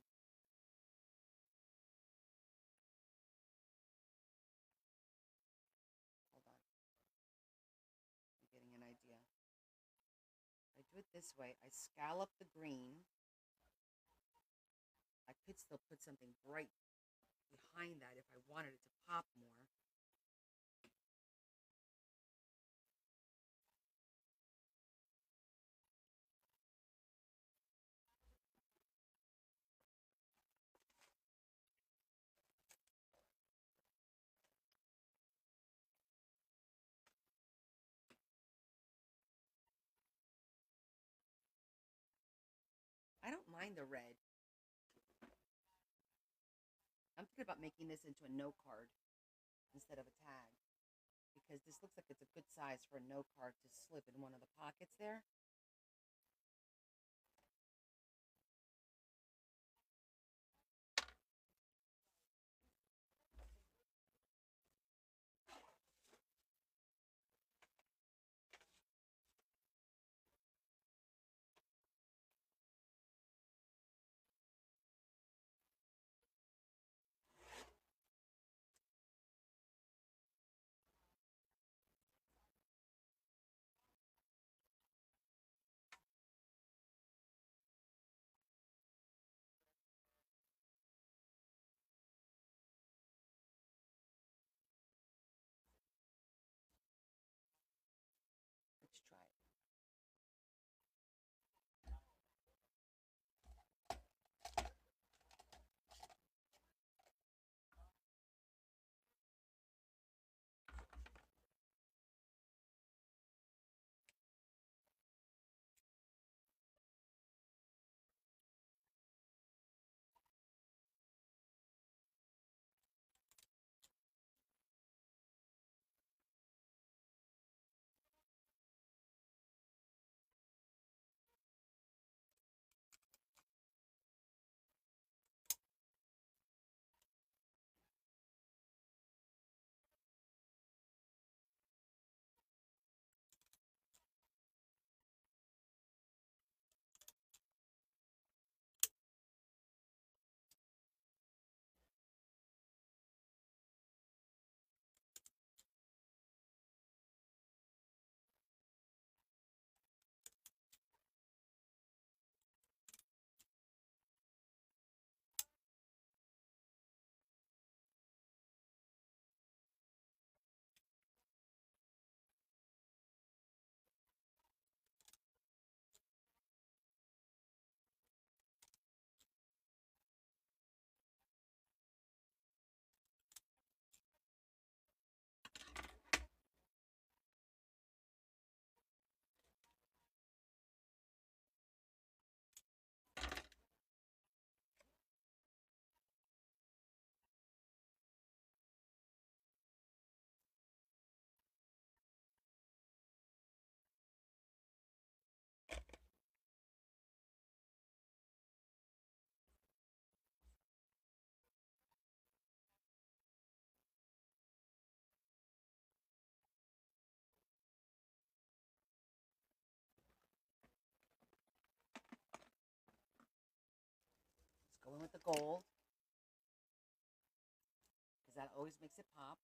Hold on. I'm getting an idea. I do it this way. I scallop the green. I could still put something bright behind that if I wanted it to pop more. I don't mind the red. I'm thinking about making this into a note card instead of a tag because this looks like it's a good size for a note card to slip in one of the pockets there. Let's try it. Let's go in with the gold because that always makes it pop.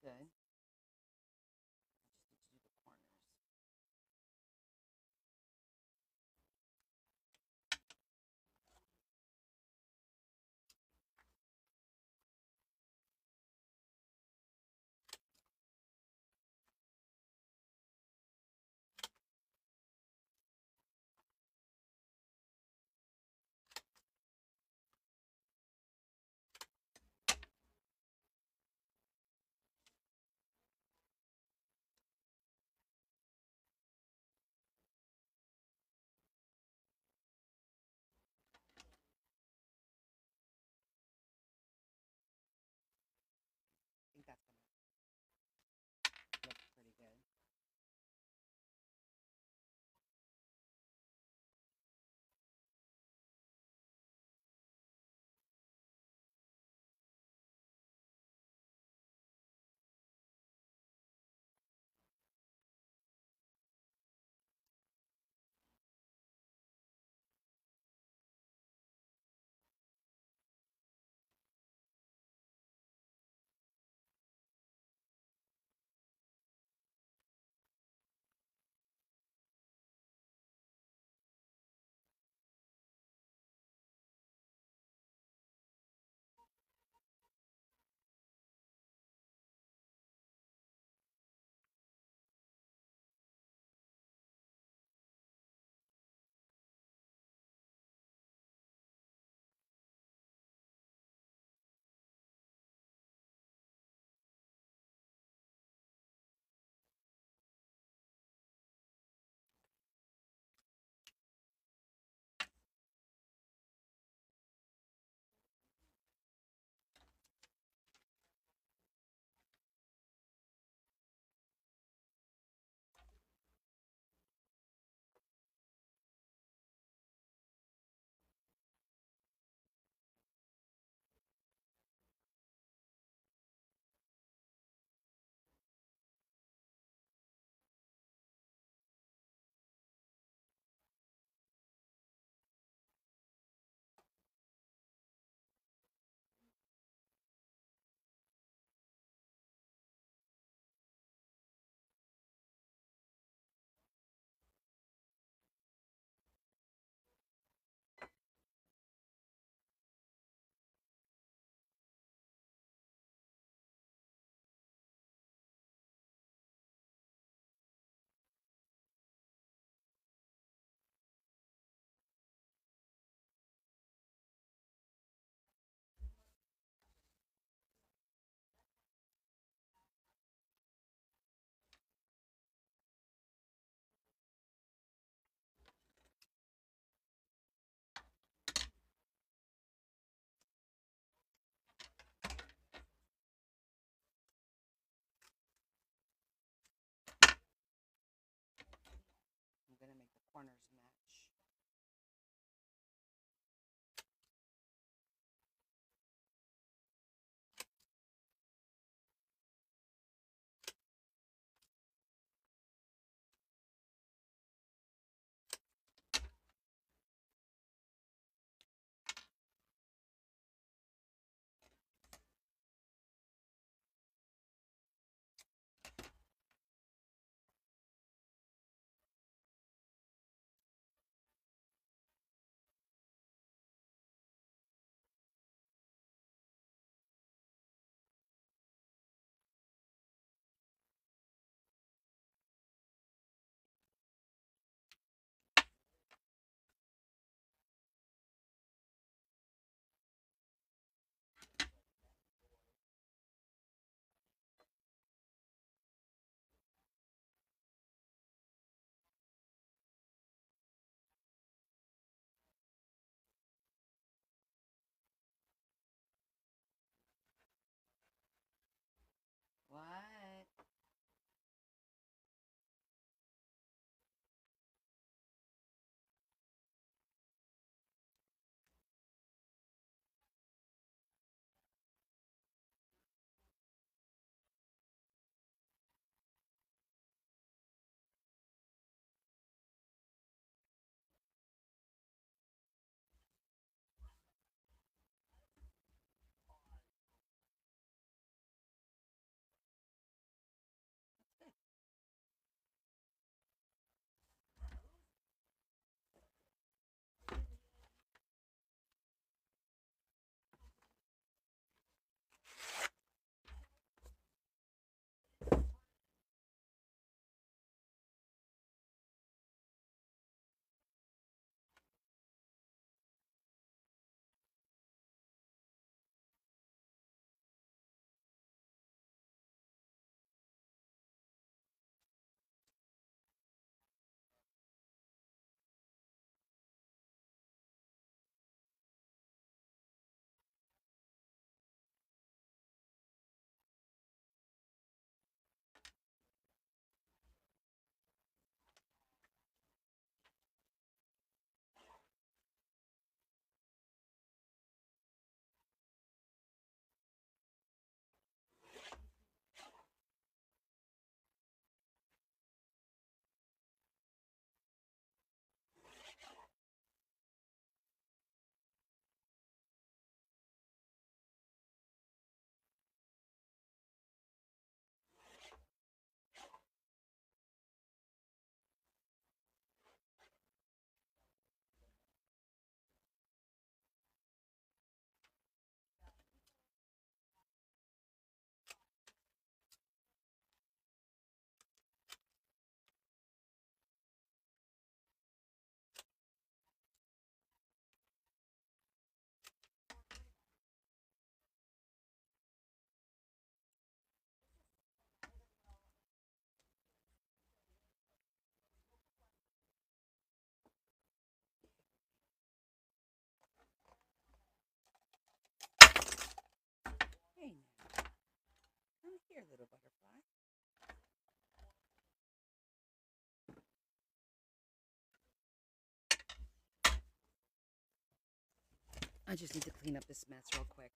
good. I just need to do the corners. little butterfly. I just need to clean up this mess real quick.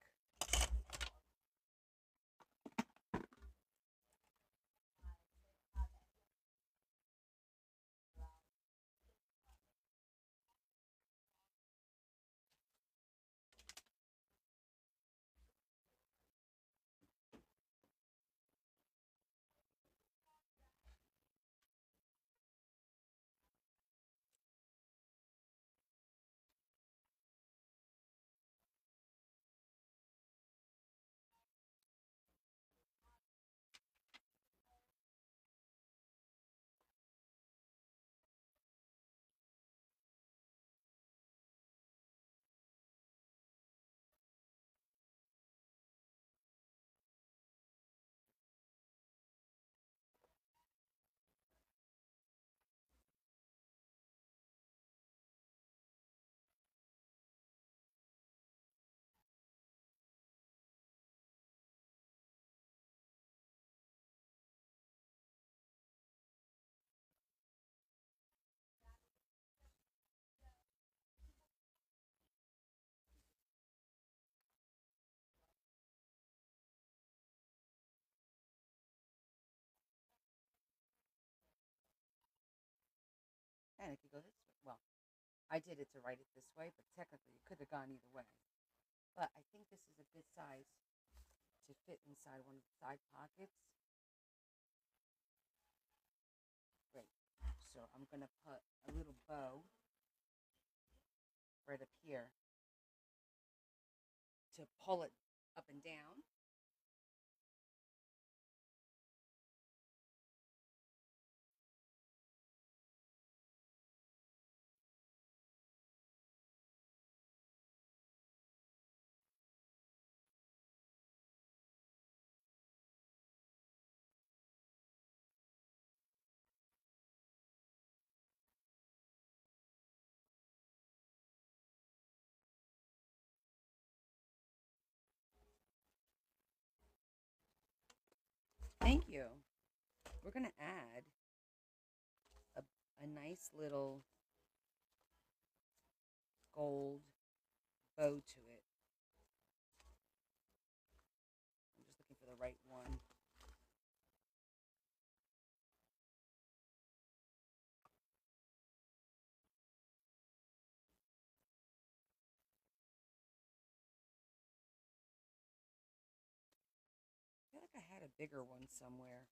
And it could go this way. Well, I did it to write it this way, but technically it could have gone either way. But I think this is a good size to fit inside one of the side pockets. Great. So I'm going to put a little bow right up here to pull it up and down. Thank you. We're going to add a nice little gold bow to it. I'm just looking for the right one. I feel like I had a bigger one somewhere.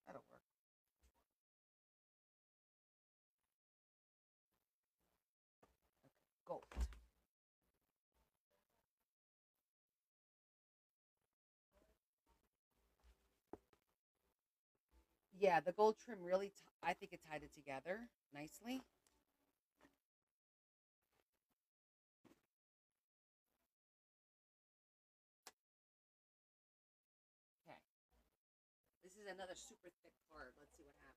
That'll work. Okay, gold. Yeah, the gold trim really, I think it tied it together nicely. Okay. This is another super thick card. Let's see what happens.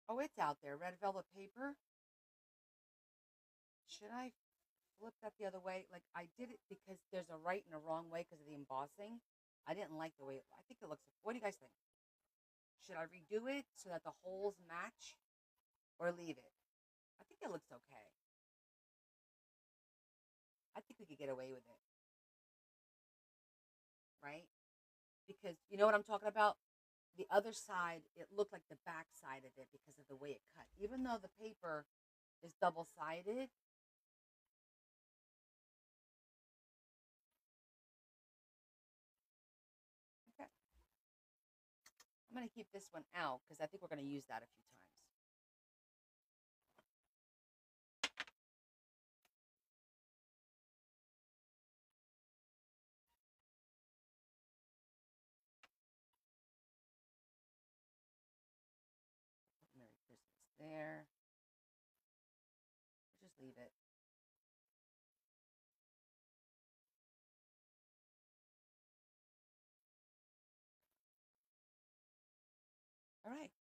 Oh, it's out there. Red velvet paper. Should I flip that the other way? Like I did it because there's a right and a wrong way because of the embossing. I didn't like the way I think it looks. What do you guys think? Should I redo it so that the holes match or leave it? I think it looks okay. I think we could get away with it, right? Because you know what I'm talking about? The other side, it looked like the back side of it because of the way it cut. Even though the paper is double sided, okay, I'm going to keep this one out because I think we're going to use that a few times. Merry Christmas there. Just leave it. All right.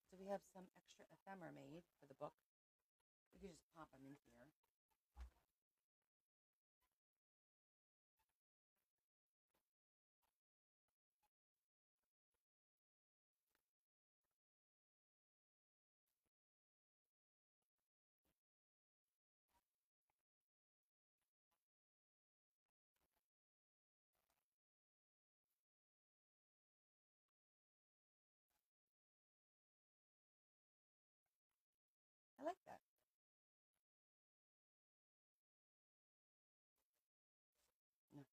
So we have some extra ephemera made for the book. We can just pop them in here. I like that. No,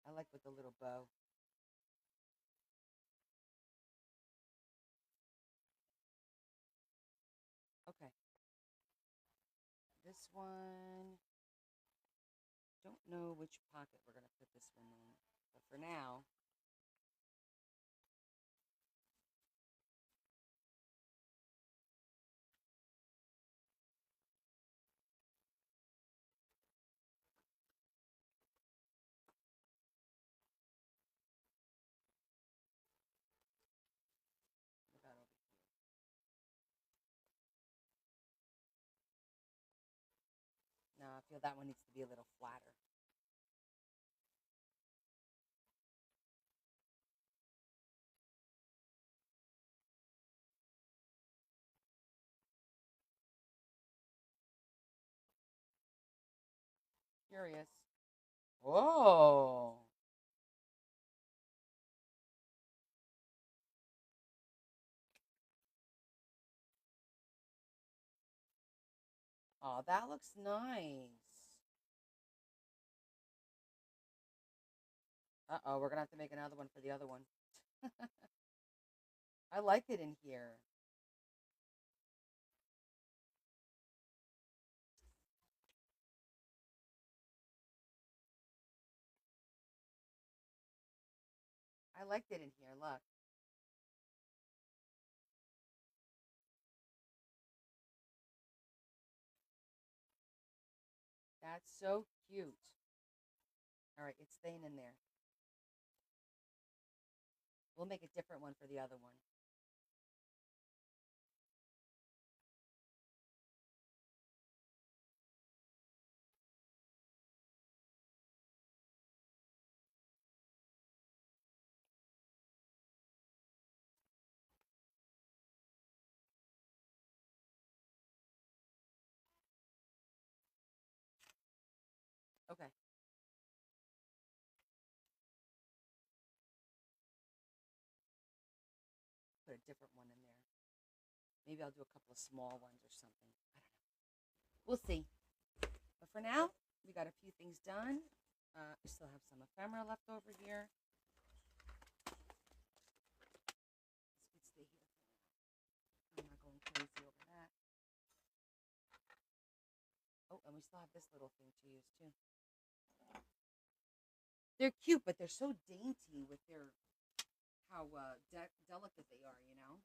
I like with the little bow. Okay. This one, don't know which pocket we're going to put this one in. But for now, put that over here. Now I feel that one needs to be a little flatter. Curious. Whoa. Oh, that looks nice. Uh-oh, we're going to have to make another one for the other one. I like it in here. I liked it in here. Look. That's so cute. All right, it's staying in there. We'll make a different one for the other one. Okay. Put a different one in there. Maybe I'll do a couple of small ones or something. I don't know. We'll see. But for now, we got a few things done. We still have some ephemera left over here. This could stay here for now. I'm not going crazy over that. Oh, and we still have this little thing to use too. They're cute, but they're so dainty with their how delicate they are. You know.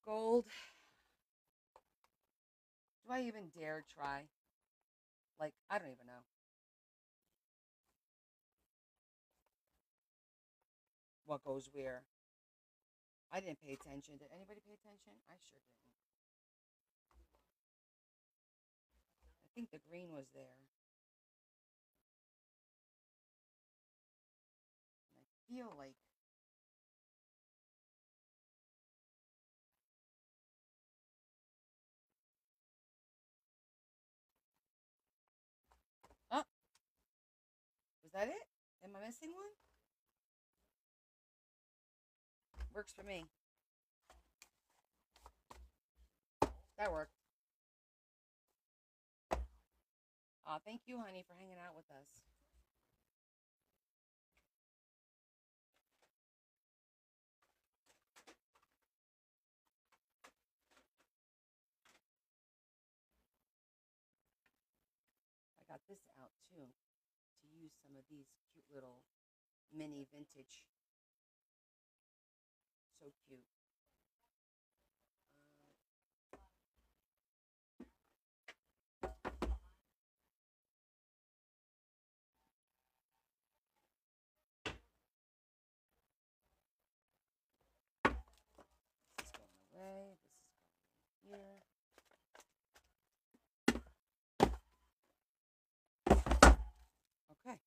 Gold. Do I even dare try? Like, I don't even know. what goes where. I didn't pay attention. Did anybody pay attention? I sure didn't. I think the green was there. And I feel like oh, was that it? Am I missing one? Works for me. That worked. Thank you, honey, for hanging out with us. I got this out too to use some of these cute little mini vintage. So cute. This is going away. This is going here. Okay.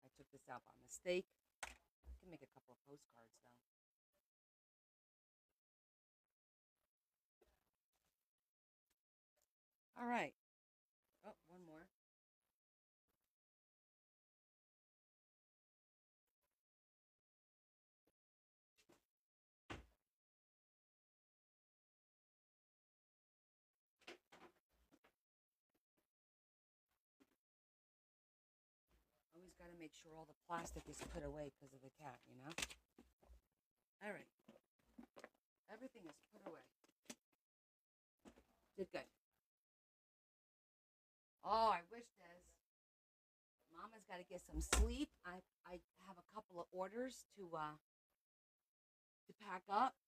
I took this out by mistake. I can make a couple of postcards though. All right. Oh, one more. Always got to make sure all the plastic is put away because of the cat, you know? All right. Everything is put away. Did good. Oh, I wish, Des. Mama's got to get some sleep. I have a couple of orders to pack up.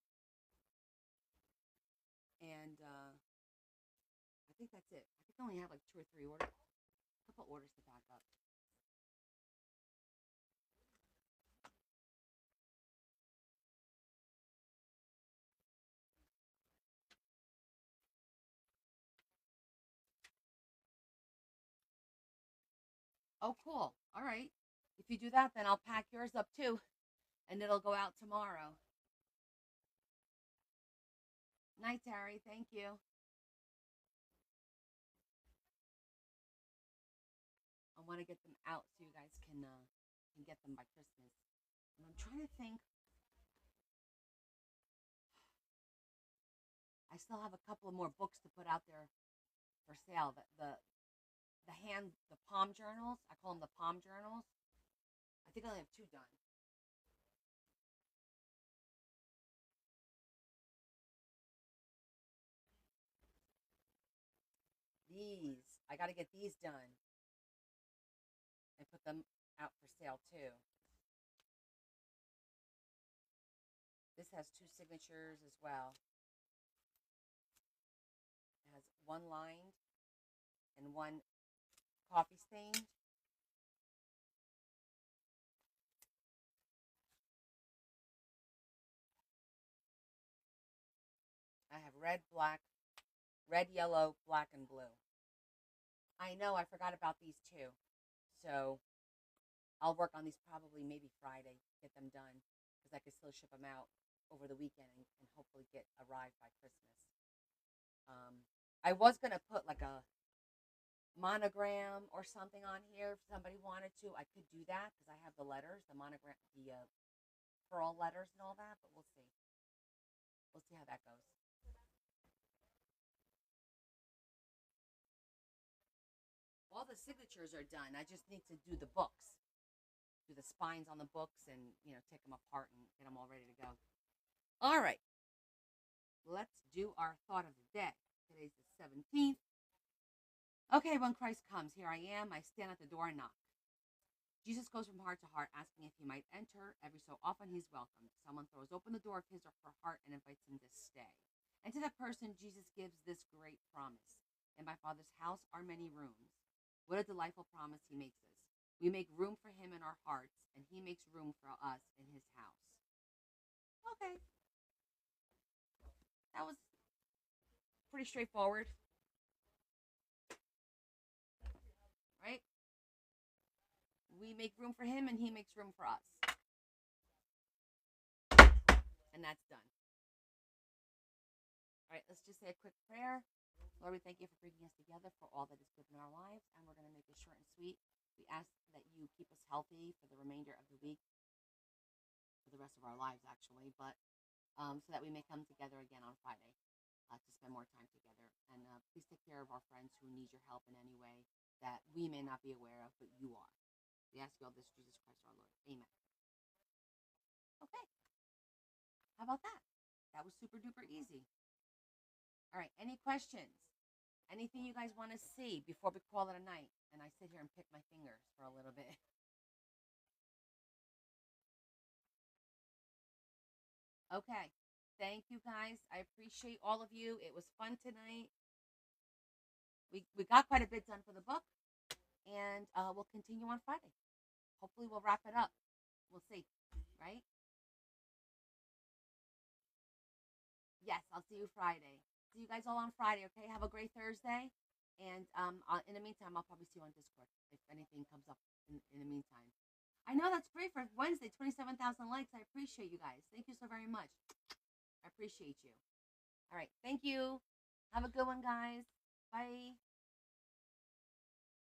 And I think that's it. I think I only have like 2 or 3 orders. A couple orders to pack up. Oh, cool. All right. If you do that, then I'll pack yours up too, and it'll go out tomorrow. Night, Terry. Thank you. I want to get them out so you guys can get them by Christmas. And I'm trying to think. I still have a couple of more books to put out there for sale. The palm journals. I call them the palm journals. I think I only have 2 done. These, I got to get these done and put them out for sale too. This has 2 signatures as well. It has one lined and one coffee stained. I have red, yellow, black, and blue. I know, I forgot about these too. So I'll work on these probably maybe Friday, get them done, because I could still ship them out over the weekend and hopefully get arrived by Christmas. I was going to put like a monogram or something on here if somebody wanted to. I could do that because I have the letters, the monogram, the pearl letters and all that, but we'll see. We'll see how that goes. All the signatures are done. I just need to do the books, do the spines on the books, and take them apart and get them all ready to go. All right, let's do our thought of the day. Today's the 17th. Okay, when Christ comes, here I am. I stand at the door and knock. Jesus goes from heart to heart, asking if he might enter. Every so often, he's welcomed. Someone throws open the door of his or her heart and invites him to stay. And to that person, Jesus gives this great promise. In my Father's house are many rooms. What a delightful promise he makes us. We make room for him in our hearts, and he makes room for us in his house. Okay. That was pretty straightforward, right? We make room for him, and he makes room for us. And that's done. All right, let's just say a quick prayer. Lord, we thank you for bringing us together for all that is good in our lives, and we're going to make it short and sweet. We ask that you keep us healthy for the remainder of the week, for the rest of our lives, actually, but so that we may come together again on Friday to spend more time together. And please take care of our friends who need your help in any way that we may not be aware of, but you are. We ask you all this, Jesus Christ our Lord. Amen. Okay. How about that? That was super duper easy. All right. Any questions? Anything you guys want to see before we call it a night? And I sit here and pick my fingers for a little bit. Okay. Thank you guys. I appreciate all of you. It was fun tonight. We got quite a bit done for the book, and we'll continue on Friday. Hopefully, we'll wrap it up. We'll see, right? Yes, I'll see you Friday. See you guys all on Friday, okay? Have a great Thursday. And in the meantime, I'll probably see you on Discord if anything comes up in the meantime. I know that's great for Wednesday, 27,000 likes. I appreciate you guys. Thank you so very much. I appreciate you. All right. Thank you. Have a good one, guys. Bye.